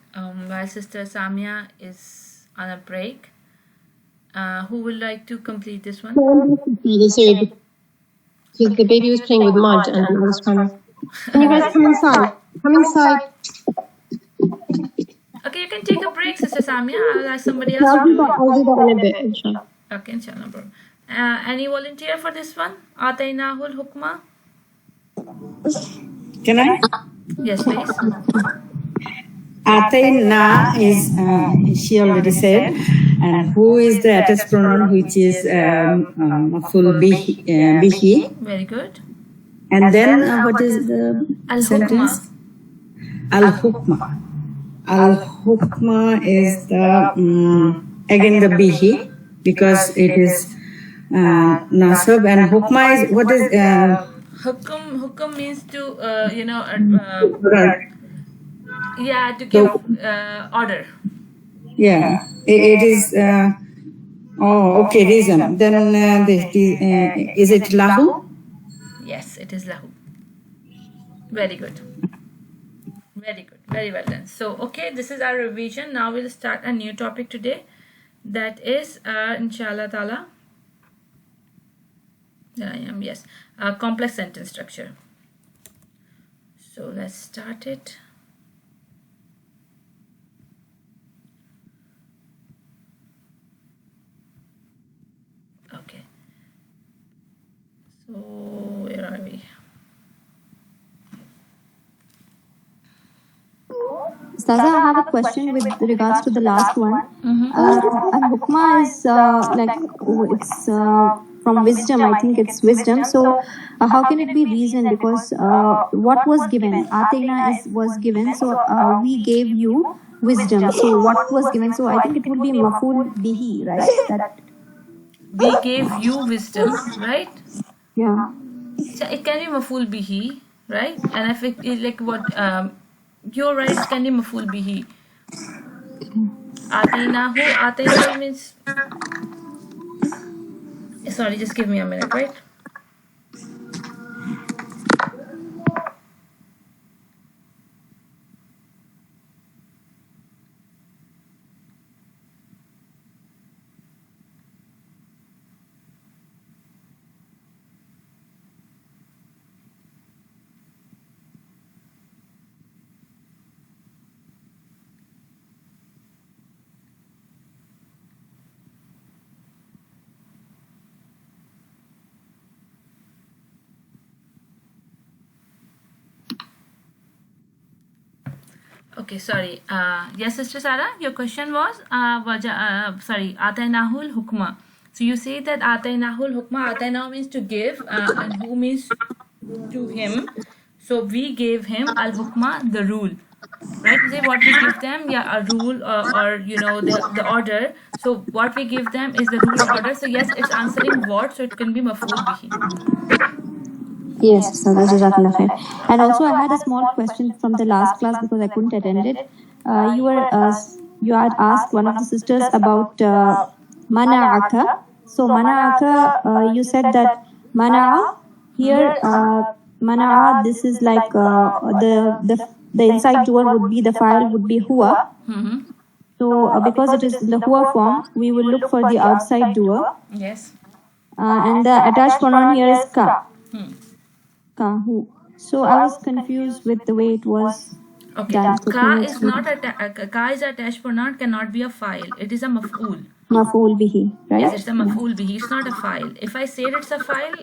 while Sister Samia is on a break, who would like to complete this one? Sorry, because the baby was playing with mud and I was trying to... Can you guys come inside? Come inside. Okay, you can take a break, Sister Samia. I'll ask somebody else I'll to do do that. it. I'll do that in a bit, inshallah. Okay, inshallah, bro. Any volunteer for this one? Atainahul hukma? Can I? Yes, please. Atayna is, she already said, and who is the attached pronoun, which is maful bihi. Very good. And then what is the sentence? Al-hukma. Al-hukma is the, again the bihi, because it is nasab, and hukma is, what is... Hukum means to, right. Yeah, to give order. Yeah, it is... okay, reason. Then is it lahu? Yes, it is lahu. Very good. Very good. Very well done. So, okay, this is our revision. Now we'll start a new topic today. That is, inshallah ta'ala. There I am, yes. Complex sentence structure. So, let's start it. Okay. So, where are we? Ustaza, I have a question with regards to the last one. Al-hukma is it's from wisdom. I think it's wisdom. So how can it be reason? Because what was given? Atayna was given. So we gave you wisdom. So what was given? So I think it would be maful bihi, right? That we gave you wisdom, right? Yeah. So it can be maful bihi, right? And if it is like what you're right, it can be maful bihi. Ataynahu means, sorry, just give me a minute, right? Okay, sorry. Yes, Sister Sarah, your question was, Atainahul hukma. So you say that Atainahul hukma, Atainah means to give, and who means to him. So we gave him al hukma, the rule. Right? You say what we give them, yeah, a rule or the order. So what we give them is the rule or order. So yes, it's answering what, so it can be maf'ul bihi. Yes, so that's Jazakallah khair. And also, I had a small question from the last class because I couldn't attend it. You had asked one of the sisters about mana'aka. So mana'aka, you said that mana'a here, mana'a. This is like the inside doer would be the file would be huwa. So because it is the huwa form, we will look for the outside doer. Yes. And the attached pronoun here is ka. Kahu. So I was confused with the way it was done. So Ka is not Ka is attached pronoun, cannot be a file. It is a maf'ul. Maf'ul bihi, right? Yes, it's a maf'ul bihi. It's not a file. If I said it's a file,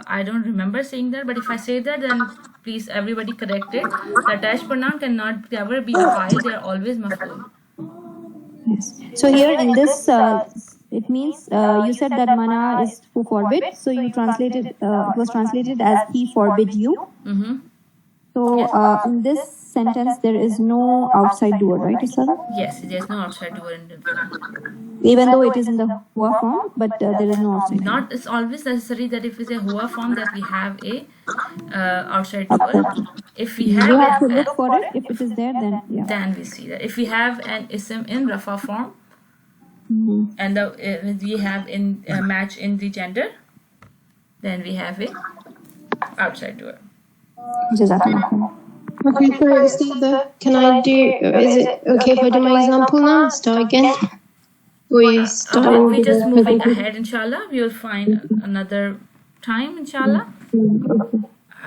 I don't remember saying that. But if I say that, then please everybody correct it. The attached pronoun cannot ever be a file. They are always maf'ul. Yes. So here in this, it means you said that mana is who forbid. So you translated, it was translated as he forbid you. So So in this sentence, there is no outside doer, right, Isara? Yes, there's no outside doer in the Even though it is in the hua form, but there is no outside doer. Not, it's always necessary that if it's a hua form that we have a outside doer. If we have You have to an, look for it. If it is there, then yeah. then we see that. If we have an ism in rafa form and we have in match in the gender, then we have a outside doer. Jazakallah. Okay, so can I do, is it okay if I do my example now? Start again? We start. We're just moving ahead, inshallah. We will find another time, inshallah.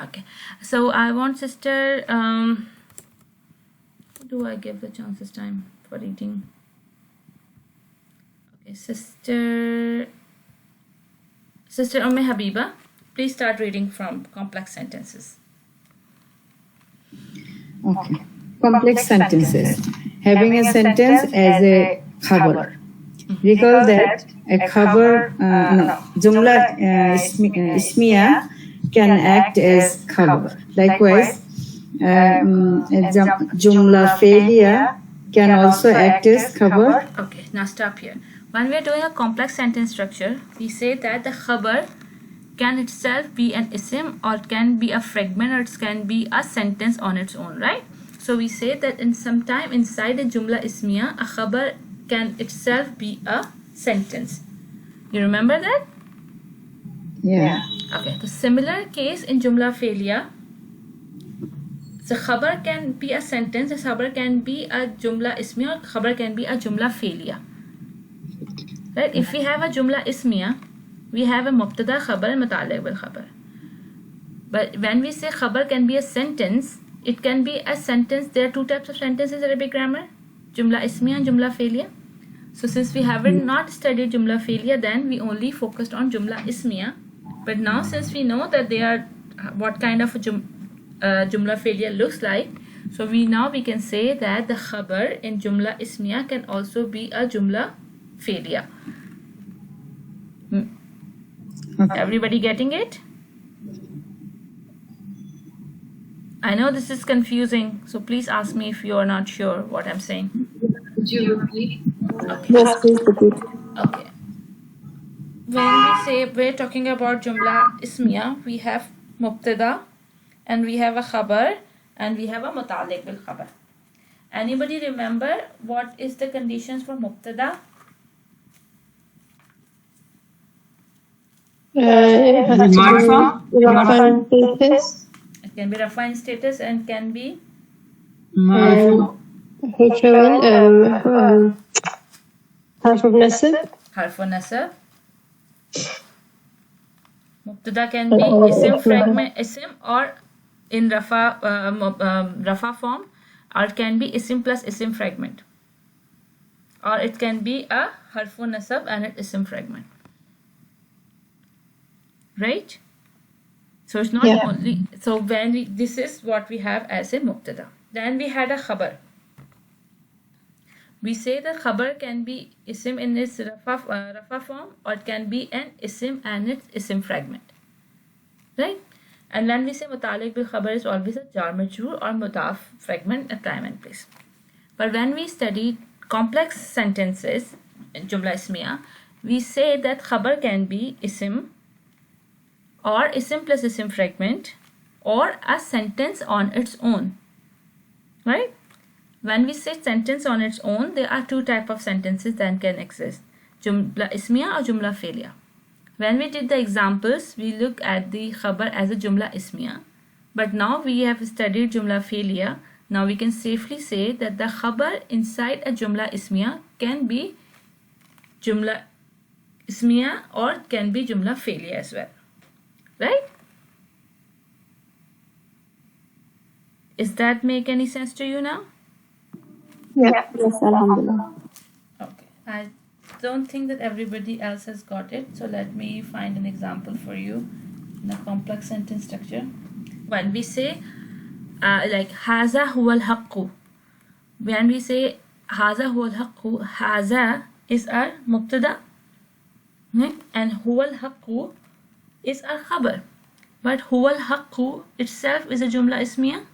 Okay. So I want sister, who do I give the chance this time for reading? Okay, sister Habiba, please start reading from complex sentences. Okay. Complex sentences. Having a sentence as a khabar. Recall that a khabar, jumla ismiya can act as khabar. Likewise, jumla fe'liya can also act as khabar. Okay, now stop here. When we are doing a complex sentence structure, we say that the khabar can itself be an ism, or it can be a fragment, or it can be a sentence on its own, right? So we say that in some time inside a jumla ismiya, a khabar can itself be a sentence. You remember that? Yeah. Okay, the similar case in jumla fe'liya. So khabar can be a sentence, a khabar can be a jumla ismiya, or khabar can be a jumla fe'liya. Right? If we have a jumla ismiya, we have a mubtada, khabar, and muta'alliq bil khabar. But when we say khabar can be a sentence, it can be a sentence. There are two types of sentences in Arabic grammar, jumla ismiya and jumla fe'liya. So since we haven't not studied jumla fe'liya, then we only focused on jumla ismiya. But now since we know that they are what kind of a jumla fe'liya looks like, so we can say that the khabar in jumla ismiya can also be a jumla fe'liya. Everybody getting it? I know this is confusing, so please ask me if you are not sure what I'm saying. Could you repeat? Okay. Yes, please repeat. Okay. When we say we're talking about jumla ismiya, we have mubtada, and we have a khabar, and we have a muta'alliq bil khabar. Anybody remember what is the conditions for mubtada? It has to be Marfa? Rafa and status. It can be rafa in status and can be Marfu. HON, half of nasib. harfun nasab. Mubtada can be isim fragment, isim, or in rafa form, or it can be isim plus isim fragment, or it can be a harfun nasab and an isim fragment. Right? So it's not only, so when this is what we have as a mubtada. Then we had a khabar. We say that khabar can be isim in its rafa form, or it can be an isim and its isim fragment. Right? And when we say muta'alliq bil khabar, is always a jar majroor or mudaf fragment at time and place. But when we study complex sentences in jumla ismiya, we say that khabar can be isim, or isim plus isim fragment, or a sentence on its own. Right? When we say sentence on its own, there are two types of sentences that can exist, jumla ismiya or jumla fe'liya. When we did the examples, we look at the khabar as a jumla ismiya. But now we have studied jumla fe'liya. Now we can safely say that the khabar inside a jumla ismiya can be jumla ismiya or can be jumla fe'liya as well. Right? Is that make any sense to you now? Yeah. Yes, alhamdulillah. Okay. I don't think that everybody else has got it. So let me find an example for you in a complex sentence structure. When we say like haza huwal haqqu, when we say haza huwal haqqu, haza is our mubtada, right? And huwal haqqu is our khabar. But huwal haqqu itself is a jumla ismiya.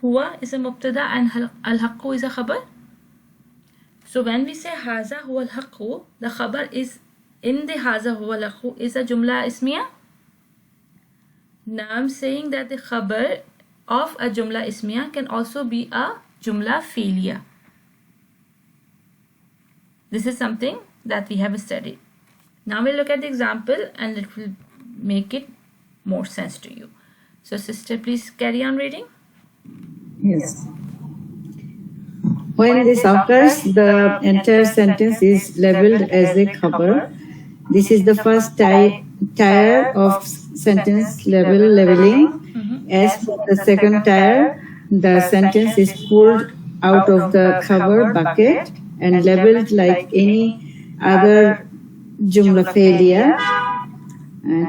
huwa is a mubtada and al-haqqu is a khabar. So when we say haza huwa al-haqqu, the khabar is in the haza huwa al-haqqu is a jumla ismiya. Now I'm saying that the khabar of a jumla ismiya can also be a jumla fi'liya. This is something that we have studied. Now we'll look at the example and it will make it more sense to you. So sister, please carry on reading. Yes. When this occurs, the entire sentence is labeled as a khabar. This is the first tier of sentence leveling. As for the second tier, the sentence is pulled out of the khabar bucket and labeled like any other jumla fi'liya.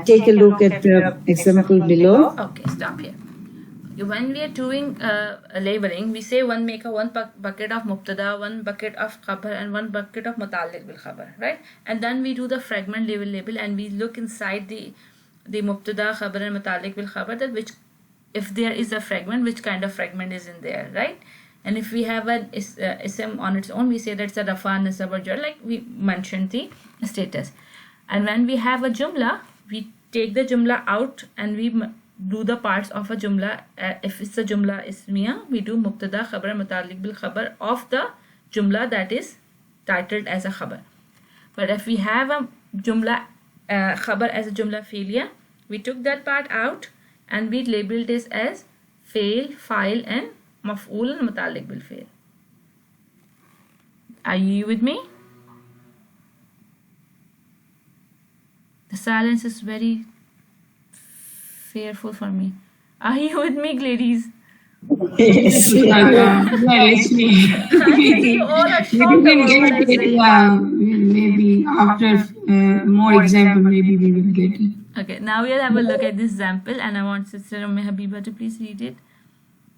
Take a look at the example below. Okay, stop here. When we are doing labeling, we say make one bucket of mubtada, one bucket of khabar, and one bucket of muta'alliq bil khabar, right? And then we do the fragment label and we look inside the mubtada, khabar, and muta'alliq bil khabar, that which, if there is a fragment, which kind of fragment is in there, right? And if we have an ism on its own, we say that's a rafa, nasab, or jar, like we mentioned the status. And when we have a jumla, we take the jumla out and we do the parts of a jumla. If it's a jumla ismiya, we do mubtada, khabar, muta'alliq bil khabar of the jumla that is titled as a khabar. But if we have a jumla khabar as a jumla fi'liya, we took that part out and we labeled this as fail, file, and maf'ul and muta'alliq bil fail. Are you with me? The silence is very fearful for me. Are you with me, ladies? Yes. Listening. You all are shocked about what I say. Maybe after more example, maybe we will get it. Okay, now we'll have a look at this example, and I want Sister Habiba to please read it.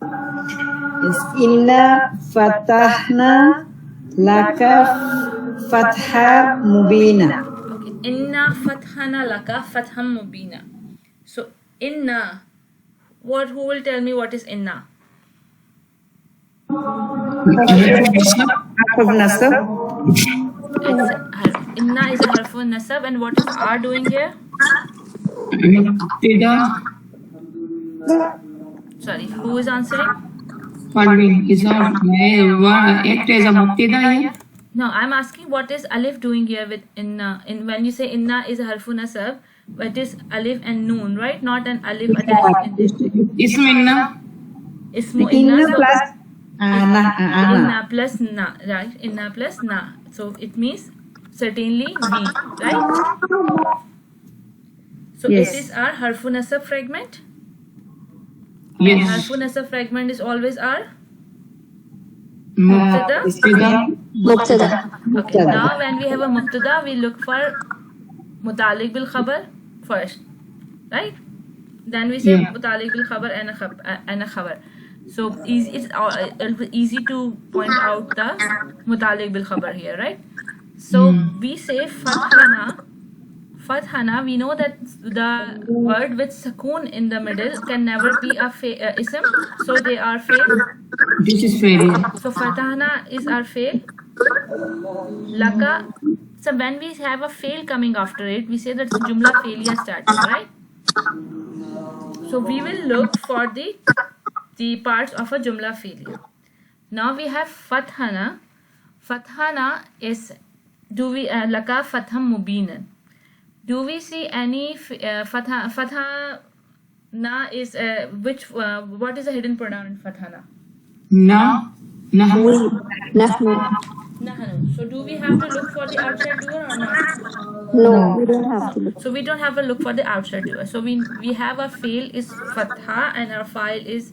Yes. Inna fatahna laka fatha mubina. Okay, inna fathana laka fatham mubina. So inna, who will tell me what is inna? Inna is a harfun nasab, and what is are doing here? Sorry, who is answering? Pardon, is not act as a mubtada here? No, I'm asking what is alif doing here with inna. When you say inna is a harfun nasab, what is alif and noon, right? Not an alif attached in this. Ism inna. Ismu inna. Inna plus Inna plus na, right? Inna plus na. So it means certainly we, right? So Yes. it is our harfun nasab fragment. Yes. Harfun nasab fragment is always our Mubtada. Mubtada. Okay. Now when we have a mubtada, we look for muta'alliq bil khabar first, right? Then we say Yeah. muta'alliq bil khabar and a khabar. So it'll be easy to point out the muta'alliq bil khabar here, right? So we say fathana. Fathana, we know that the word with sukoon in the middle can never be a ism, so they are fail. This is fail. So fathana is our fail. Laka. So when we have a fail coming after it, we say that jumla failure started, right? So we will look for the parts of a jumla failure. Now we have fathana. Fathana is laka fatham mubinan. Do we see any fathana is what is the hidden pronoun in fathana? Na. Nahnu. Nahnu. Nahnu. So do we have to look for the outside doer or not? No, we don't have to look. So we don't have to look for the outside doer. So we have a fail is fatha and our fail is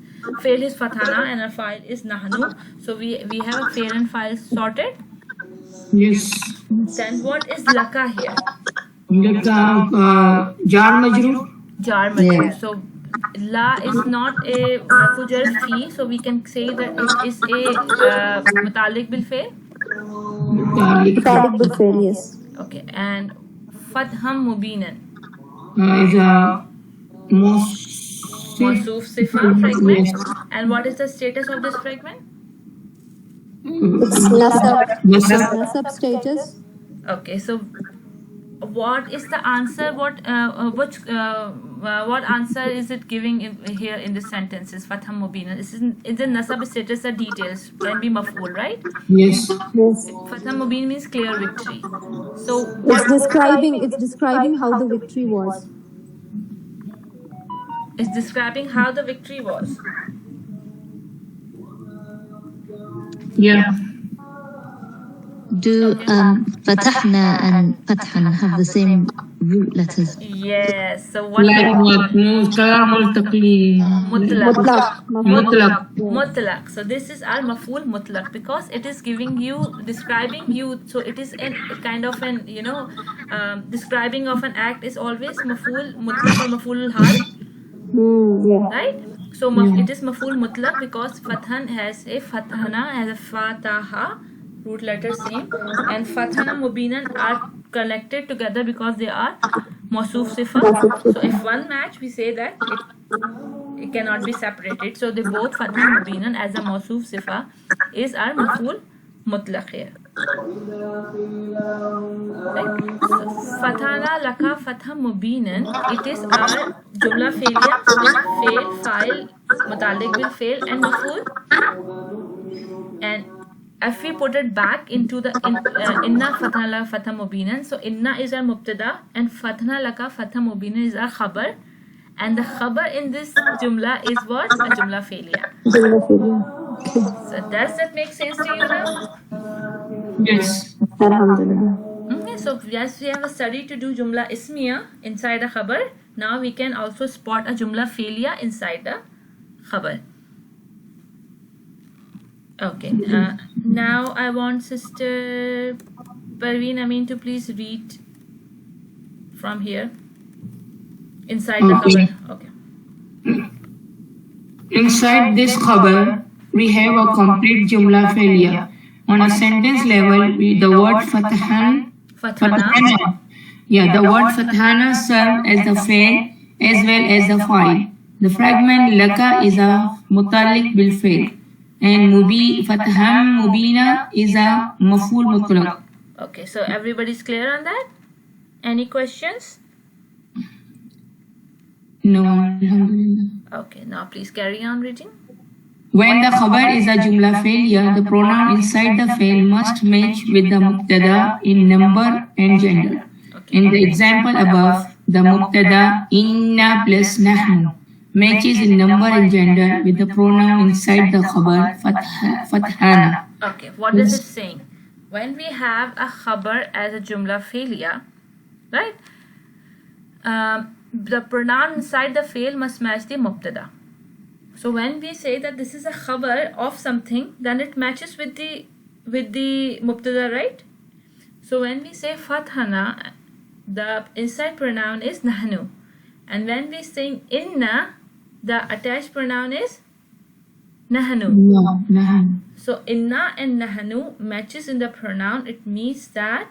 fathana and our file is nahnu. So we have a fail and file sorted. Yes. Then what is laka here? Jar majroor. Jar majroor. Yeah. So la is not a fujar fi, so we can say that it is a muta'alliq bil fail. Muta'alliq bil fail, yes. Okay, and fatham mubinan. Is a Mawsuf sifa fragment, And what is the status of this fragment? It's nasab. Nasab. Nasab status. Okay, so what is the answer? What answer is it giving here in the sentences? Fatham Mubina. This is the nasab status, the details can be maf'ul, right? Yes. Yes. Fatham Mubin means clear victory. So It's describing how the victory was. it's describing how the victory was. Yeah. Do fatahna and fathan have the same root letters? Yes. So what? Like what? Kalam al-taqli. Mutlaq. Mutlaq. Mutlaq. So this is al maf'ul mutlaq because it is giving you, describing you. So it is a kind of an, describing of an act is always maf'ul mutlaq or maf'ul hal, Yeah. right? So it is maf'ul mutlaq because fathan has a fathana, has a fataha, root letter same, and fathana mubinan are connected together because they are mawsuf sifa. So if one match, we say that it cannot be separated. So they both fathana mubinan as a mawsuf sifa is our maf'ul mutlaq here. Right? So, fathana laka fatha mubinan, it is our jumla failure with fail, file, mutalik bil fail and maf'ul. And if we put it back into the inna fathana laka fatha mubinan, so inna is our mubtada and fathana laka fatha mubinan is our khabar, and the khabar in this jumla is what? A jumla failure. So does that make sense to you now? Yes. Alhamdulillah. Okay, so yes, we have a study to do jumla ismiya inside a khabar. Now we can also spot a jumla failure inside the khabar. Okay, now I want Sister Parveen Amin to please read from here inside the Okay. khabar. Okay. Inside this khabar, we have a complete jumla failure. On a sentence level, the word fathana, the word fathana serves as the fail as well as the file. The fragment laka is a mutalik bil fail, and fatham mubina is a maf'ul mutlaq. Okay, so everybody's clear on that? Any questions? No, alhamdulillah. Okay, now please carry on reading. When the khabar is a jumla failure, the pronoun inside the fail must match with the mubtada in number and gender. Okay. In the example above, the mubtada inna plus nahnu matches in number and gender with the pronoun inside the khabar fathana. Okay, what is it saying? When we have a khabar as a jumla failure, right? The pronoun inside the fail must match the mubtada. So when we say that this is a khabar of something, then it matches with the mubtada, right? So when we say fathana, the inside pronoun is nahnu, and when we say inna, the attached pronoun is nahnu. No, nahnu. So inna and nahnu matches in the pronoun. It means that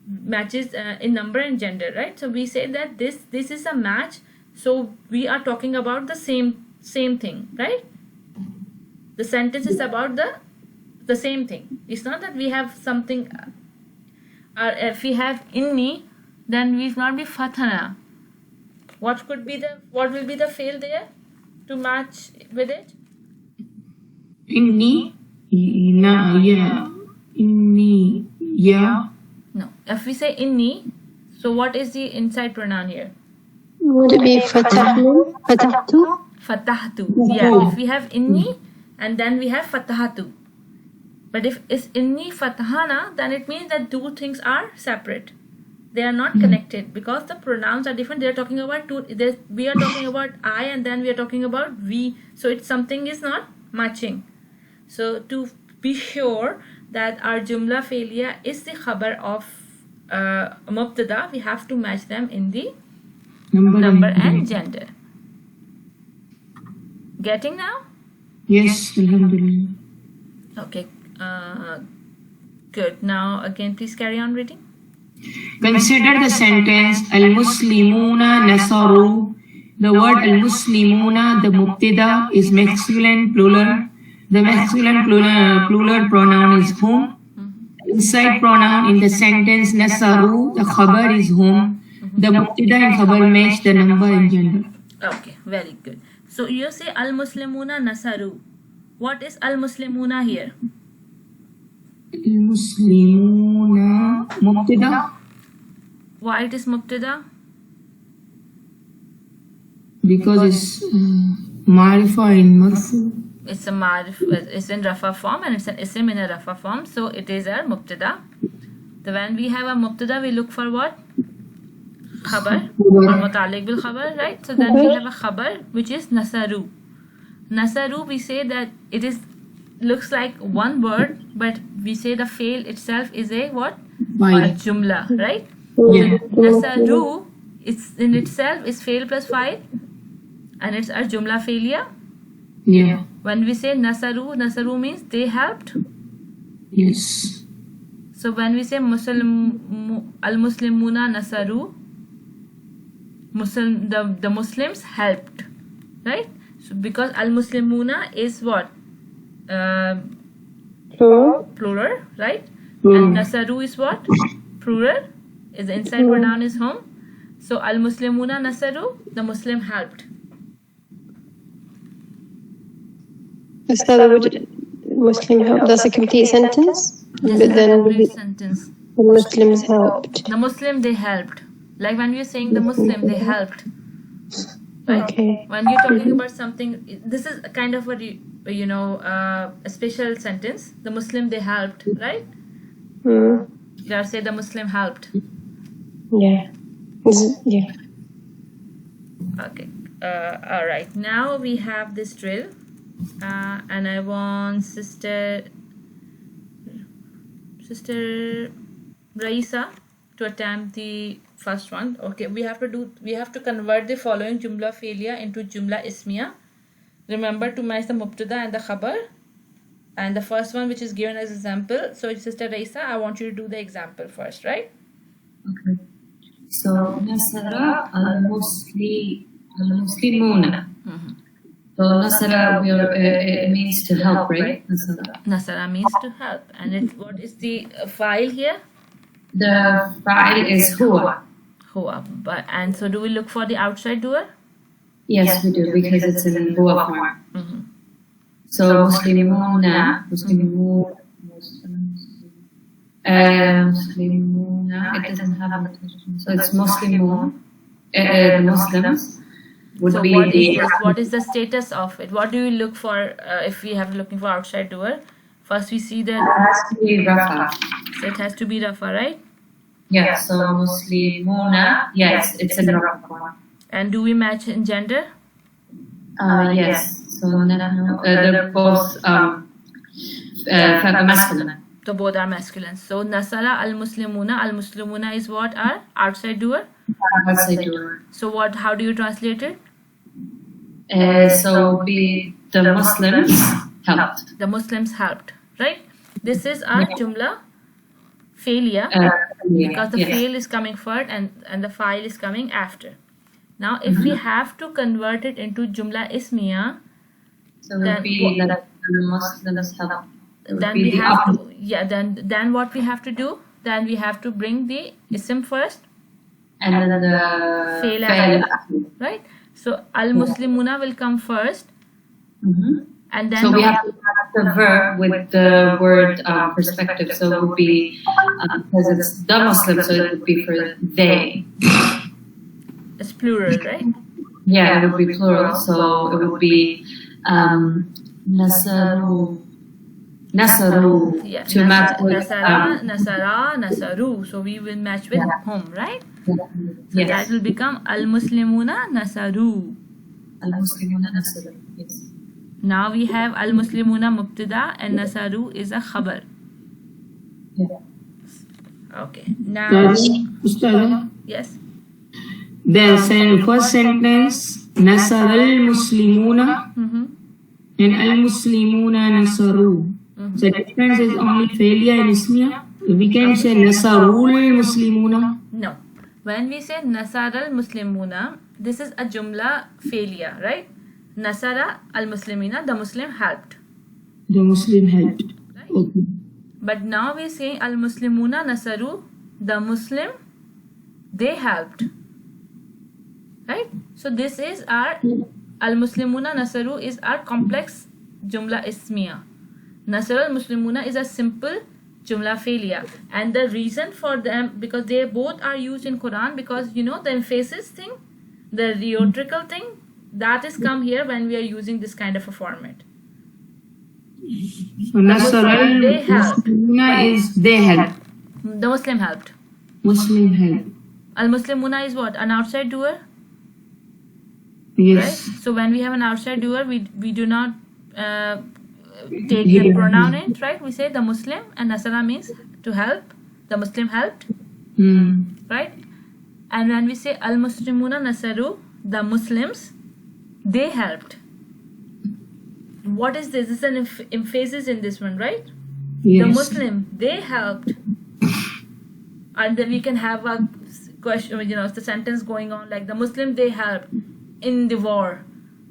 matches in number and gender, right? So we say that this is a match. So we are talking about the same thing, right? The sentence is about the same thing. It's not that we have something. If we have inni, then we will not be fathana. What will be the fail there to match with it? Inni, yeah. Inni, yeah. No. If we say inni, so what is the inside pronoun here? Would it be fatahnu? Fatahtu? Fatahtu. Yeah. If we have inni and then we have fatahatu. But if it's inni fatahana, then it means that two things are separate. They are not connected because the pronouns are different. They are talking about two. We are talking about I and then we are talking about we. So it's something is not matching. So to be sure that our jumla failure is the khabar of mubtada, we have to match them in the number and gender. Getting now? Yes, alhamdulillah. Okay. Good. Now again, please carry on reading. Consider the sentence Al-Muslimuna nasaru The word al-Muslimuna, the mubtada, is masculine plural. The masculine plural pronoun is whom. Inside pronoun in the sentence nasaru, the khabar is whom. The mubtada and khabar match the number and gender. Okay, very good. So you say al-Muslimuna nasaru. What is al-Muslimuna here? Al-Muslimuna mubtada. Why it is mubtada? Because it's marifa in marfu. It's a marif, it's in rafa form and it's an isim in a rafa form, so it is our mubtada. So when we have a mubtada, we look for what? Khabar or mutaliq bil khabar, right? So then we have a khabar which is nasaru. Nasaru, we say that it is looks like one word, but we say the fail itself is a what? A jumla, right? Yeah. Nasaru, it's in itself is fail plus file, and it's a jumla failure. Yeah. When we say nasaru, nasaru means they helped. Yes. So when we say al-Muslimuna nasaru, the Muslims helped, right? So because al-Muslimuna is what? Plural, right? And nasaru is what? Plural. Is the inside pronoun is home. So al-Muslimuna nasaru, the Muslim helped. Is that the word Muslim help? That's a complete sentence. This But is a then complete sentence. the Muslims helped. The Muslim, they helped. Like when we are saying the Muslim, they helped. Right? Okay. When you're talking about something, this is a kind of a special sentence. The Muslim, they helped, right? Mm. You say the Muslim helped. Yeah. Yeah. Okay. All right. Now we have this drill, and I want Sister Raisa to attempt the first one. Okay. We have to convert the following jumla failure into jumla ismiya. Remember to match the mubtada and the khabar. And the first one, which is given as example. So, Sister Raisa, I want you to do the example first, right? Okay. So, Nasara al-Muslimuna. So, Nasara it means to help, right? Nasara. Nasara means to help. And what is the file here? The file is huwa. Huwa. And so, do we look for the outside doer? Yes, we do, because it's in huwa form. So, Muslimuna, it doesn't have a notation. So it's Muslimun, the Muslims would So be what is the status of it? What do we look for if we have looking for outside doer? First we see that has to be Rafa. So it has to be Rafa, right? Yeah, so Muslimuna, yes, it's in Rafa form. And do we match in gender? Yes. So they're both masculine. So both are masculine. So Nasara al-Muslimuna is what? Our outside doer? Outside doer. So how do you translate it? So the Muslims helped. The Muslims helped, right? This is our jumla failure because the fail is coming first and the file is coming after. Now if we have to convert it into jumla ismiya, so it would be that the Muslims helped. Then we have to, then what we have to do? Then we have to bring the isim first and then the fail after, right? So al-Muslimuna will come first, and then so we have to have the verb with the word perspective. So it would be because it's the Muslim, so it would be for they. It's plural, right? Yeah, it would be plural. So it would be Nasaru. Yeah, To match with Nasaru. So we will match with whom, right? So that will become al-Muslimuna nasaru. Al-Muslimuna nasaru. Yes. Now we have al-Muslimuna mubtada and nasaru is a khabar. Yeah. Okay. Now, yes. The first sentence, Nasara al-Muslimuna and al-Muslimuna nasaru. The difference is only failure in ismiya. We can say Nasarul Muslimuna. No. when we say Nasara al-Muslimuna, this is a Jumla failure, right? Nasara al-Muslimina, the Muslim helped. The Muslim helped. Right? Okay. But now we say al-Muslimuna nasaru, the Muslim, they helped. Right? So this is our al-Muslimuna nasaru is our complex Jumla Ismiya. Nasara al-Muslimuna is a simple Jumla failure. And the reason for them, because they both are used in Quran, because you know the emphasis thing, the rhetorical thing, that is come here when we are using this kind of a format. So Nasara They helped. al-Muslimina is they help. The Muslim helped. Muslim help. Al-Muslimuna is what? An outside doer? Yes. Right? So when we have an outside doer, we do not take the pronoun in, right? We say the Muslim, and Nasara means to help. The Muslim helped, right? And when we say al-Muslimuna nasaru, the Muslims, they helped. What is this? This is an emphasis in this one, right? Yes. The Muslim, they helped. And then we can have a question, you know, the sentence going on like the Muslim, they helped in the war,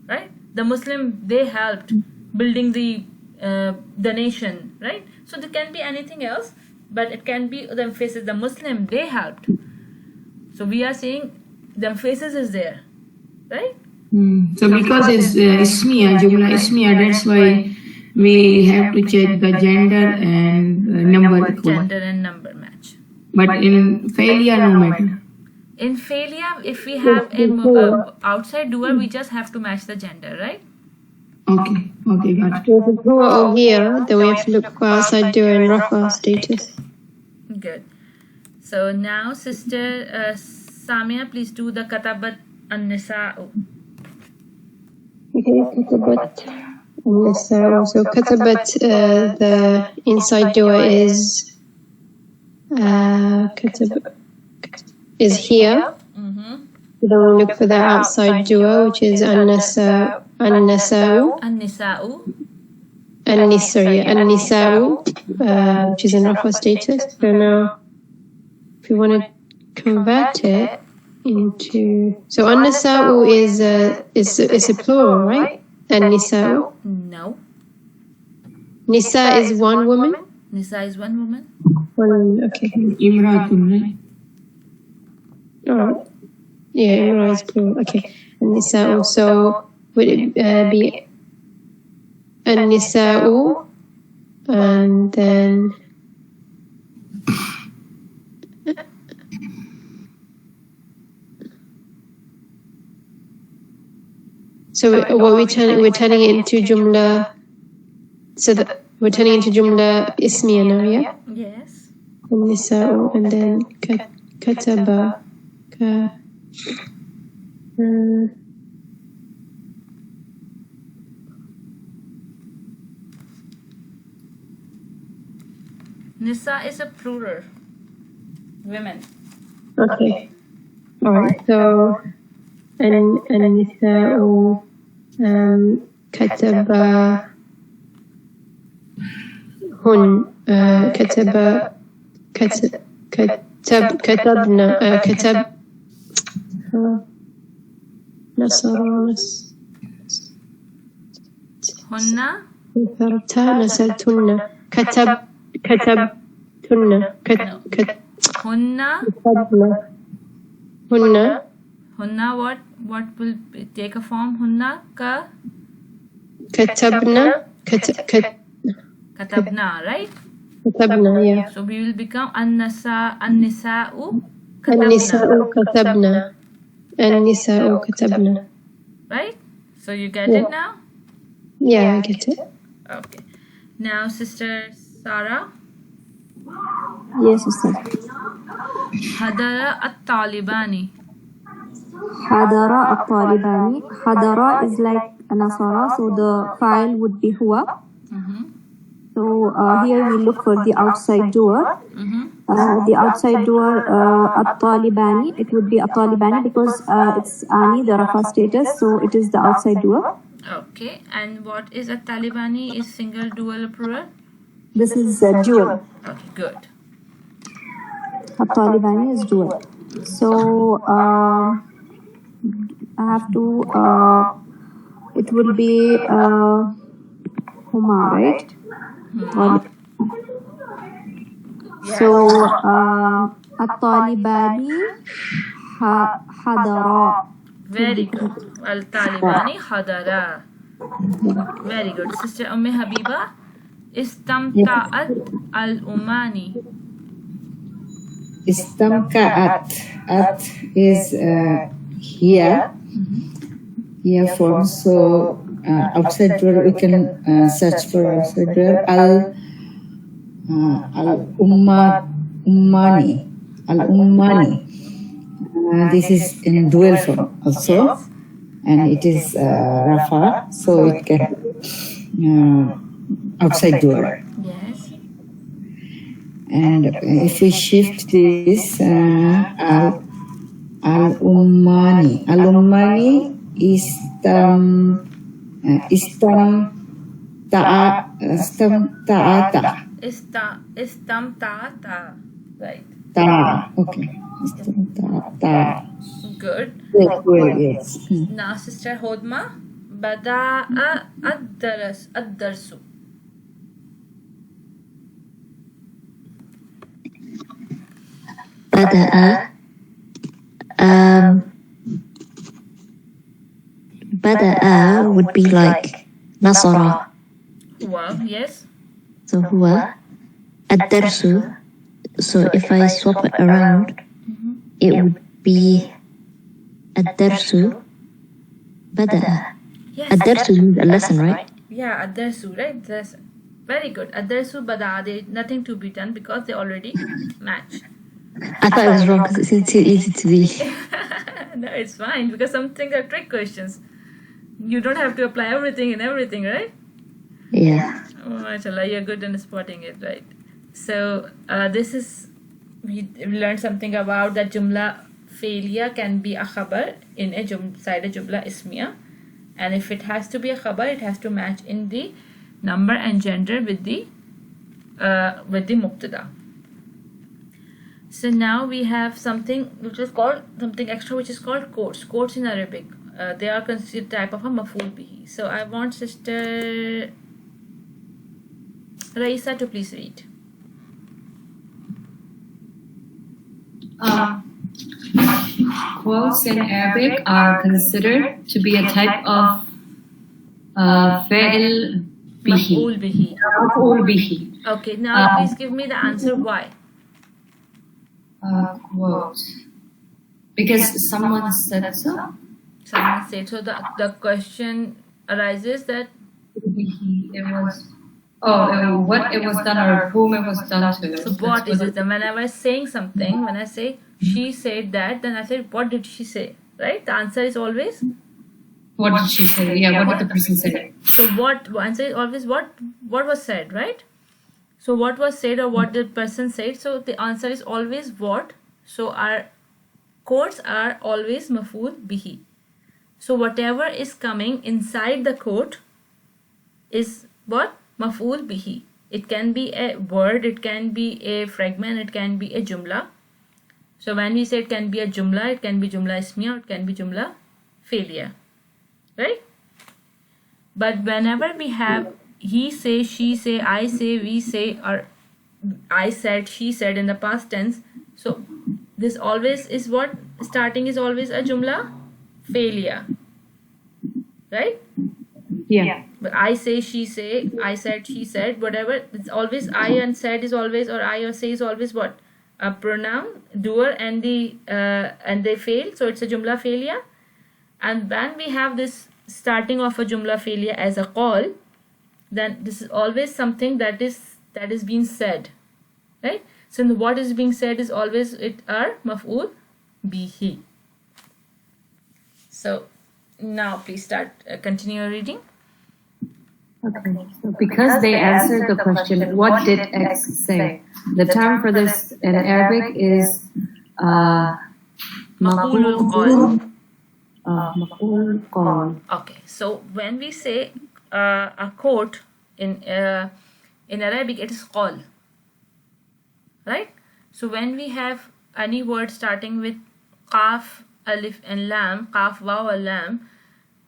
right? The Muslim, they helped building the nation, right? So there can be anything else, but it can be the emphasis, the Muslim, they helped. So we are saying the emphasis is there, right? So because it's Ismiya, Jumla Ismiya, that's why we have to check the gender and number equal. Gender and number match. But in failure, no matter. In failure, if we have a outside doer, we just have to match the gender, right? Okay, okay, got it. There's a doer over here, then we have to look for outside doer and Rafa status. Good. So now, Sister Samia, please do the Katabat an-Nisa'u. Okay, Katabat an-Nisa'u. So Katabat, the inside doer is Katabat is here. So then we look for the outside doer, which is an-Nisa'u. An-Nisa'u. An-Nisa'u, which is in Rafa status. So now, if you want to convert it into, so an-Nisa'u is a plural, right? An-Nisa'u. No. Nisa is one woman. Nisa is one woman. One woman. Okay. Imratun, right? Alright. Yeah, Imra is plural. Okay. An-Nisa'u. So would it be an-Nisa'u and then so what we're turning it into Jumla. So that we're turning into Jumla Ismiya now, yeah? Yes. An-Nisa'u and then Kataba. Nisa is a plural. Women. Okay. Alright, so an-Nisa'u Kataba Hun Kataba Katabna Katab Nasara Hunna. Nasartunna Katabtunna Hunna. Hunna Hunna, what will take a form? Hunna ka Katabna katabna, right? Katabna, yeah. So we will become an-Nisa'u katabna. An-Nisa'u Katabna. An-Nisa'u Katabna. Right? So you get it now? Yeah, I get it. Okay. Now, Sister Sarah. Yes, sister. Hadara at-Talibani. Hadara at-Talibani. Hadara is like Nasara, so the file would be huwa. So here we look for the outside doer. The outside doer at-Talibani, it would be at-Talibani because it's Ani, the Rafa status, so it is the outside doer. Okay. And what is a Talibani? Is single, dual, or plural? This is dual. Okay, good. At-Talibani is dual. So I have to. It will be Huma, right? Or- So الطالبان حضرا. Very good. Al-Talibani hadara. Very good. Sister Habiba, istamta'at al-umani. Istamka'at. At is here. Here form. So outside door we can search for outside door. Ummani. Al-ummani. This is in dual form also. And it is Rafa, so it can outside door. Yes. And if we shift this, al-ummani istamta'ata. Istamta'ata. Right. Okay. Istamta'ata. Good. Yes. Now, Sister Hodma, bada'a ad-darsu. بدأ بدأ would be like نصر. Wow, yes. So هو الدرس. So if I swap it around, it would be الدرس بدأ. Yes. الدرس means a lesson, right? Yeah, ad-darsu, right? Lesson. Very good. Ad-darsu bada'a. There is nothing to be done because they already match. I thought it was wrong because it seemed too easy to be. No, it's fine because some things are trick questions. You don't have to apply everything in everything, right? Yeah. Oh, mashallah, you're good in spotting it, right? So this is, we learned something about that jumla failure can be a khabar in a side a jumla ismiya, and if it has to be a khabar, it has to match in the number and gender with the mubtada. So now we have something which is called something extra, which is called quotes. Quotes in Arabic, they are considered type of a maf'ul bihi. So I want Sister Raisa to please read. Quotes in Arabic are considered to be a type of fa'il bihi. Maf'ul bihi. Maf'ul bihi. Okay, now please give me the answer why. Quote. Because someone said so. Someone said so. The question arises that It was. What it was done or whom it was done to. so what is it? Then when I was saying something, when I say she said that, then I said what did she say? Right? The answer is always What did she say? Yeah, what did the person say? so what answer is always what was said, right? So what was said or what the person said. So the answer is always what. So our quotes are always maf'ul bihi. So whatever is coming inside the quote is what? Maf'ul bihi. It can be a word, it can be a fragment, it can be a jumla. So when we say it can be a jumla, it can be jumla ismiya, it can be jumla failure. Right? But whenever we have he say, she say, I say, we say, or I said, she said in the past tense, so this always is what? Starting is always a jumla failure. Right? Yeah. But I say, she say, I said, she said, whatever, it's always I and said is always, or I or say is always what? A pronoun, doer, and they fail, so it's a jumla failure. And when we have this starting of a jumla failure as a call, then this is always something that is being said, right? So what is being said is always it are maf'ul bihi. So now please start, continue your reading. Okay. So because they answered the question, what did X say? The term for this in Arabic is Maqulul qawl. maqul qawl. Okay, so when we say a quote in Arabic, it is qawl, right? So when we have any word starting with qaf, alif and lam, qaf, waw and lam,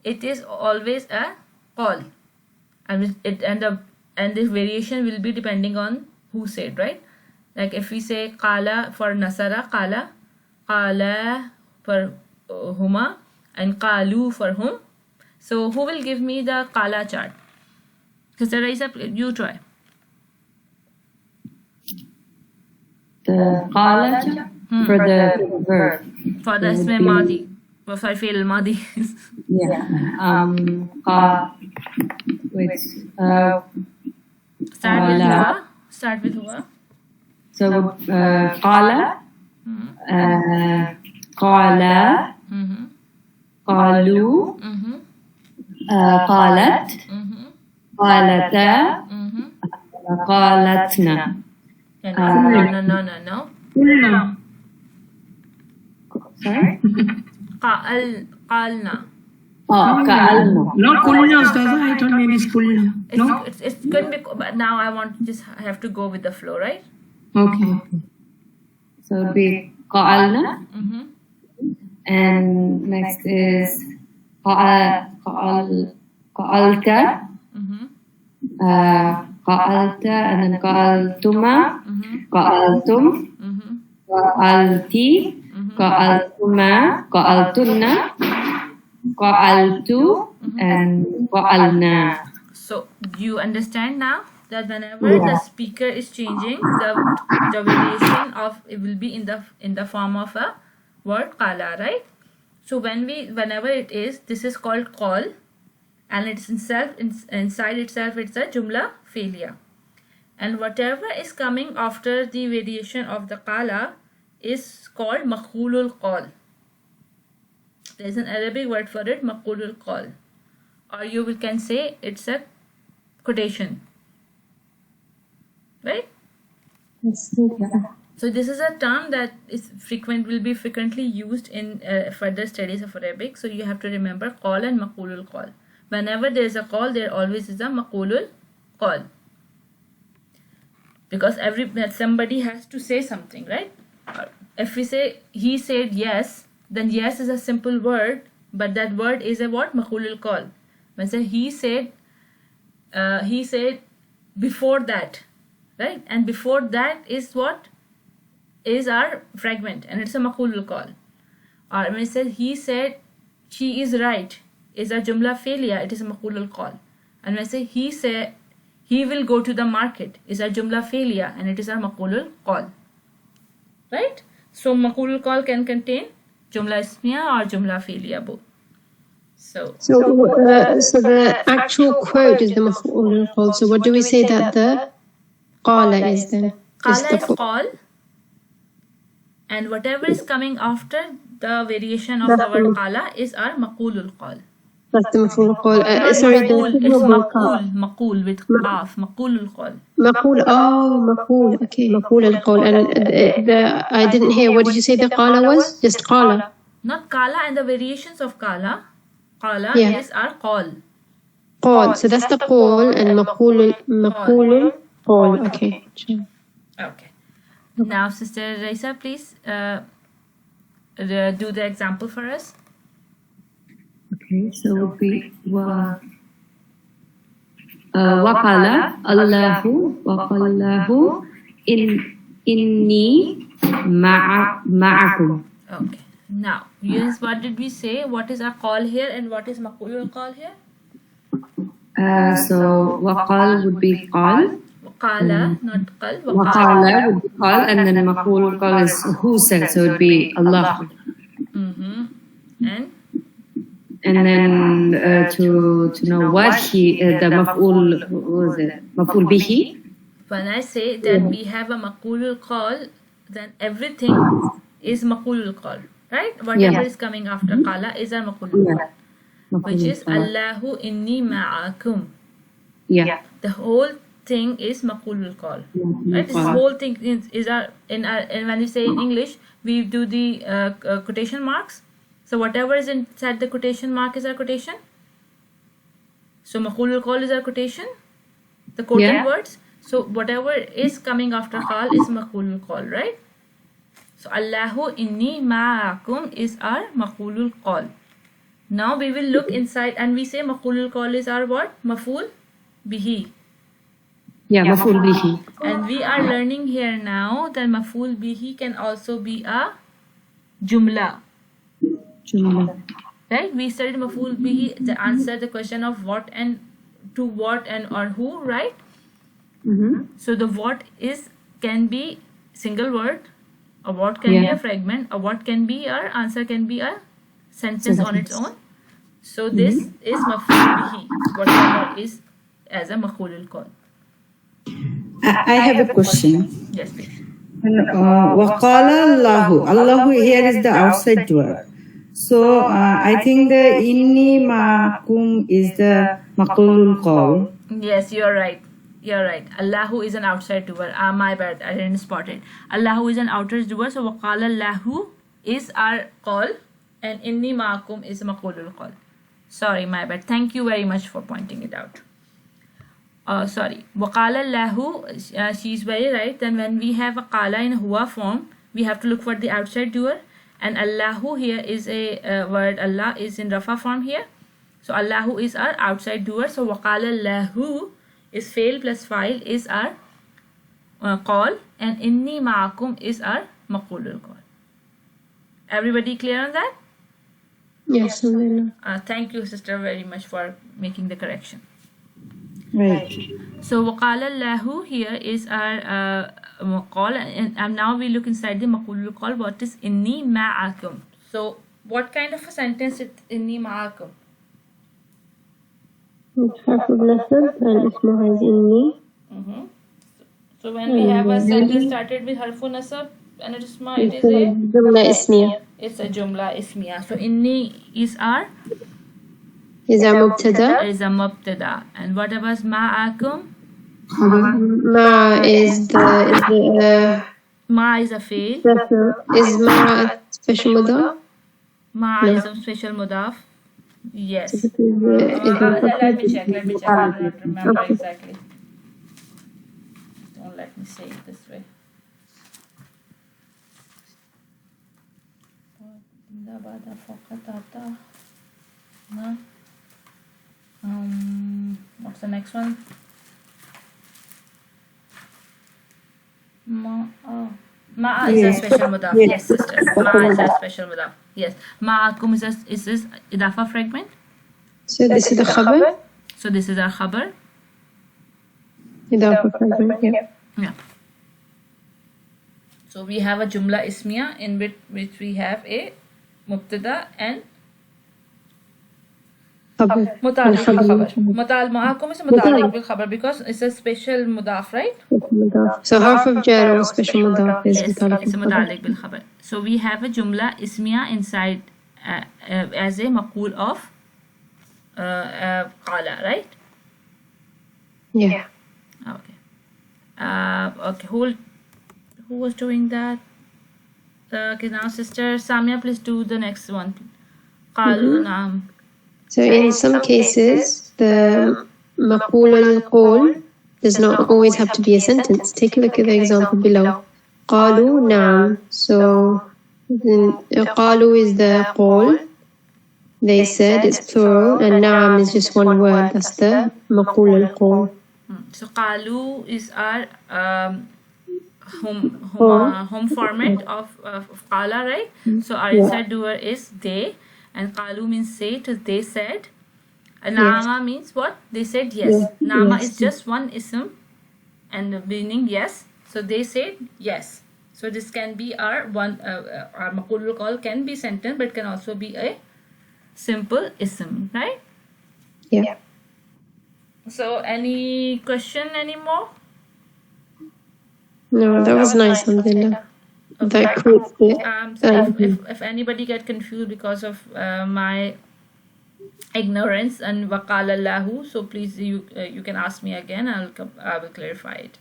it is always a qal. And this variation will be depending on who said, right? Like if we say qala for nasara, qala for huma, and qalu for whom. So who will give me the qala chart? Sister Raisa, you try. The qala for the verb. For the ism madi. For fi'l madi. Yeah. Wait. Start with huwa. So qala, qala, qalu, qalat, qalata, qalatna. No. Sorry? Qalna. Ka'alna. Not kulna, Ustaza. I thought maybe it's kulna. No? It's going to be, but now I want to just have to go with the flow, right? Okay. So it'll be qa'alna. And next is qa'alta. Qa'alta, and then qa'altuma, qa'altum, qa'alti, qa'altuma, qa'altunna, qa'altu, and qa'alna. So you understand now that whenever the speaker is changing, the variation of it will be in the form of a word qala, right? So whenever it is, this is called qal, and it's inside itself it's a jumla fi'liya. And whatever is coming after the variation of the qala is called maqulul qal. There is an Arabic word for it, maqulul qal, or you can say it's a quotation, right? So this is a term that will be frequently used in further studies of Arabic. So you have to remember qal and maqulul qal. Whenever there is a qal, there always is a maqulul qal, because somebody has to say something, right? If we say he said yes, then yes is a simple word, but that word is a what? Maqulul qal. When say he said before that, right? And before that is what? Is our fragment, and it's a maqulul qal. Or when it says he said she is right, is a jumla fi'liya, it is a maqulul qal. And when I say he said he will go to the market, is a jumla fi'liya, and it is a maqulul qal. Right? So maqulul qal can contain jumla ismiya or jumla fi'liya both. So the actual quote is the maf'ul qal. So what do we say that the qala is then? qala is qal, and whatever is coming after the variation of the word qala is our maqulul qal. That's the maf'ul qal. Sorry, It's maqul with qaf, maqulul qal. Maqul. Oh, maqul. Okay, maqul al qal. And I didn't hear. What did you say the qala was? Just qala. Not qala, and the variations of qala. Qala is our qal. Qal. So that's the qal and maqul qal. Okay. Okay. Now, Sister Raisa, please do the example for us. Okay, so we waqala Allahu inni ma'akum. Okay. Now, yes, what did we say? What is our call here and what is maqulul call here? So waqal would be qal. Waqala, not qal. Waqala would be qal, and then maqulul qal is who said, so it would be Allah. And then to know what the maf'ul, maf'ul bihi. When I say that we have a maqulul call, then everything is maqulul call, right? Whatever is coming after qala is a maqulul call, which is Allahu inni ma'akum. Yeah. The whole thing is maqulul call, right? This whole thing is our and when we say in English, we do the quotation marks. So whatever is inside the quotation mark is our quotation. So maqulul qal is our quotation, the quoted words. So whatever is coming after qal is maqulul qal, right? So Allahu inni ma'akum is our maqulul qal. Now we will look inside and we say maqulul qal is our what? Maf'ul bihi. Yeah, maf'ul bihi. And we are learning here now that maf'ul bihi can also be a jumla. Jumla. Right? We studied maf'ul bihi to answer the question of what and to what and or who, right? So the what is can be single word, a what can be a fragment, a what can be our answer can be a sentence on its own. So this is maf'ul bihi, whatever is as a maqulul qal. I have a question. Yes, please. Waqala Allahu. Allahu here is the outside door. So I think the inni ma'akum is the maqulul qal. Yes, you're right. You're right. Allahu is an outside doer. My bad. I didn't spot it. Allahu is an outer doer. So waqala Allahu is our call, and inni ma'akum is maqulul qal. Sorry, my bad. Thank you very much for pointing it out. Sorry. Waqala Allahu. She's very right. Then when we have a qala in huwa form, we have to look for the outside doer. And Allahu here is a word. Allah is in rafa form here. So Allahu is our outside doer. So waqala Allahu is fail plus file is our call, and inni ma'akum is our maqulul qal. Everybody clear on that? Yes, alhamdulillah. Thank you, sister, very much for making the correction. Right. So waqala Allahu here is our call, and now we look inside the maqulul qal. What is inni ma'akum? So what kind of a sentence is inni ma'akum? حرف النصب الاسم is inni. So when we have a sentence started with harfu nasab and it is it is a جملة اسمية. it's a jumla ismiya. So inni is our إذا مبتدأ. is a mubtada. And what about ma'akum? ما is the Ma is a fail. is ما special mudaf. Ma is a special mudaf. Yes. Let me check. I don't remember exactly. Don't let me say it this way. What's the next one? Ma is a special mudaf. Yes, sister. Ma is a special mudaf. Yes. Ma'akum is this idafa fragment. So this is the khabar. So this is our khabar. إضافة fragment. Yeah. Yeah. So we have a jumla ismiya in which we have a mubtada and خبر. muta'alliq bil khabar. Ma'akum is a muta'alliq bil khabar because it's a special mudaf, right? So harf of jar or special mudaf is Yes, muta'alliq it's a bil khabar. muta'alliq bil khabar. So we have a jumla ismiya inside as a maqul of qala, right? Yeah. Okay. Okay. Who was doing that? Okay, now sister Samia, please do the next one. Qalu naam. So in some cases, the maqul al-qawl does not always have to be a sentence. Take a look at the example below. قالوا نعم. So قالوا is the qawl. They said it's plural, and نعم is just one word. That's the maqul al-qawl. So qalu is our home format of qala, right? So our inside doer is they, and qalu means say, so they said. And nama means what? They said yes. Nama is just one ism and the meaning yes. So they said yes. So this can be our our maqulul qal can be sentence, but can also be a simple ism, right? Yeah. So any question anymore? No, that was nice, alhamdulillah. That creates it. So if anybody get confused because of my ignorance and waqala Allahu, so please you can ask me again. I will clarify it.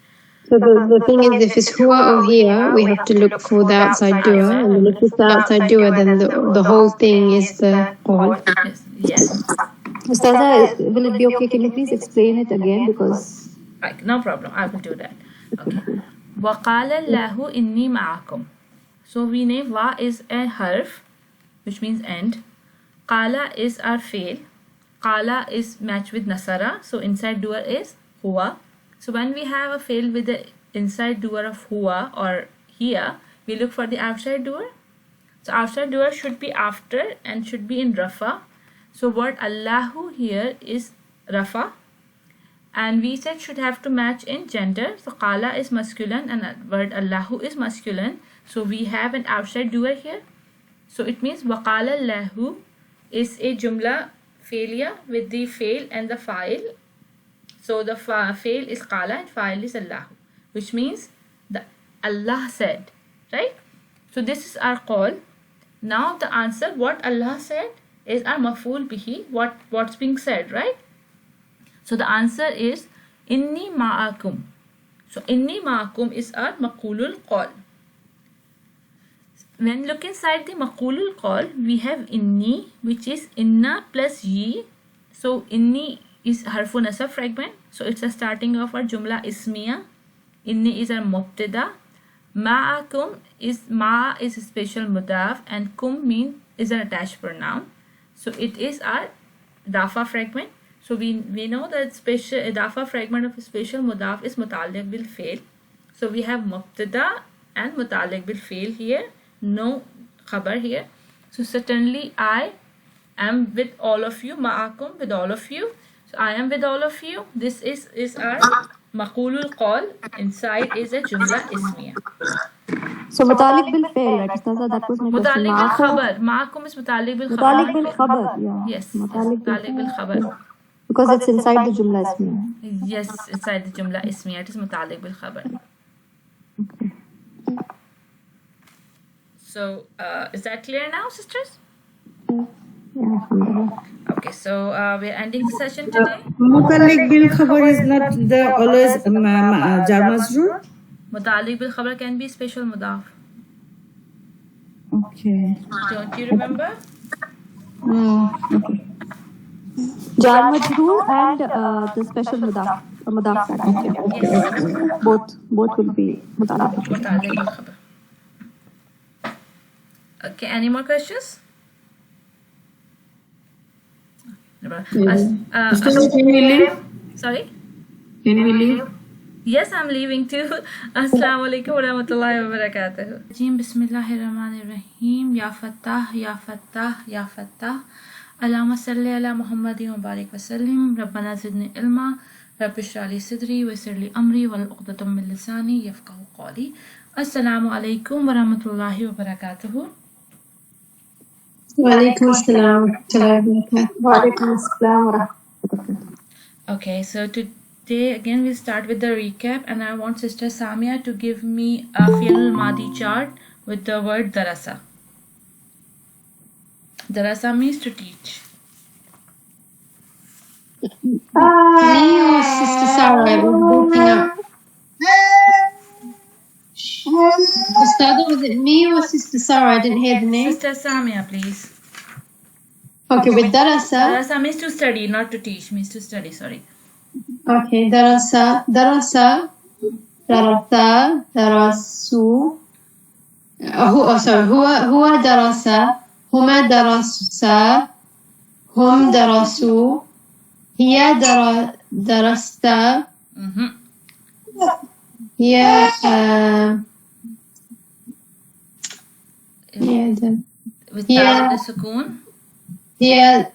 So the thing is, if it's huwa or here, we have to look for the outside doer, and then if it's the outside doer, then the whole thing is the qawl. Yes. Ustaza, will it be okay? Can you please explain it again? Because Right, no problem. I will do that. Okay. وَقَالَ اللَّهُ إِنِّي مَعَكُمْ. So we know wa is a harf, which means end. Qala is our fail. Qala is matched with nasara. So inside doer is huwa. So when we have a fail with the inside doer of huwa or here, we look for the outside doer. So outside doer should be after and should be in rafa. So word Allahu here is rafa. And we said should have to match in gender. So qala is masculine and word Allahu is masculine. So we have an outside doer here. So it means waqala Allahu is a jumla failure with the fail and the file. So the fail is qala and file is Allahu, which means the Allah said, right? So this is our call. Now the answer, what Allah said, is our maf'ul bihi, what's being said, right? So the answer is inni ma'akum. So inni ma'akum is our maqulul qal. When look inside the maqulul qal, we have inni, which is inna plus ye. So inni is harfu nasab fragment. So it's a starting of our jumla ismiya. Inni is our mubtada. Ma'akum is ma is a special mudaf and kum is an attached pronoun. So it is our idafa fragment. So we know that special idafa fragment of a special mudaf is muta'alliq bil fail. So we have mubtada and muta'alliq bil fail here. No khabar here. So certainly I am with all of you. Ma'akum, with all of you. So I am with all of you. This is our maqulul qal. Inside is a jumla ismiya. So mutalik bil fail, right? Ustaza, that was my question. Mutalik bil khabar. Ma'akum is mutalik bil khabar. Mutalik bil khabar, yeah. Yes. Mutalik bil khabar. Because it's inside the jumla ismiya. Yes, inside the jumla ismiya. It is mutalik bil khabar. Okay. So is that clear now, sisters? Yeah. Okay, so we're ending the session today. Mutalik bil khabar is not the always jar majroor. Mutalik bil khabar can be special mudaf. Okay. Don't you remember? Okay. Jar majroor and the special mudaf okay. Yes. Both will be mutalik. Mutalik bil khabar. Okay, any more questions? Can we leave? Sorry? Can we leave? Yes, I'm leaving too. Assalamu alaikum wa rahmatullahi wa barakatuh. Bismillahirrahmanirrahim. Ya Fattah, Ya Fattah, Ya Fattah. Allahumma salli ala Muhammadin wa barik wa sallim. Rabbana zidni ilma. Rabbi shrah li sidri wa yassir li amri wal 'uqdatam min lisani yafqahu qawli. Assalamu alaikum wa rahmatullahi wa barakatuh. Walaikum assalam wa rahmatullahi. Okay, so today again we'll start with the recap, and I want Sister Samia to give me a fi'l madi chart with the word darasa. Darasa means to teach. Me or Sister Sarah was walking up. Ustad, was it me or Sister Sarah? I didn't hear the name. Sister Samia, please. Okay, with Darasa. Darasa means to study, not to teach. Means to study, sorry. Okay, Darasa, Darasu. Huwa Darasa. Huma Darasa. Hum Darasu. Hiya Darasta. Hiya With the sukoon. هي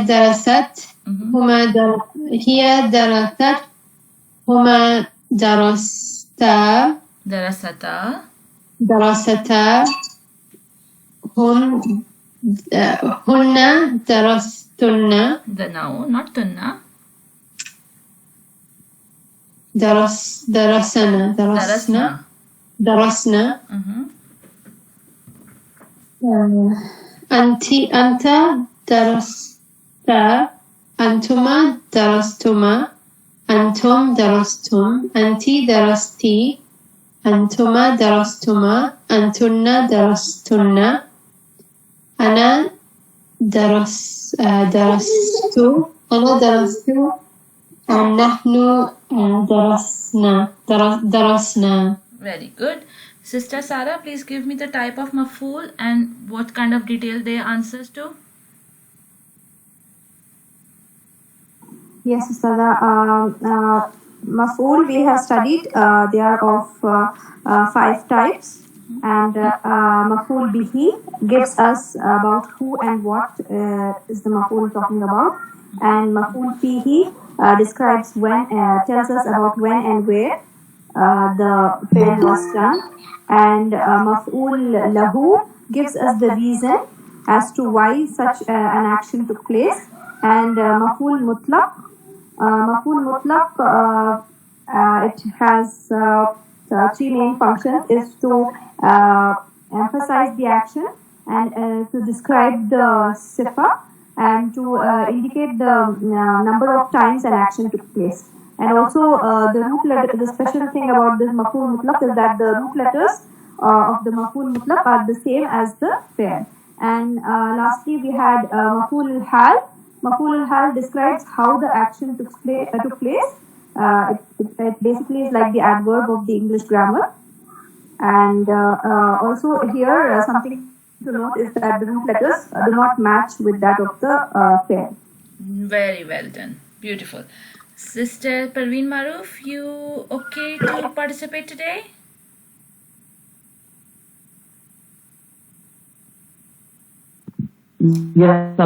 درست هي درست هما درستا هن درستن. No, not tunna. درسنا أنت درست. أنتما درستما. أنتم درستم. أنت درستي. أنتما درستما. أنتن درستن. أنا درست. أنا درست. نحن درسنا. Very good. Sister Sarah, please give me the type of maf'ul and what kind of detail they answers to. Yes, Sada. Maf'ul we have studied. They are of 5 types, and maf'ul bihi gives us about who and what is the maf'ul talking about, and maf'ul fihi describes when, tells us about when and where the fi'l was done, and maf'ul lahu gives us the reason as to why such an action took place, and maf'ul mutlaq. Maf'ul mutlaq, it has 3 main functions: is to emphasize the action, and to describe the sifa, and to indicate the number of times an action took place. And also the root letter, the special thing about this maf'ul mutlaq is that the root letters of the maf'ul mutlaq are the same as the fi'l. And lastly, we had maf'ul hal. Maf'ul hal describes how the action took place. It basically is like the adverb of the English grammar. And also here, something to note is that the root letters do not match with that of the fi'l. Very well done. Beautiful. Sister Parveen Maruf, you okay to participate today? Yes,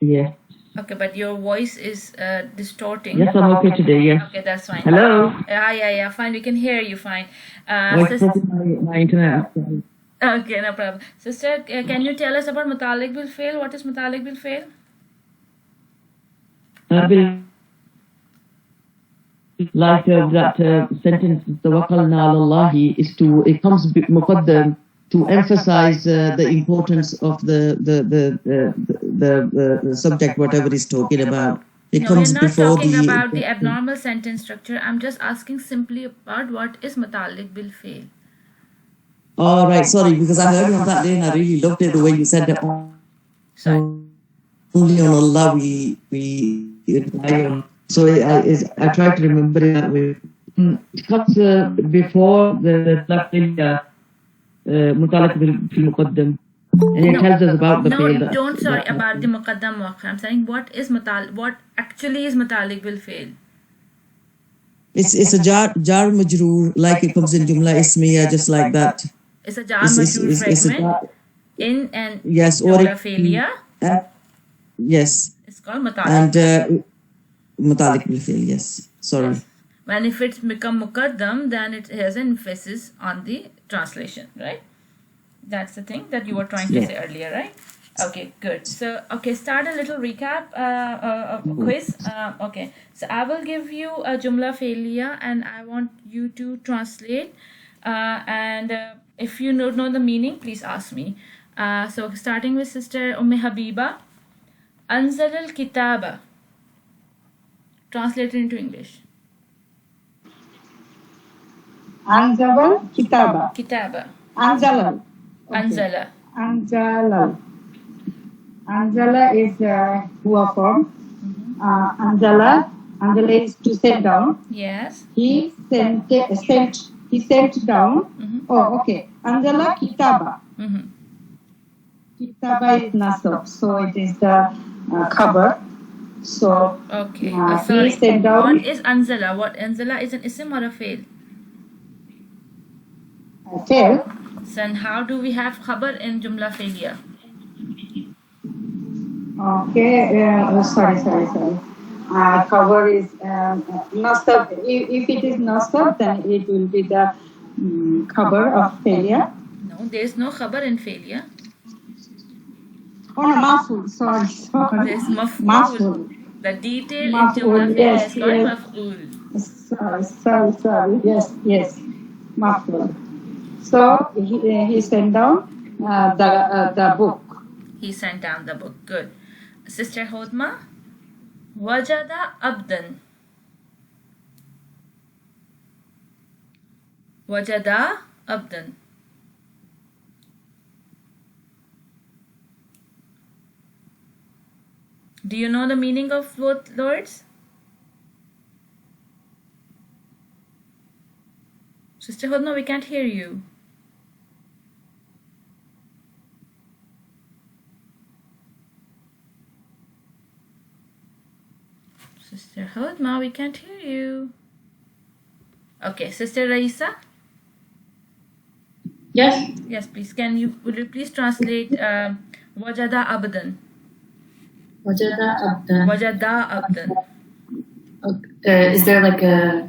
yes. Okay, but your voice is distorting. Yes, I'm okay today, yes. Okay, that's fine. Hello? Yeah, fine. We can hear you fine. What's my internet? Okay, no problem. Sister, can you tell us about Mutalik bil Fail? What is Mutalik bil Fail? Like that sentence, Tawakkalna ala Allahi, is to, it comes muqaddam to emphasize the importance of the subject, whatever he's talking about. It No, comes we're not before talking the. about the abnormal sentence structure. I'm just asking simply about what is Mutalik bil Fail. Oh, right, sorry, because I heard you on that day and I really loved it the way you said that. Sorry. Only on Allah we rely on. So I try to remember it that way. It comes before the Mutalik fil Muqaddam. And it tells us about the No, fail. don't sorry about the Muqaddam Muakhar. I'm saying what actually is Mutalik bil Fail. It's a jar majroor, like it comes in Jumla Ismiya, just like that. It's a jar majroor fragment in an yes, or Jumla Failia. Yes. It's called Mutalik. And Mutalik bil Fail, yes. Sorry. Yes. When if it's become Muqaddam, then it has an emphasis on the translation, right? That's the thing that you were trying to say earlier, right? Okay, good. So, okay, start a little recap quiz. Okay, so I will give you a Jumla Failia and I want you to translate. And if you don't know the meaning, please ask me. So, starting with Sister Habiba. Anzal al-Kitaba. Translated into English. Anzal Kitaba. Kitaba. Anzal. Anzala. Anzala. Anzala is huwa form. Anzala is to send down. Yes. He sent down. Oh, okay. Anzala Kitaba. Kitaba is nasab, so it is the cover. So okay. He sent down. What is Anzala? What Anzala is an ism or a fail? Fail. So and how do we have khabar in Jumla Failia? Okay. Sorry. Cover is nasab. If it is nasab, then it will be the cover of failure. No, there is no khabar in failure. Oh no, maf'ul. Sorry. There is maf'ul. The detail in Jumla Failia is called maf'ul. Sorry. Yes. Maf'ul. So he sent down the book. He sent down the book. Good. Sister Hodma. Wajada abdan. Wajada abdan. Do you know the meaning of both words? Sister Hudma, we can't hear you. Sister Hudma, we can't hear you. Okay, Sister Raisa? Yes. Yes, please. Would you please translate Wajada Abdan? Wajada abdan. Wajada Abdan. Is there like a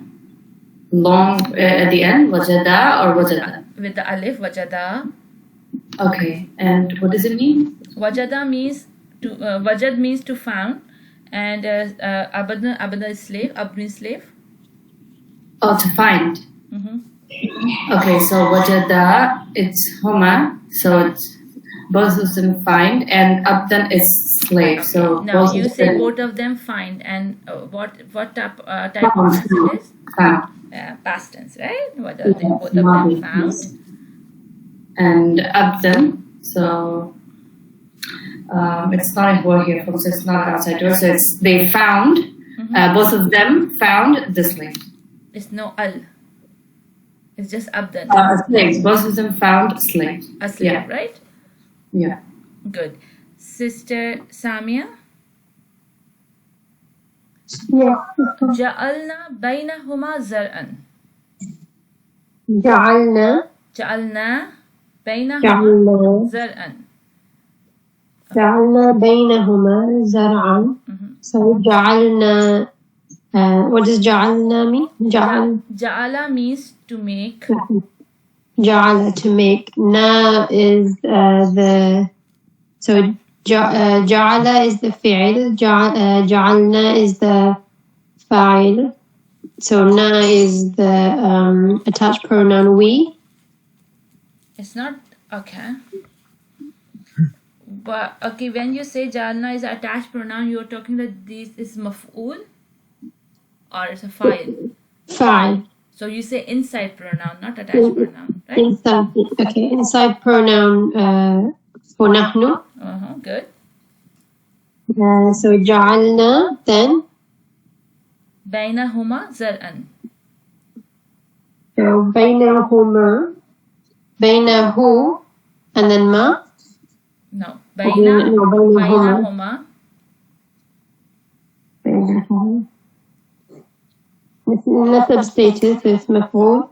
long at the end? Wajada or wajada? With the alif, Wajada. Okay. And what does it mean? Wajada means to Wajad means to found, and Abada is slave. Abd means slave. Oh, to find. Okay, so wajada, it's huma, so it's both of them find, and abdan is slave. So Now both you of say them both of them find, and what type of found. tense it is? Found. Past tense, right? What are they? Both of them found. And abdan, so it's not a word here, folks. It's not outside door. So it's they found. Both of them found the slave. It's no al. It's just abdan. Slaves. Both of them found slaves. A slave, Yeah. right? Yeah. Good. Sister Samia? جعلنا بينهما زرعا. جعلنا جعلنا بينهما جعلنا زرعا. جعلنا بينهما زرعا. So جعلنا what does جعلنا mean? Ja'ala means to make. جعل to make. Na is the so جعل is the fi'il. جعلنا is the fa'il. So na is the attached pronoun we. It's not okay. But okay, when you say Jalna is attached pronoun, you're talking that this is maf'ul or it's a file. Fa'il. So you say inside pronoun, not attached pronoun, right? Inside, okay, inside pronoun for نحن. Good. So جعلنا then. بينهما زرعا. So بينهما بينه and then ما. No. بينهما. بينهما. Nasab status is مفعول.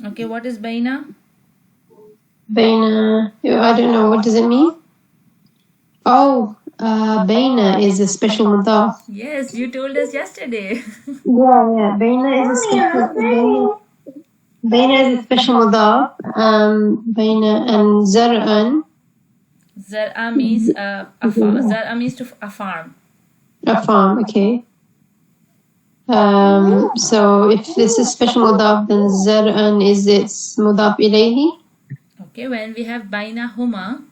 Okay, what is baina? Baina, I don't know, what does it mean? Oh, baina is a special mudaf. Yes, you told us yesterday. Yeah, baina is a special baina is a special mudaf. Baina and zar'an. Zar'a means Zar'a means to a farm. A farm, okay. So if this is special mudaf, then zar'an is its mudaf ilayhi. Okay, when we have bainahuma.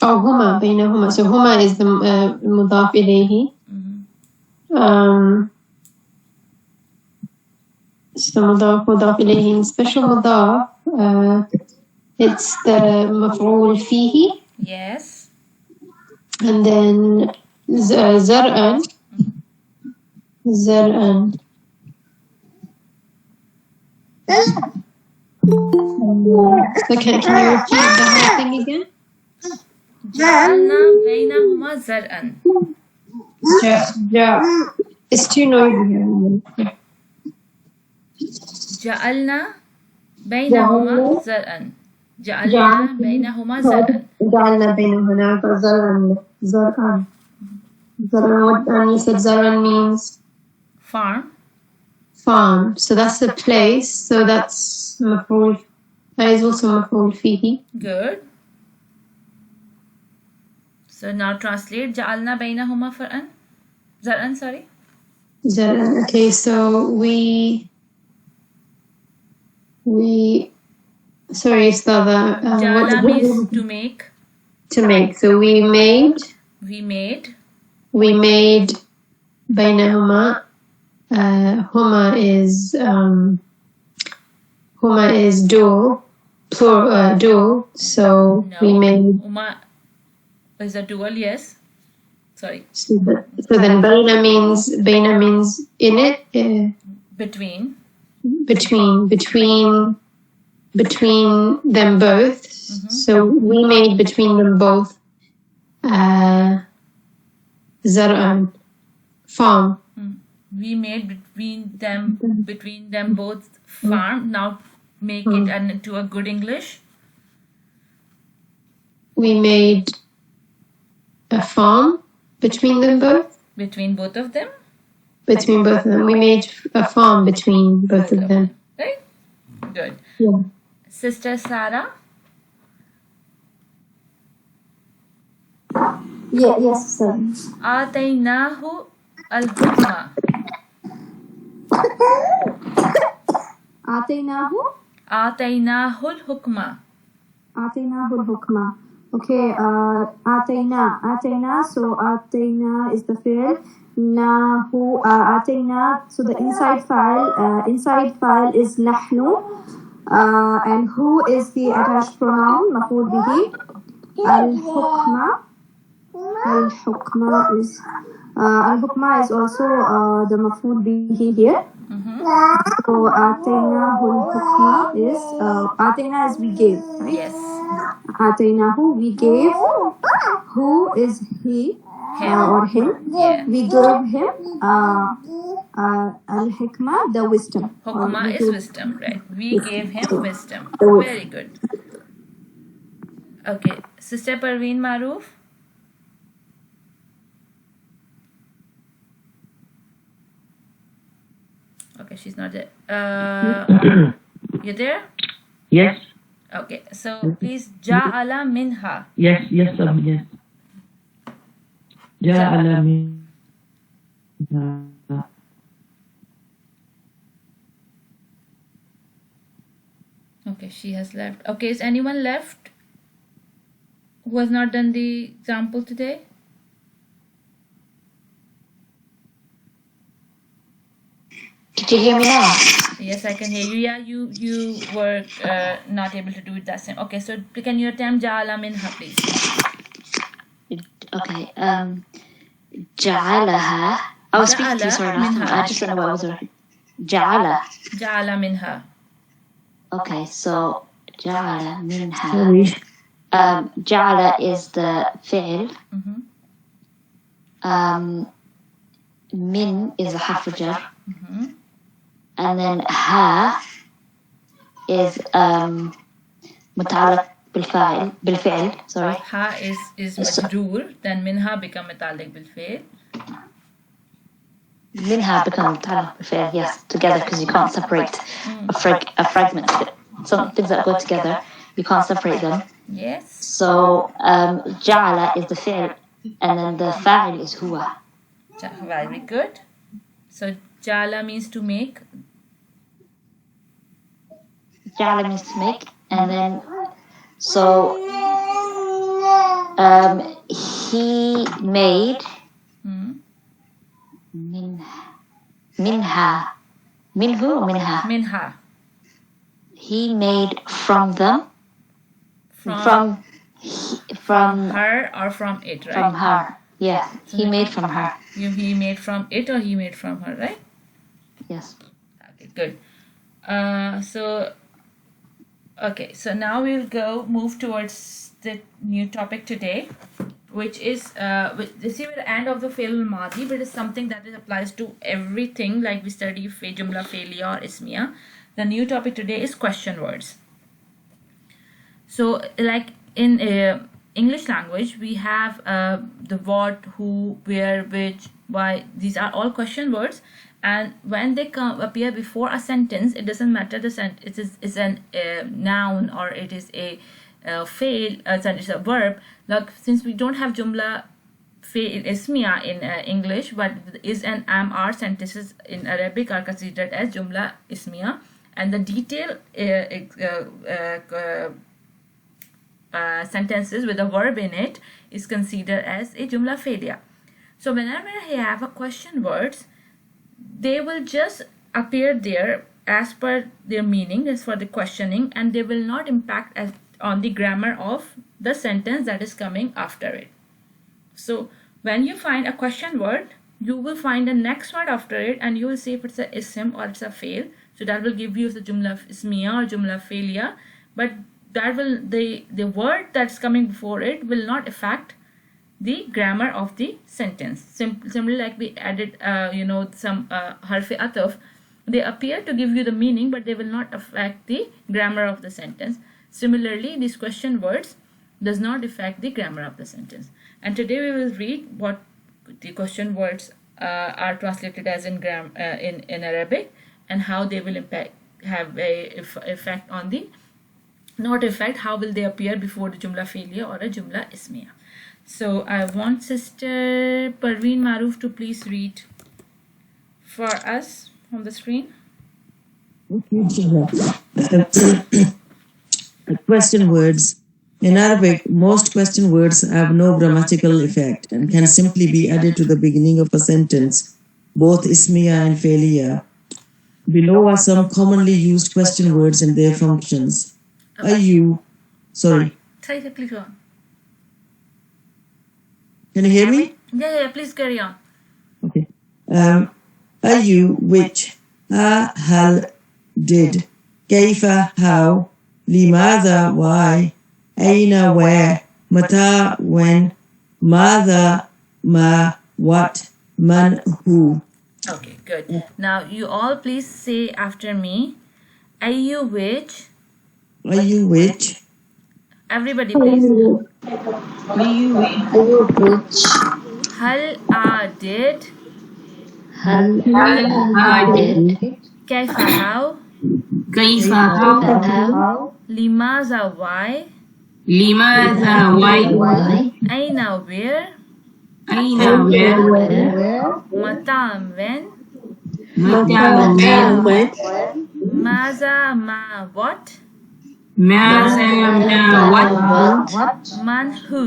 Oh, huma, bainahuma. So huma is the mudaf ilayhi. So mudaf ilayhi. Special mudaf, it's the maf'ul fihi. Yes. And then zar'an. Zar'an. So can you repeat the whole thing again? جعلنا بينهما زرعا. It's too noisy here. جعلنا بينهما زرعا. جعلنا بينهما زرعا. جعلنا بينهما زرعا. زرعا. And you said Zaran means farm. Farm. So that's a place. So that's maf'ul. That is also maf'ul fihi. Good. So now translate Ja'alna bainahuma far'an. Zar'an, sorry. Zaran. Okay, so we sorry, Stada. Ja'ala means to make. To make. So we made bainahuma. Huma is dual, plural, dual. So No, we made. Uma is a dual, yes. Sorry. So then baina means in it. Between. Between them both. So we made between them both zar'an, farm. We made between them both farm. Now make it into a good English. We made a farm between them both. Between both of them. Between both of them. We made a farm between both of them. Right? Good. Yeah. Sister Sarah? Yeah, yes, sir. آتيناه الحكمة. آتيناه آتيناه الحكمة. آتيناه الحكمة. Okay, آتينا. So آتينا is the fi'l. Nahu آتينا. So the inside file is نحن. And who is the attached pronoun? مفعول به. الحكمة is also the مفعول به here. So آتيناه الحكمة is آتينا is we gave, right? Yes. آتيناه we gave. Who is he? Or him? Yeah. We gave him al-hikmah, the wisdom. Hukmah is wisdom, right? We gave him wisdom. Very good. Okay. Sister Parveen Maroof? Okay, she's not there. You there? Yes. Okay, so please, Ja'ala minha. Yes. Yes. Ja'ala minha. Okay, she has left. Okay, is anyone left who has not done the example today? Did you hear me now? Yes, I can hear you. Yeah, you were not able to do it that time. Okay, so can you attempt Ja'ala minha, please? Okay. Ja'alaha. I was speaking to you, sorry. I just don't know what was it. Ja'ala minha. Okay, so Ja'ala minha. Ja'ala is the fi'l. Min is a harf jar. And then ha is متعلق بالفعل. Sorry. Ha is majroor, then minha become متعلق بالفعل. Minha become متعلق بالفعل, yes, together, because you can't separate a fragment. Some things that go together, you can't separate them. Yes. So ja'ala is the fi'l, and then the fa'il is huwa. Very good. So Ja'ala means to make. Ja'ala means to make, and then so he made minha. Minhu or minha? Minha. He made from them. From her or from it, right? From her. Yeah. He made from her. He made from it or he made from her, right? Yes. Okay, good. So now we'll move towards the new topic today, which is this is the end of the fi'l al-madi, but it's something that applies to everything, like we study jumla fi'liya or ismiya. The new topic today is question words. So like in English language, we have the what, who, where, which, why. These are all question words, and when they appear before a sentence, it doesn't matter the sentence is a noun or it is a fail. It's a verb. Like since we don't have jumla fail ismiya in English, but is and am are sentences in Arabic are considered as jumla ismiya, and the detail sentences with a verb in it is considered as a jumla fi'liya. So whenever I have a question words, they will just appear there as per their meaning, as for the questioning, and they will not impact on the grammar of the sentence that is coming after it. So when you find a question word, you will find the next word after it and you will see if it's a ism or it's a fail. So that will give you the jumla ismiya or jumla failiya, but that will the word that's coming before it will not affect the grammar of the sentence. Similarly, like we added some harfi ataf, they appear to give you the meaning, but they will not affect the grammar of the sentence. Similarly, these question words does not affect the grammar of the sentence. And today we will read what the question words are translated as in Arabic, and how they will have a effect on the, not effect, how will they appear before the jumla failiya or a jumla ismiya. So I want Sister Parveen Maroof to please read for us on the screen. Question words. In Arabic, most question words have no grammatical effect and can simply be added to the beginning of a sentence, both ismiya and failiya. Below are some commonly used question words and their functions. Sorry. Please go on. Can you hear me? Yeah, please carry on. Okay. Which, hal, did, kaifa, how, limada, why, aina, where, mata, when, mada, ma, what, man, who. Okay, good. Now you all please say after me, ayyu which. Ayyu which. Everybody please. Ayyu which. Hal did. Hal did. Kaifa how. Kaifa how. Limaza why. Limaza why. Aina where. Aina where. Mata when. Mata when. Maza ma what. Maza what. Man who.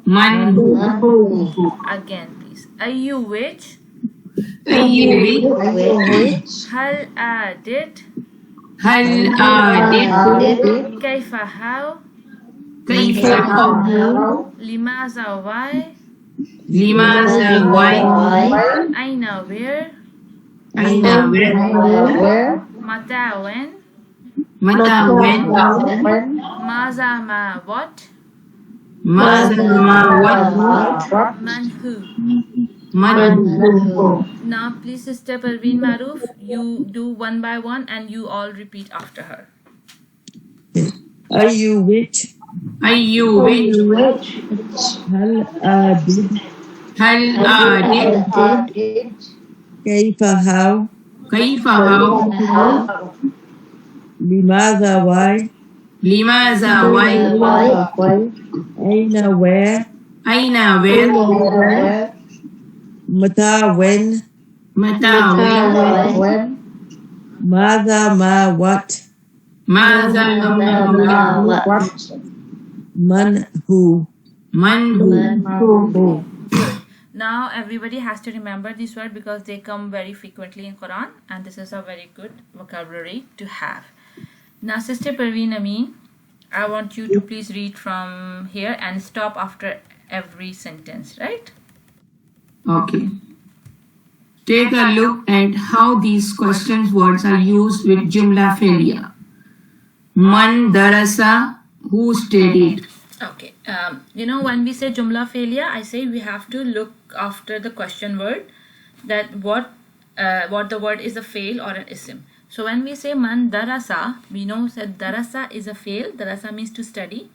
Man who. Again please. Ayyu which. Ayyu which. Hal did. Hal did. Kaifa how. Kaifa how. Limaza why. Limaza why. Aina where. Aina where. Mata when. Mata when. Maza ma what. Maza ma what. Man who. Man who. Now please Sister Parveen Maroof, you do one by one and you all repeat after her. Ayyu which. Ayyu which. Hal did. Hal did. Kaifa how. Kaifa how. Limada why. Limaza why. Aina where. Aina where. Mata when. Mata when. Mada ma what. Maza ma what. Man who. Man who. Now everybody has to remember this word because they come very frequently in Quran, and this is a very good vocabulary to have. Now Sister Parveen Amin, I want you to please read from here and stop after every sentence, right? Okay. Take a look at how these question words are used with jumla failiya. Man darasa, who studied. Okay. When we say jumla failiya, I say we have to look after the question word, that what the word is a fail or an ism. So when we say man darasa, we know that darasa is a fail. Darasa means to study.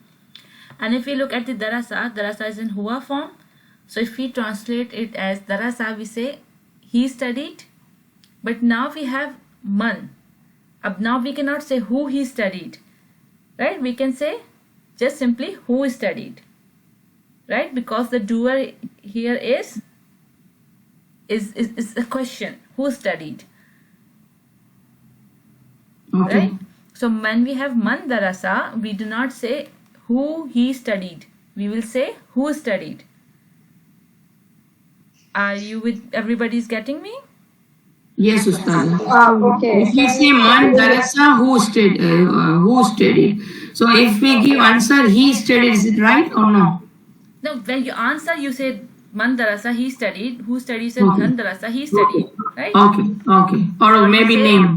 And if we look at the darasa is in huwa form. So if we translate it as darasa, we say he studied. But now we have man. Now we cannot say who he studied. Right? We can say just simply who studied. Right? Because the doer here is a question. Who studied? Okay. Right? So when we have man darasa, we do not say who he studied. We will say who studied. Are you with everybody's getting me? Yes, Ustad. Okay. If we say man darasa, who studied. So if we give answer he studied, is it right or no? No, when you answer, you say Man darasa, he studied. Who studied? Said Okay. man darasa, he studied. Right? Okay. Or Or maybe you say, name.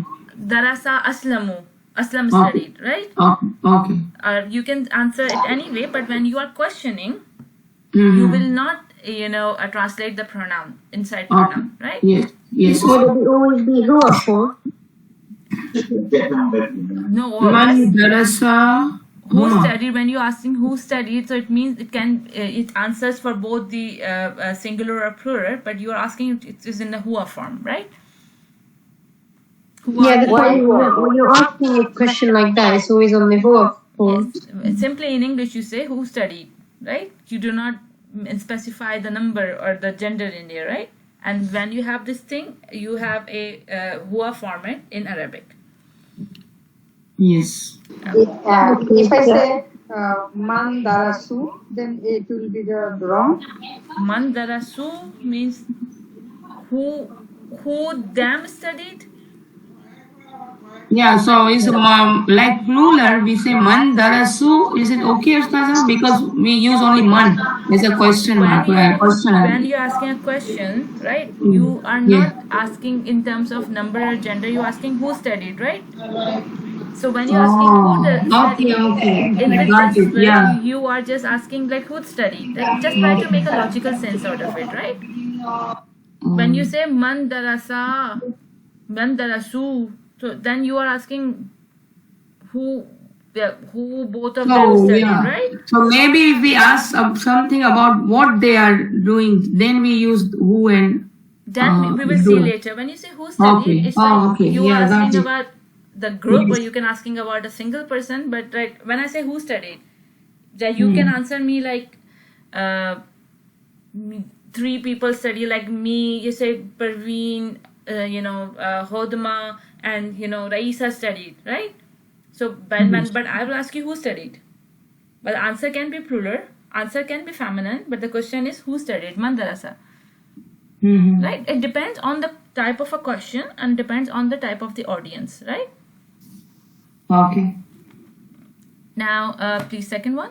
Darasa Aslamu. Aslam Okay. studied, right? Okay. You can answer it anyway, but when you are questioning, Mhm. you will not, translate the pronoun inside pronoun, right? Yes. Would it always be huwa form? No, or Man darasa. who Huma. studied, when you're asking who studied, so it means it answers for both the singular or plural, but you're asking it is in the huwa form, right? Who Yeah, are the you? point when you're asking a question like that, it's always on the huwa form. Yes. Simply in English, you say who studied, right? You do not specify the number or the gender in there, right? And when you have this thing, you have a huwa format in Arabic. Yes. If I say man darasu, then it will be the wrong. Man darasu means who them studied. Yeah, so it's like plural, we say man darasu. Is it okay, Ustaza? Because we use only man as a question mark. When you're asking a question, right, you are not asking in terms of number or gender, you're asking who studied, right? So when you're asking who studied, in with Got this it. way, Yeah. you are just asking like who studied. Like, just try to make a logical sense out of it, right? When you say man darasa, man darasu, so then you are asking who both of them studied, right? So maybe if we ask something about what they are doing, then we use who and. Then we will see later. When you say who studied, it's like you are asking about the group, or you can asking about a single person. But right, when I say who studied, that you can answer me like 3 people study, like me. You say Parveen, Hodma, and Raisa studied, right? So but I will ask you who studied. But the answer can be plural, answer can be feminine, but the question is who studied? Man darasa. Right? It depends on the type of a question and depends on the type of the audience, right? Okay. Now, please, second one.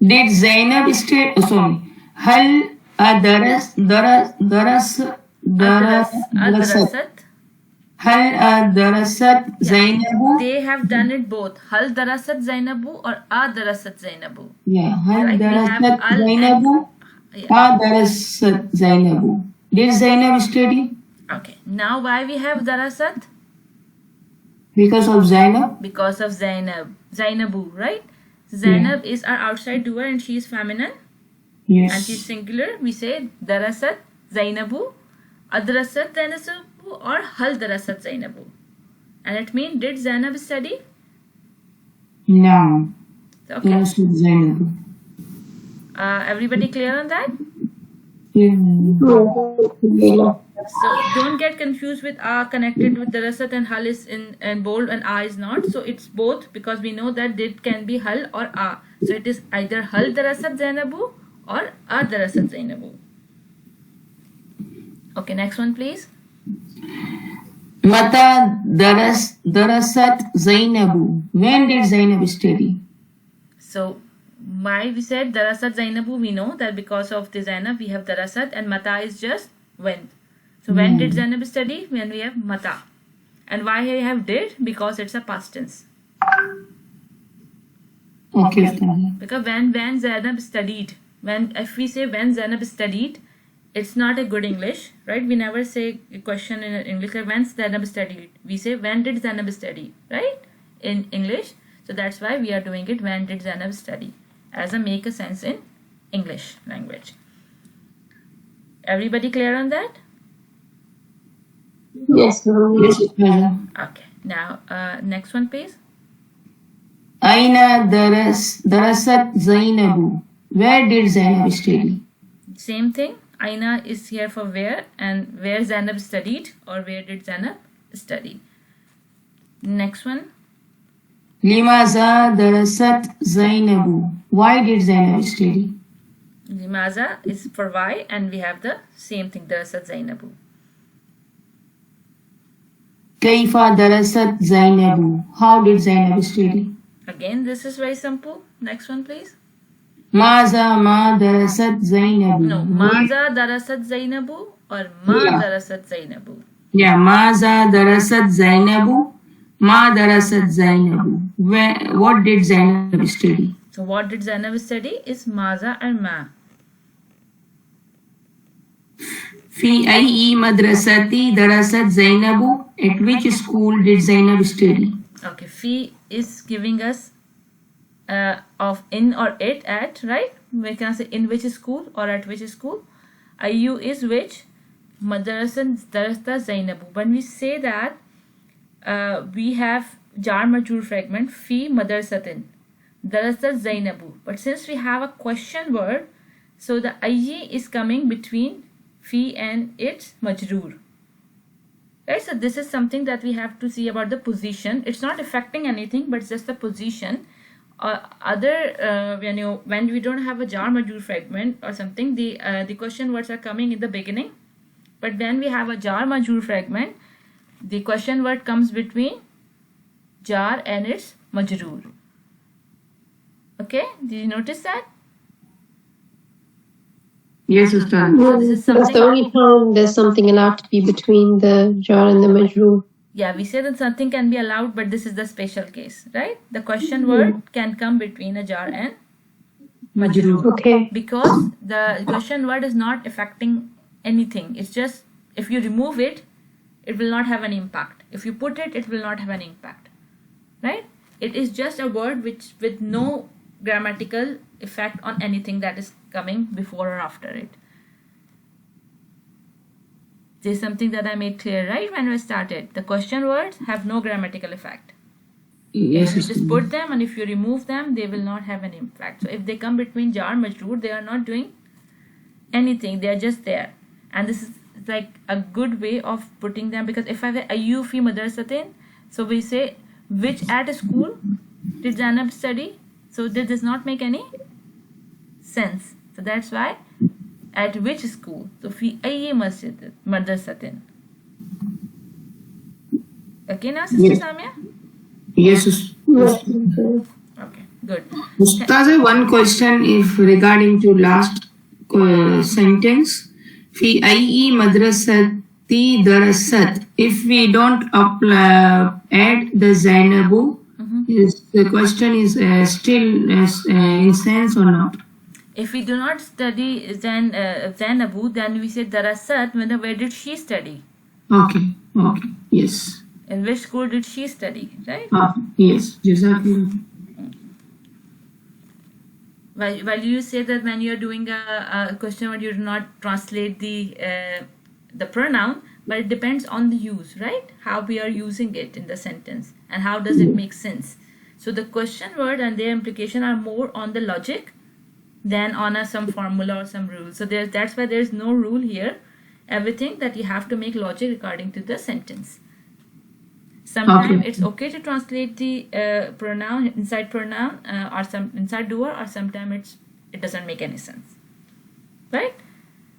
Did Zainab stay? Sorry. Hal darasat. Hal darasat Zainabu. They have done it both. Hal darasat Zainabu or a darasat Zainabu. Yeah. Hal Right, we have darasat al and- Zainabu. A darasat Zainabu. Did Zainab study? Okay. Now, why we have darasat? Because of Zainab. Because of Zainabu, right? Zainab is our outside doer and she is feminine. Yes. And she's singular. We say darasat Zainabu, adrasat Zainabu, or hal darasat Zainabu. And it means, did Zainab study? No. Okay. Darasat Zainabu. Everybody clear on that? Yeah. So don't get confused with connected with darasat and hal is in bold and is not. So it's both, because we know that it can be hal or a. So it is either hal darasat Zainabu or a darasat Zainabu. Okay, next one please. Mata darasat Zainabu. When did Zainab study? So why we said darasat Zainabu, we know that because of the Zainab we have darasat, and mata is just when. So when did Zainab study? When we have mata. And why I have did? Because it's a past tense. Okay. Because when Zainab studied, if we say when Zainab studied, it's not a good English, right? We never say a question in English like when Zainab studied. We say when did Zainab study, right? In English. So that's why we are doing it when did Zainab study, as a make a sense in English language. Everybody clear on that? Yes. Okay. Now, next one please. Aina darasat Zainabu. Where did Zainab study? Same thing. Aina is here for where, and where Zainab studied, or where did Zainab study. Next one. Limaza darasat Zainabu. Why did Zainab study? Limaza is for why, and we have the same thing, darasat Zainabu. Kaifa darasat Zainabu. How did Zainab study? Again, this is very simple. Next one, please. Maza ma darasat Zainabu. No, Maza darasat Zainabu or Ma Yeah. darasat Zainabu. Yeah, Maza darasat Zainabu. Ma darasat Zainabu. What did Zainab study? So what did Zainab study is Maza and Ma. Fi ayyi madrasati darasat Zainabu. At which school did Zainab study? Okay, Fi is giving us of in or it at, right? We can say in which school or at which school. Ayu is which? Madrasan darasta Zainabu. When we say that, we have jar majur fragment fi madrasatin darasta Zainabu. But since we have a question word, so the ayyi is coming between fi and its majrur. Right, so this is something that we have to see about the position. It's not affecting anything, but it's just the position. When we don't have a jar majur fragment or something, the question words are coming in the beginning. But when we have a jar majur fragment, the question word comes between jar and its majrur. Okay, did you notice that? Yes, Ustad. This is That's the something. only time there's something allowed to be between the jar and the majrur. Yeah, we say that something can be allowed, but this is the special case, right? The question word can come between a jar and majrur. Okay. Because the question word is not affecting anything. It's just, if you remove it, it will not have an impact. If you put it, it will not have an impact, right? It is just a word which with no grammatical effect on anything that is coming before or after it. This is something that I made clear, right, when we started. The question words have no grammatical effect. Yes, If you just Ustad. put them and if you remove them, they will not have an impact. So if they come between jar and majroor, they are not doing anything. They are just there. And this is like a good way of putting them, because if I say ayu fi madrasatin, so we say which at school did Zainab study? So this does not make any sense. So that's why at which school? So fi ayyi masjid madrasatin. Okay now, Sister Yes. Samia? Yes, Ustad. Okay, good. Ustaz, one question if regarding to last sentence. Fi ayyi madrasati darasat. If we don't add the Zainabu, the question is still in sense or not? If we do not study Zainabu, then we say darasat. Where did she study? Okay, okay, yes. In which school did she study, right? Yes, Jazakallah. While you say that when you are doing a question word, you do not translate the pronoun, but it depends on the use, right? How we are using it in the sentence and how does it make sense. So the question word and their implication are more on the logic than on some formula or some rule. So that's why there's no rule here. Everything that you have to make logic according to the sentence. Sometimes Okay. it's okay to translate the pronoun inside pronoun or some inside doer, or sometimes it doesn't make any sense, right?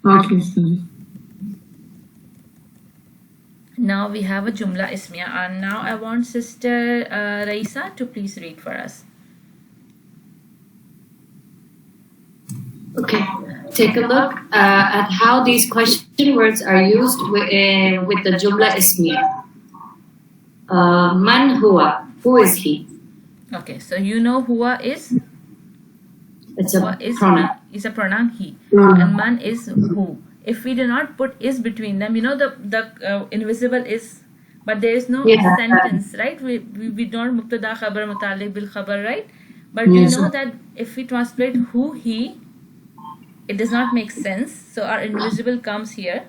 Okay, Ustaz. Now we have a Jumla Ismiya, and now I want Sister Raisa to please read for us. Okay, take a look at how these question words are used with the Jumla Ismiya. Man huwa, who is he? Okay, so you know huwa is It's a huwa is pronoun. is a pronoun he, Pronoun. and man is who. If we do not put is between them, you know the invisible is, but there is no Yeah. sentence, right? We don't mubtada khabar mutaliq bil khabar, right? But Yes. we know that if we translate who he, it does not make sense. So our invisible comes here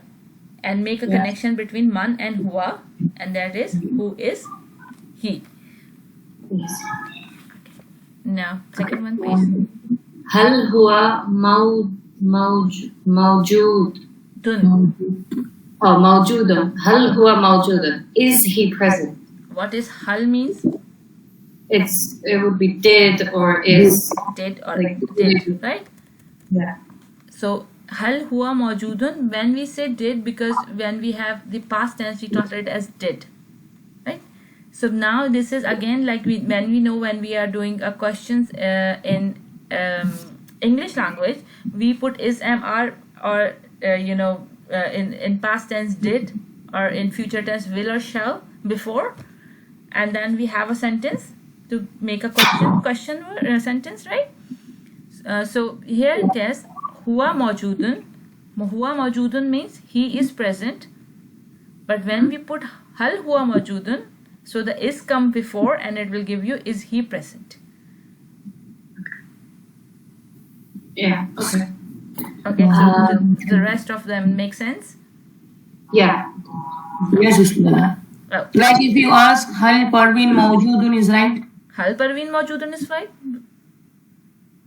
and make a Yeah. connection between man and huwa, and that is who is he. Yes. Now second one, please. Hal huwa mawjood. Dun. Oh, mawjoodan. Hal huwa mawjoodan. Is he present? What is hal means? It would be did or is. Did or Like did, right? Yeah. So hal huwa mawjoodun, when we say did, because when we have the past tense we translate it as did, right? So now this is again like when we are doing questions in English language, we put is, am, are, or in past tense did, or in future tense will or shall before, and then we have a sentence to make a question sentence, right? So here it is, huwa mawjudun. Huwa mawjudun means he is present, but when we put hal huwa mawjudun, so the is come before and it will give you is he present. Yeah. Okay. Okay, so the rest of them make sense? Yeah. Yes, Ustad. Oh. Like if you ask Hal Parveen Mawjudun is right? Hal Parveen Mawjudun is right?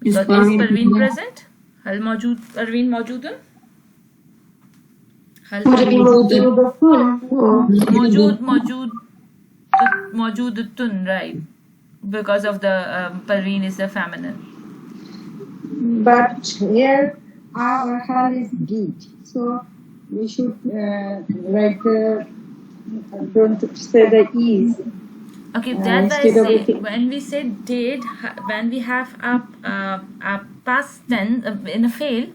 Is Is Parveen present? Hal Parveen Mawjudun? Hal Would it be mawjudatun? Mawjudatun, right? Because of the Parveen is the feminine. But here our hal is did. So we should write the, don't say the is. Okay, that's why I instead of say it- when we say did, when we have a past tense in a fail,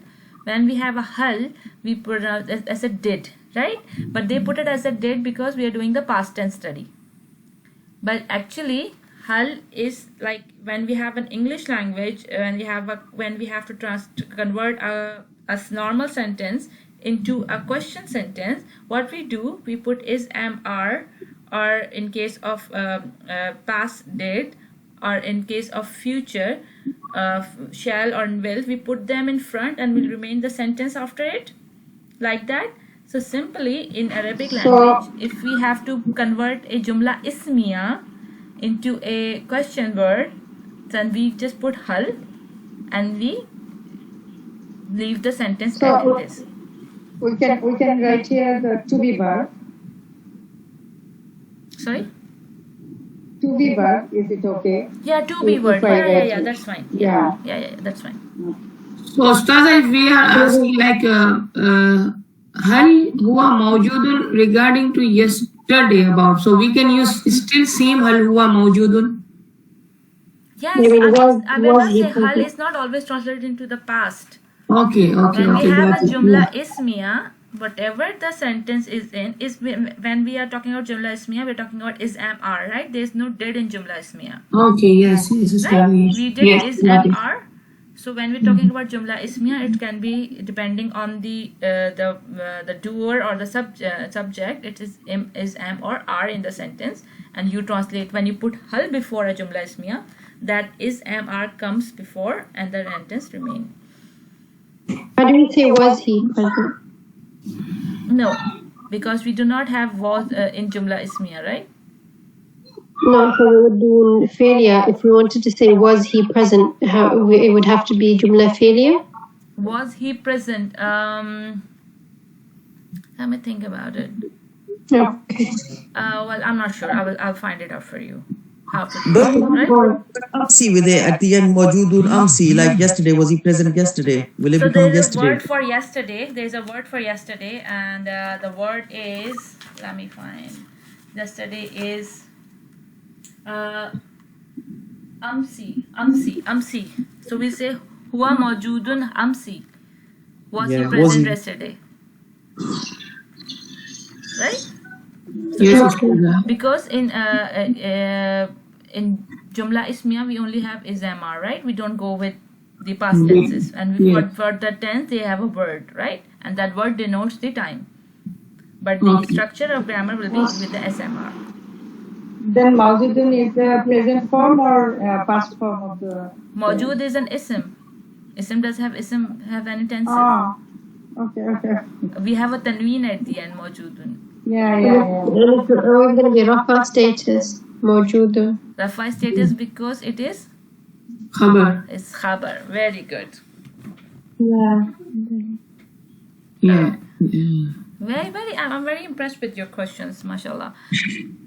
when we have a hal, we put it as a did, right? But they put it as a did because we are doing the past tense study. But actually, hal is like when we have an English language, when we have to convert a normal sentence into a question sentence. What we do, we put is, am, are, or in case of past did, or in case of future shall or will, we put them in front and will remain the sentence after it, like that. So simply in Arabic language, if we have to convert a jumla ismiya into a question word, then we just put hal and we leave the sentence as it is. We can write here the to be verb. Sorry? To be verb, is it okay? Yeah, to be If word. I write Yeah, it. that's fine. Yeah. Yeah, that's fine. So Ustaz, if we are asking like Hal huwa mawjudun regarding to yesterday about, so we can use still same Hal huwa mawjudun. Yes, You mean I will was not he say hal present? is not always translated into the past. Okay, When we have got a it. jumla ismiya, whatever the sentence is in, is when we are talking about jumla ismiya, we're talking about is, am, are, right? There's no did in jumla ismiya, Okay, yes, Ustaz, right? yes. We did Yes, is, got am, it. are. So when we're talking about jumla ismiya, it can be depending on the doer or the subject. It is am, or are in the sentence, and you translate when you put hal before a jumla ismiya, that is, am, are comes before, and the sentence remain. How do we say was he present? No, because we do not have was in jumla ismiya, right? No, so we would do failure. If we wanted to say was he present, it would have to be jumla failure. Was he present? Let me think about it. No. Well, I'm not sure. I'll find it out for you. How to do Don't it, right? amsi with it at the end mawjudun amsi, like yesterday, was he present yesterday? Will it So become there's a yesterday? word for yesterday. There's a word for yesterday, and the word is, let me find. Yesterday is amsi. So we say huwa mawjudun amsi. Was he Yeah, was present he? yesterday? Right? Yes, Ustaz. Because in jumla ismiya we only have is, am, are, right? We don't go with the past tenses, and for the tense they have a word, right? And that word denotes the time. But the structure of grammar will be with the SMR. Then Mawjudun is the present form or past form of the. Mawjood is an ism. Ism does have any tenses. Ah, okay. We have a tanween at the end, mawjoodun. Yeah. And it's always going to be rafa status, mawjuda. Rafa status because it is Khabar. It's khabar. Very good. Yeah. Yeah. Very. I'm very impressed with your questions, mashallah.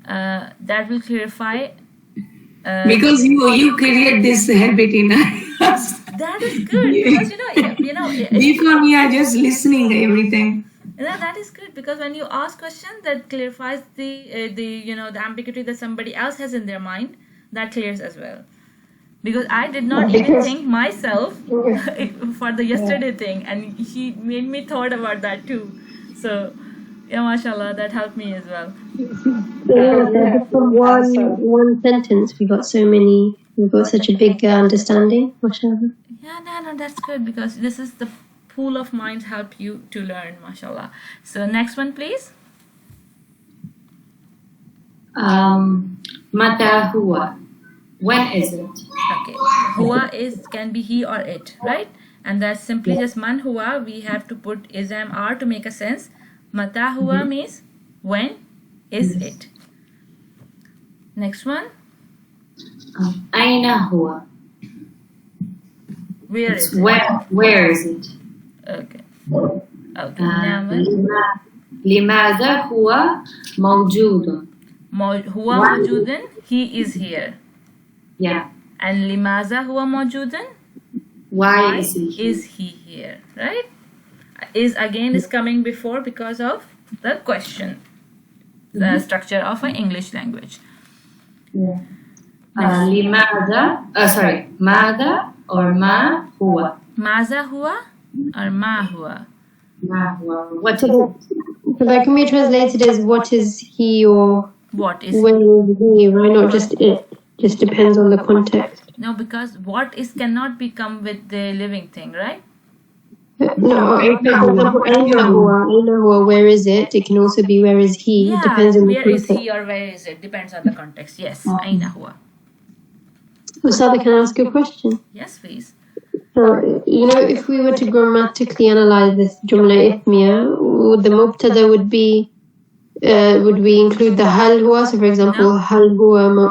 That will clarify. Because you create this habit in us. That is good because Before we are just listening everything. That is good because when you ask questions, that clarifies the ambiguity that somebody else has in their mind. That clears as well. because I did not even think myself for the yesterday thing, and he made me thought about that too. So, yeah, mashallah, that helped me as well. From one sentence, we got so many. We got such a big understanding. Mashallah. Yeah, no, that's good because this is the pool of minds help you to learn, mashallah. So, next one, please. Mata huwa. When is it? Okay, huwa can be he or it, right? And that's simply just man huwa. We have to put ism r to make a sense. Mata huwa means when is it? Next one. Aina huwa. Where It's is it? where is it? Okay. Now, لماذا هو موجود? huwa mawjudun, he is here. Yeah. And limaza huwa mawjudun, Why is he here, right? Is again is coming before because of the question, the structure of an English language. Yeah. لماذا ماذا or ما هو? Maza huwa or ma huwa? ما هو. What is So that can be translated as what is he or What is when is he? Why not just it? Just depends on the context. no, because what is cannot become with the living thing, right? No, for example, Aina huwa, where is it? It can also be where is he? It Yeah, depends on the where is context. he or where is it? Depends on the context. Yes, aina huwa. Usada, can I ask you a question? Yes, please. If we were to grammatically analyze this jumla ithmiya, the mubtada would be, would we include the hal huwa? So, for example, No. hal huwa, No.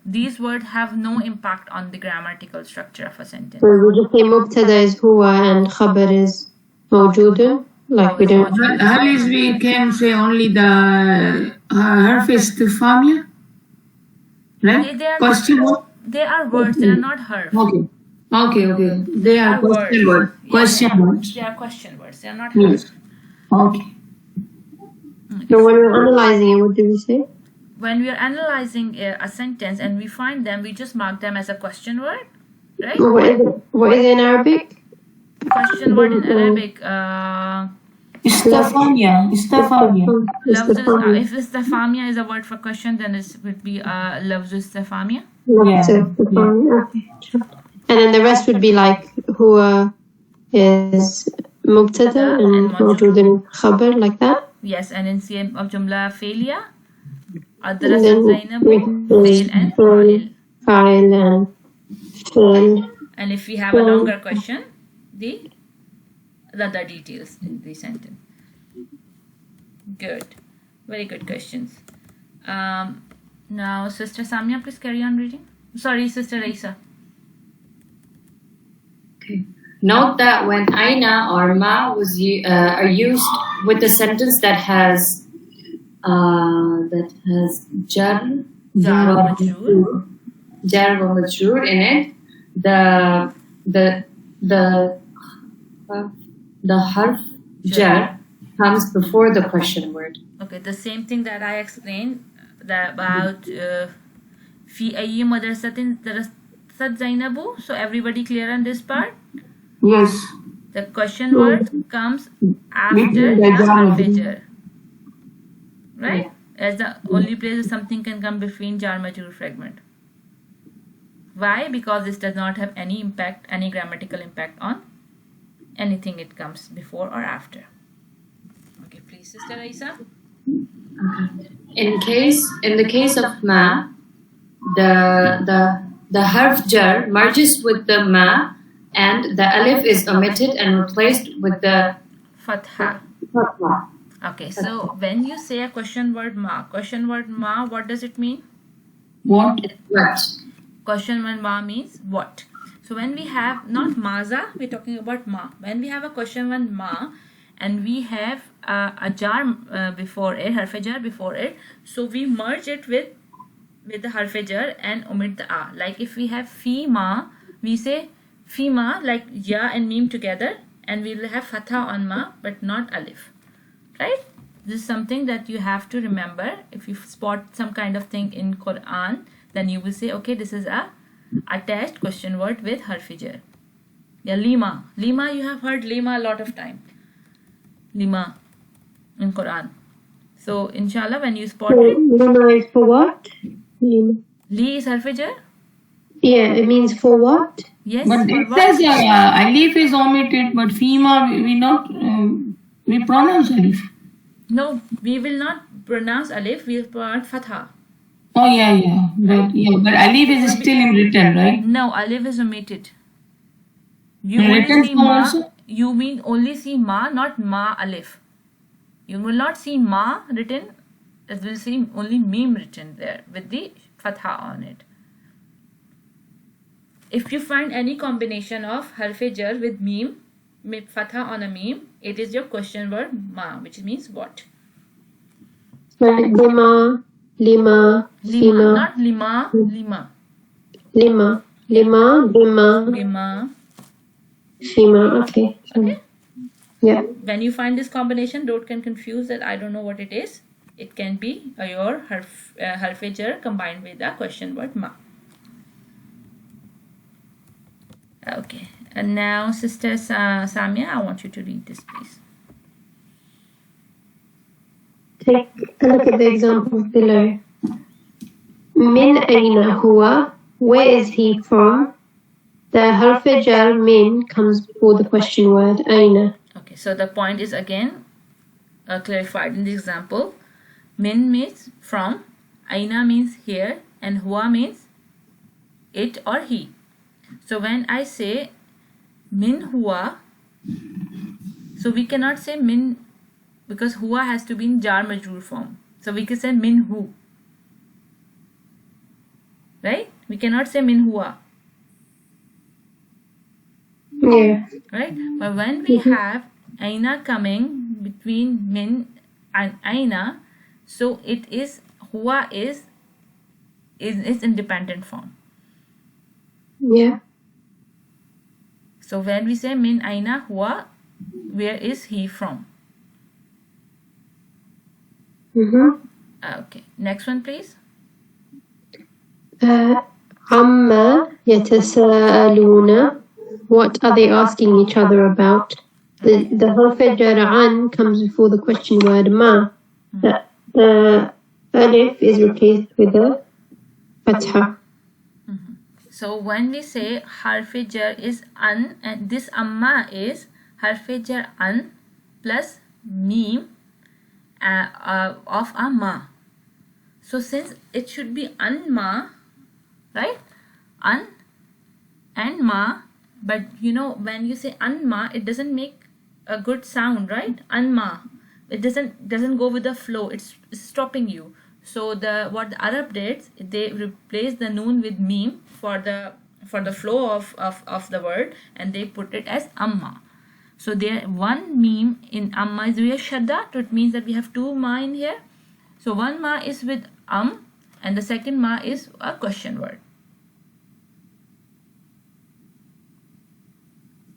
These words have no impact on the grammatical structure of a sentence. or we just say mubtada is huwa and khabar is mawjudun? Like we don't. Hal is we can say only the harf istifhamia, right? They are Question not, mark. they are words, they are not harf. Okay. They are question word. Question words. They are question words, they are not Yes. harf. Okay. So when we're analyzing it, what do we say? When we are analyzing a sentence and we find them, we just mark them as a question word, right? What is it in Arabic? Question word in Arabic, Istafania. if istifhamia is a word for question, then it would be lafz istifhamia. And then the rest would be like huwa is mubtada and mawjudun khabar, like that. Yes, and in same of jumla failure, And adras then zainabu, fail and fa'il. fa'il and fi'l. And if we have a longer question, the other details in the sentence. Good. Very good questions. Now, Sister Samia, please carry on reading. Sorry, Sister Raisa. Okay. Note that when aina or ma are used with a sentence that has jar wa majroor in it, the harf jar comes before the question word. Okay, the same thing that I explained about fi ayyi madrasatin darasat Zainabu. So everybody clear on this part? Yes. The question word comes after Between the the jar. harf jar. Right? As the only place something can come between jar majroor fragment. Why? Because this does not have any impact, any grammatical impact on anything it comes before or after. Okay, please, Sister Raisa. In the case of ma, the harf jar merges with the ma, and the alif is omitted and replaced with the Fatha. fatha. Okay, so when you say a question word ma, what does it mean? What? What? Question word ma means what. So when we have not maza, we're talking about ma. When we have a question word ma and we have a jar before it, harf jar before it, so we merge it with the harf jar and omit the a. Like if we have fi ma, we say fi ma like ya and mim together, and we will have fatha on ma but not alif. Right? This is something that you have to remember. If you spot some kind of thing in Quran, then you will say, okay, this is a attached question word with harfi jar. Yeah, lima. Lima, you have heard lima a lot of time. Lima in Quran. So inshallah, when you spot it, Lima is for what? Lima. li is harfi jar. Yeah, it means for what? Yes. But for it what? says alif is omitted, but fima we not we pronounce alif. No, we will not pronounce alif. We will pronounce fatha. Oh yeah, right, yeah. But alif is still in written, right? No, alif is omitted. You In only written see form ma. also? You mean only see ma, not ma alif. You will not see ma written. You will see only meme written there with the fatha on it. If you find any combination of harfe jar with meme, fatha on a meme, it is your question word ma, which means what? Like lima, Lima, fima, not lima, lima. lima, Lima. fima. Okay. Okay. Yeah. When you find this combination, don't get confused that I don't know what it is. It can be your harfe jar combined with the question word ma. Okay, and now Sister Samia, I want you to read this, please. Take a look at the examples below. Min aina huwa, where is he from? The harf jar min comes before the question word aina. Okay, so the point is again clarified in the example. Min means from, aina means here, and huwa means it or he. So when I say min huwa, so we cannot say min because huwa has to be in jar majroor form. So we can say min hu. Right? We cannot say min huwa. Yeah. Right? But when we have aina coming between min and aina, so it is huwa is independent form. Yeah. So when we say min aina huwa, where is he from? Okay. Next one, please. Amma yatasaaluna. What are they asking each other about? The harf jar an comes before the question word ma. The alif is replaced with a fatha. So when we say harfe jar is an, and this amma is harfe jar an plus meme of amma. So since it should be anma, right? An and ma, but you know when you say anma, it doesn't make a good sound, right? Anma, it doesn't go with the flow. It's stopping you. So what the Arab did, they replaced the noon with meme for the flow of the word, and they put it as amma. So there one meme in amma is with shadda, so it means that we have two ma in here. So one ma is with and the second ma is a question word.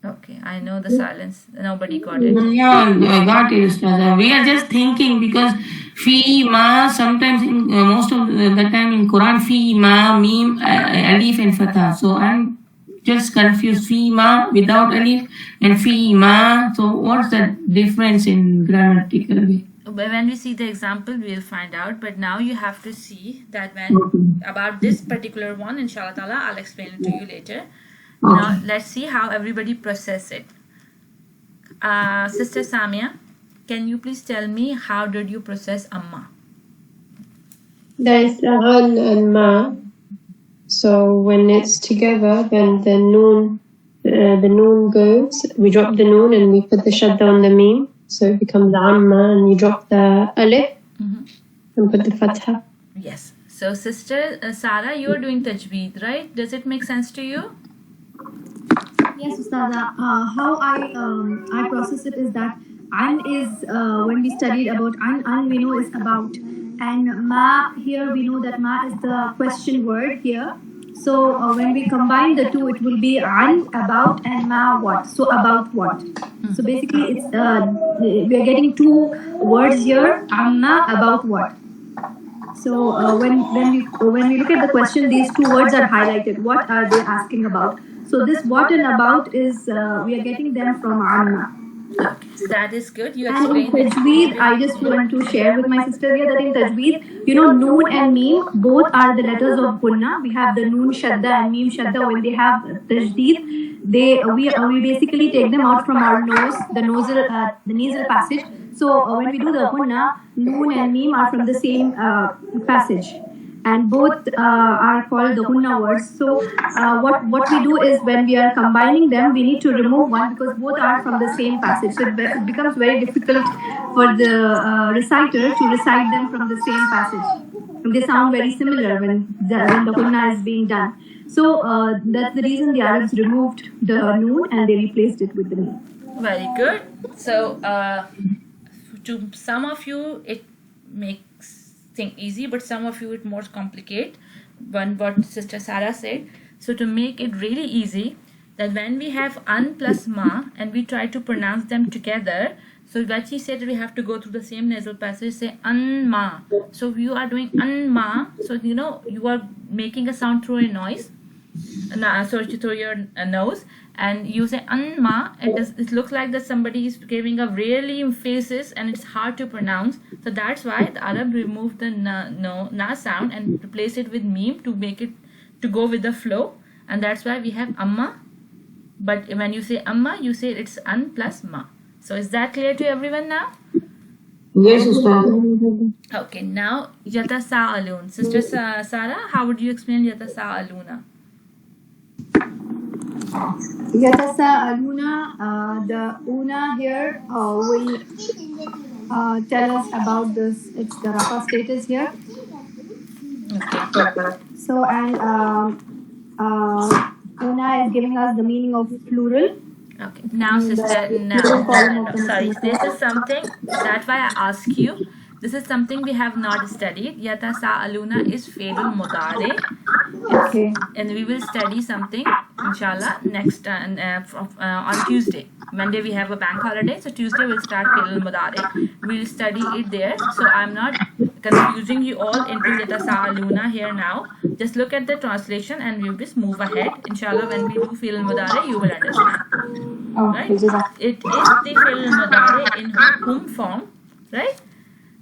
Okay, I know the silence. Nobody got it. Yeah, I got it, Ustaza. We are just thinking because fi ma sometimes in most of the time in Quran fi ma meme alif and fatha. So I'm just confused. Fi ma without alif and fi ma. So what's the difference in grammatical way? When we see the example, we'll find out. But now you have to see that when about this particular one, inshallah ta'ala, I'll explain it to you later. Now let's see how everybody process it. Sister Samia, can you please tell me how did you process amma? There is an and ma. So when it's together, then the noon goes. We drop the noon and we put the shadda on the meme. So it becomes amma, and you drop the alif and put the fatha. Yes. So Sister Sarah, you are doing tajweed, right? Does it make sense to you? Yes, Ustada. How I process it is that an is when we studied about an we know is about, and ma here we know that ma is the question word here. So when we combine the two, it will be an about and ma what. So about what. So basically, it's we are getting two words here. Amma about what. So when we look at the question, these two words are highlighted. What are they asking about? So this what and about is we are getting them from Amma. That is good. You And in explained it. Tajweed, I just want to share with my sister here that in Tajweed, Noon and Meem, both are the letters of Gunna. We have the Noon Shadda and Meem Shadda. When they have Tajdeed, we basically take them out from our nose, the nasal passage. So when we do the Gunna, Noon and Meem are from the same passage. And both are called the Gunna words. So what we do is when we are combining them, we need to remove one because both are from the same passage. So it becomes very difficult for the reciter to recite them from the same passage. And they sound very similar when the Gunna is being done. So that's the reason the Arabs removed the Noon and they replaced it with the Meem. Very good. So to some of you, it makes thing easy, but some of you it more complicate. What Sister Sarah said. So to make it really easy, that when we have an plus ma and we try to pronounce them together, so what she said, we have to go through the same nasal passage, say an ma. So if you are doing an ma, so you are making a sound through a noise, through your nose, and you say an ma. It looks like that somebody is giving a really emphasis and it's hard to pronounce. So that's why the Arab removed the na sound and replaced it with meem to make it to go with the flow, and that's why we have amma. But when you say amma, you say it's an plus ma. So is that clear to everyone now? Yes, Ustad. Okay, now yatasa'alun. Sister Sarah, how would you explain yatasa'aluna? Yatasa'aluna, the una here will tell us about this. It's the rafa status here. Okay. So and una is giving us the meaning of plural. Okay. Now, sister, no. Sorry. This is something, that's why I ask you. This is something we have not studied. Yatasa'aluna is Fi'l Mudari. Okay. And we will study something, inshallah, next on Tuesday. Monday we have a bank holiday, so Tuesday we'll start Fi'l Mudari. We'll study it there. So I'm not confusing you all into Yatasa'aluna here now. Just look at the translation and we'll just move ahead. Inshallah, when we do Fi'l Mudari, you will understand. Right? It is the Fi'l Mudari in hum form, right?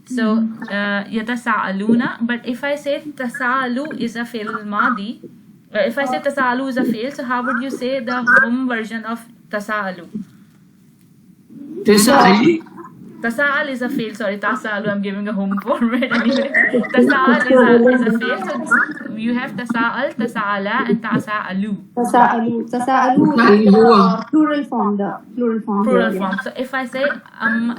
So, yatasa'aluna, but if I say tasa'alu is a fi'l madi, if I say tasa'alu is a fi'l, so how would you say the hum version of tasa'alu? Tasa'al is a fi'l, sorry, tasa'alu, I'm giving a hum format anyway. Tasa'al is a fi'l, so you have tasa'al, tasa'ala, and tasa'alu. Tasa'alu, plural form, the plural form. Plural form. So if I say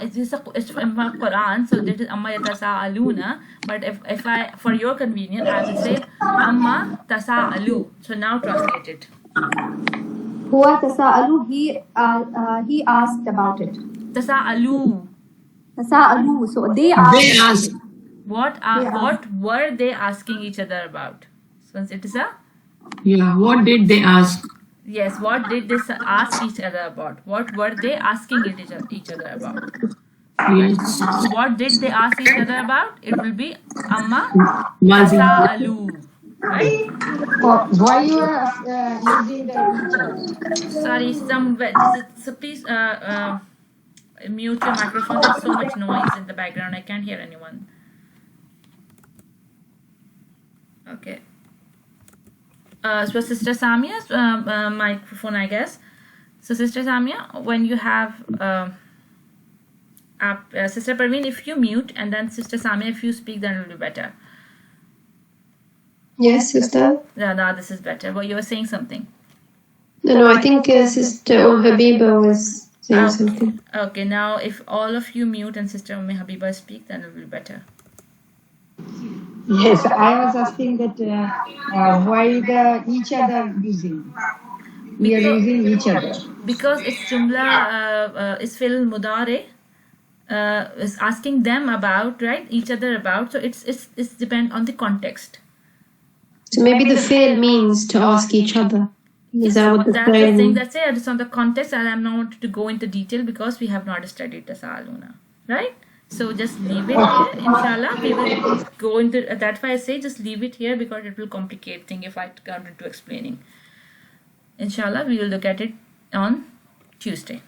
it's in my Quran, so that is amma yatasa'aluna. But if I, for your convenience, I will say amma tasa'alu. So now translate it. Huwa tasa'alu, he asked about it. Tasa'alu. Tasa'alu, so they asked. What were they asking each other about? So it is a. Yeah, what did they ask? Yes, what did they ask each other about? What were they asking each other about? Yes. What did they ask each other about? It will be amma tasa'alu. Right? Why you are using the Sorry, so please mute your microphone. There's so much noise in the background. I can't hear anyone. Okay. So Sister Samia's microphone, I guess. So Sister Samia, when you have Sister Parveen, if you mute, and then Sister Samia, if you speak, then it will be better. Yes, sister. No, this is better. Well, you were saying something. No, I think Sister Habiba was saying something. Okay, now if all of you mute and Sister Habiba speak, then it will be better. Yes, I was asking that why each other using? We are using each other. Because it's Jumla, it's Fi'l Mudari, is asking them about, right? Each other about. So it's depend on the context. So maybe the fi'l means to ask each other. Is that what the That's the fi'l thing. means? That's it. It's on the context, and I'm not wanting to go into detail because we have not studied the Tasa'aluna, right? So just leave it here. Inshallah, we will go into. That's why I say just leave it here, because it will complicate thing if I come into explaining. Inshallah, we will look at it on Tuesday.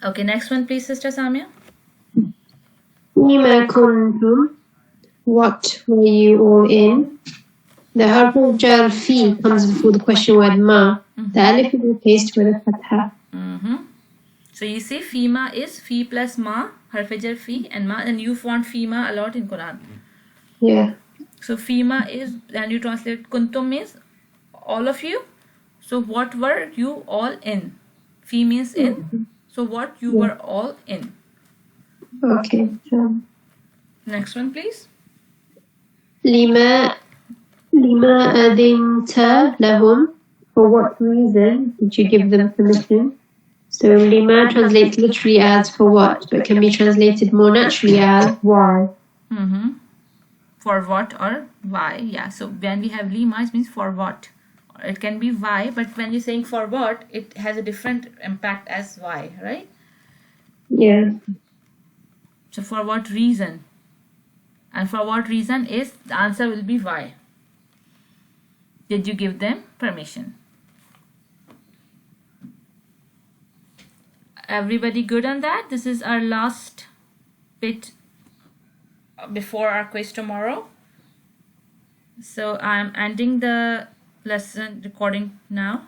Okay, next one, please, Sister Samia. Lima kuntum. What were you all in? The harf of jar fi comes before the question word ma. The alif is replaced with a fatha. So you see, fima is fi plus ma, harf jar fi and ma, and you found fima a lot in Quran. Yeah. So fima is, and you translate kuntum means all of you. So what were you all in? Fi means in. So what you were all in. Okay. Next one, please. Lima adinta lahum. For what reason did you give them permission? So lima translates literally as for what, but can be translated more naturally as why. For what or why? Yeah. So when we have lima, it means for what. It can be why, but when you're saying for what, it has a different impact as why, right? Yeah. So for what reason? And for what reason is the answer will be why. Did you give them permission? Everybody good on that? This is our last bit before our quiz tomorrow. So I'm ending the lesson recording now.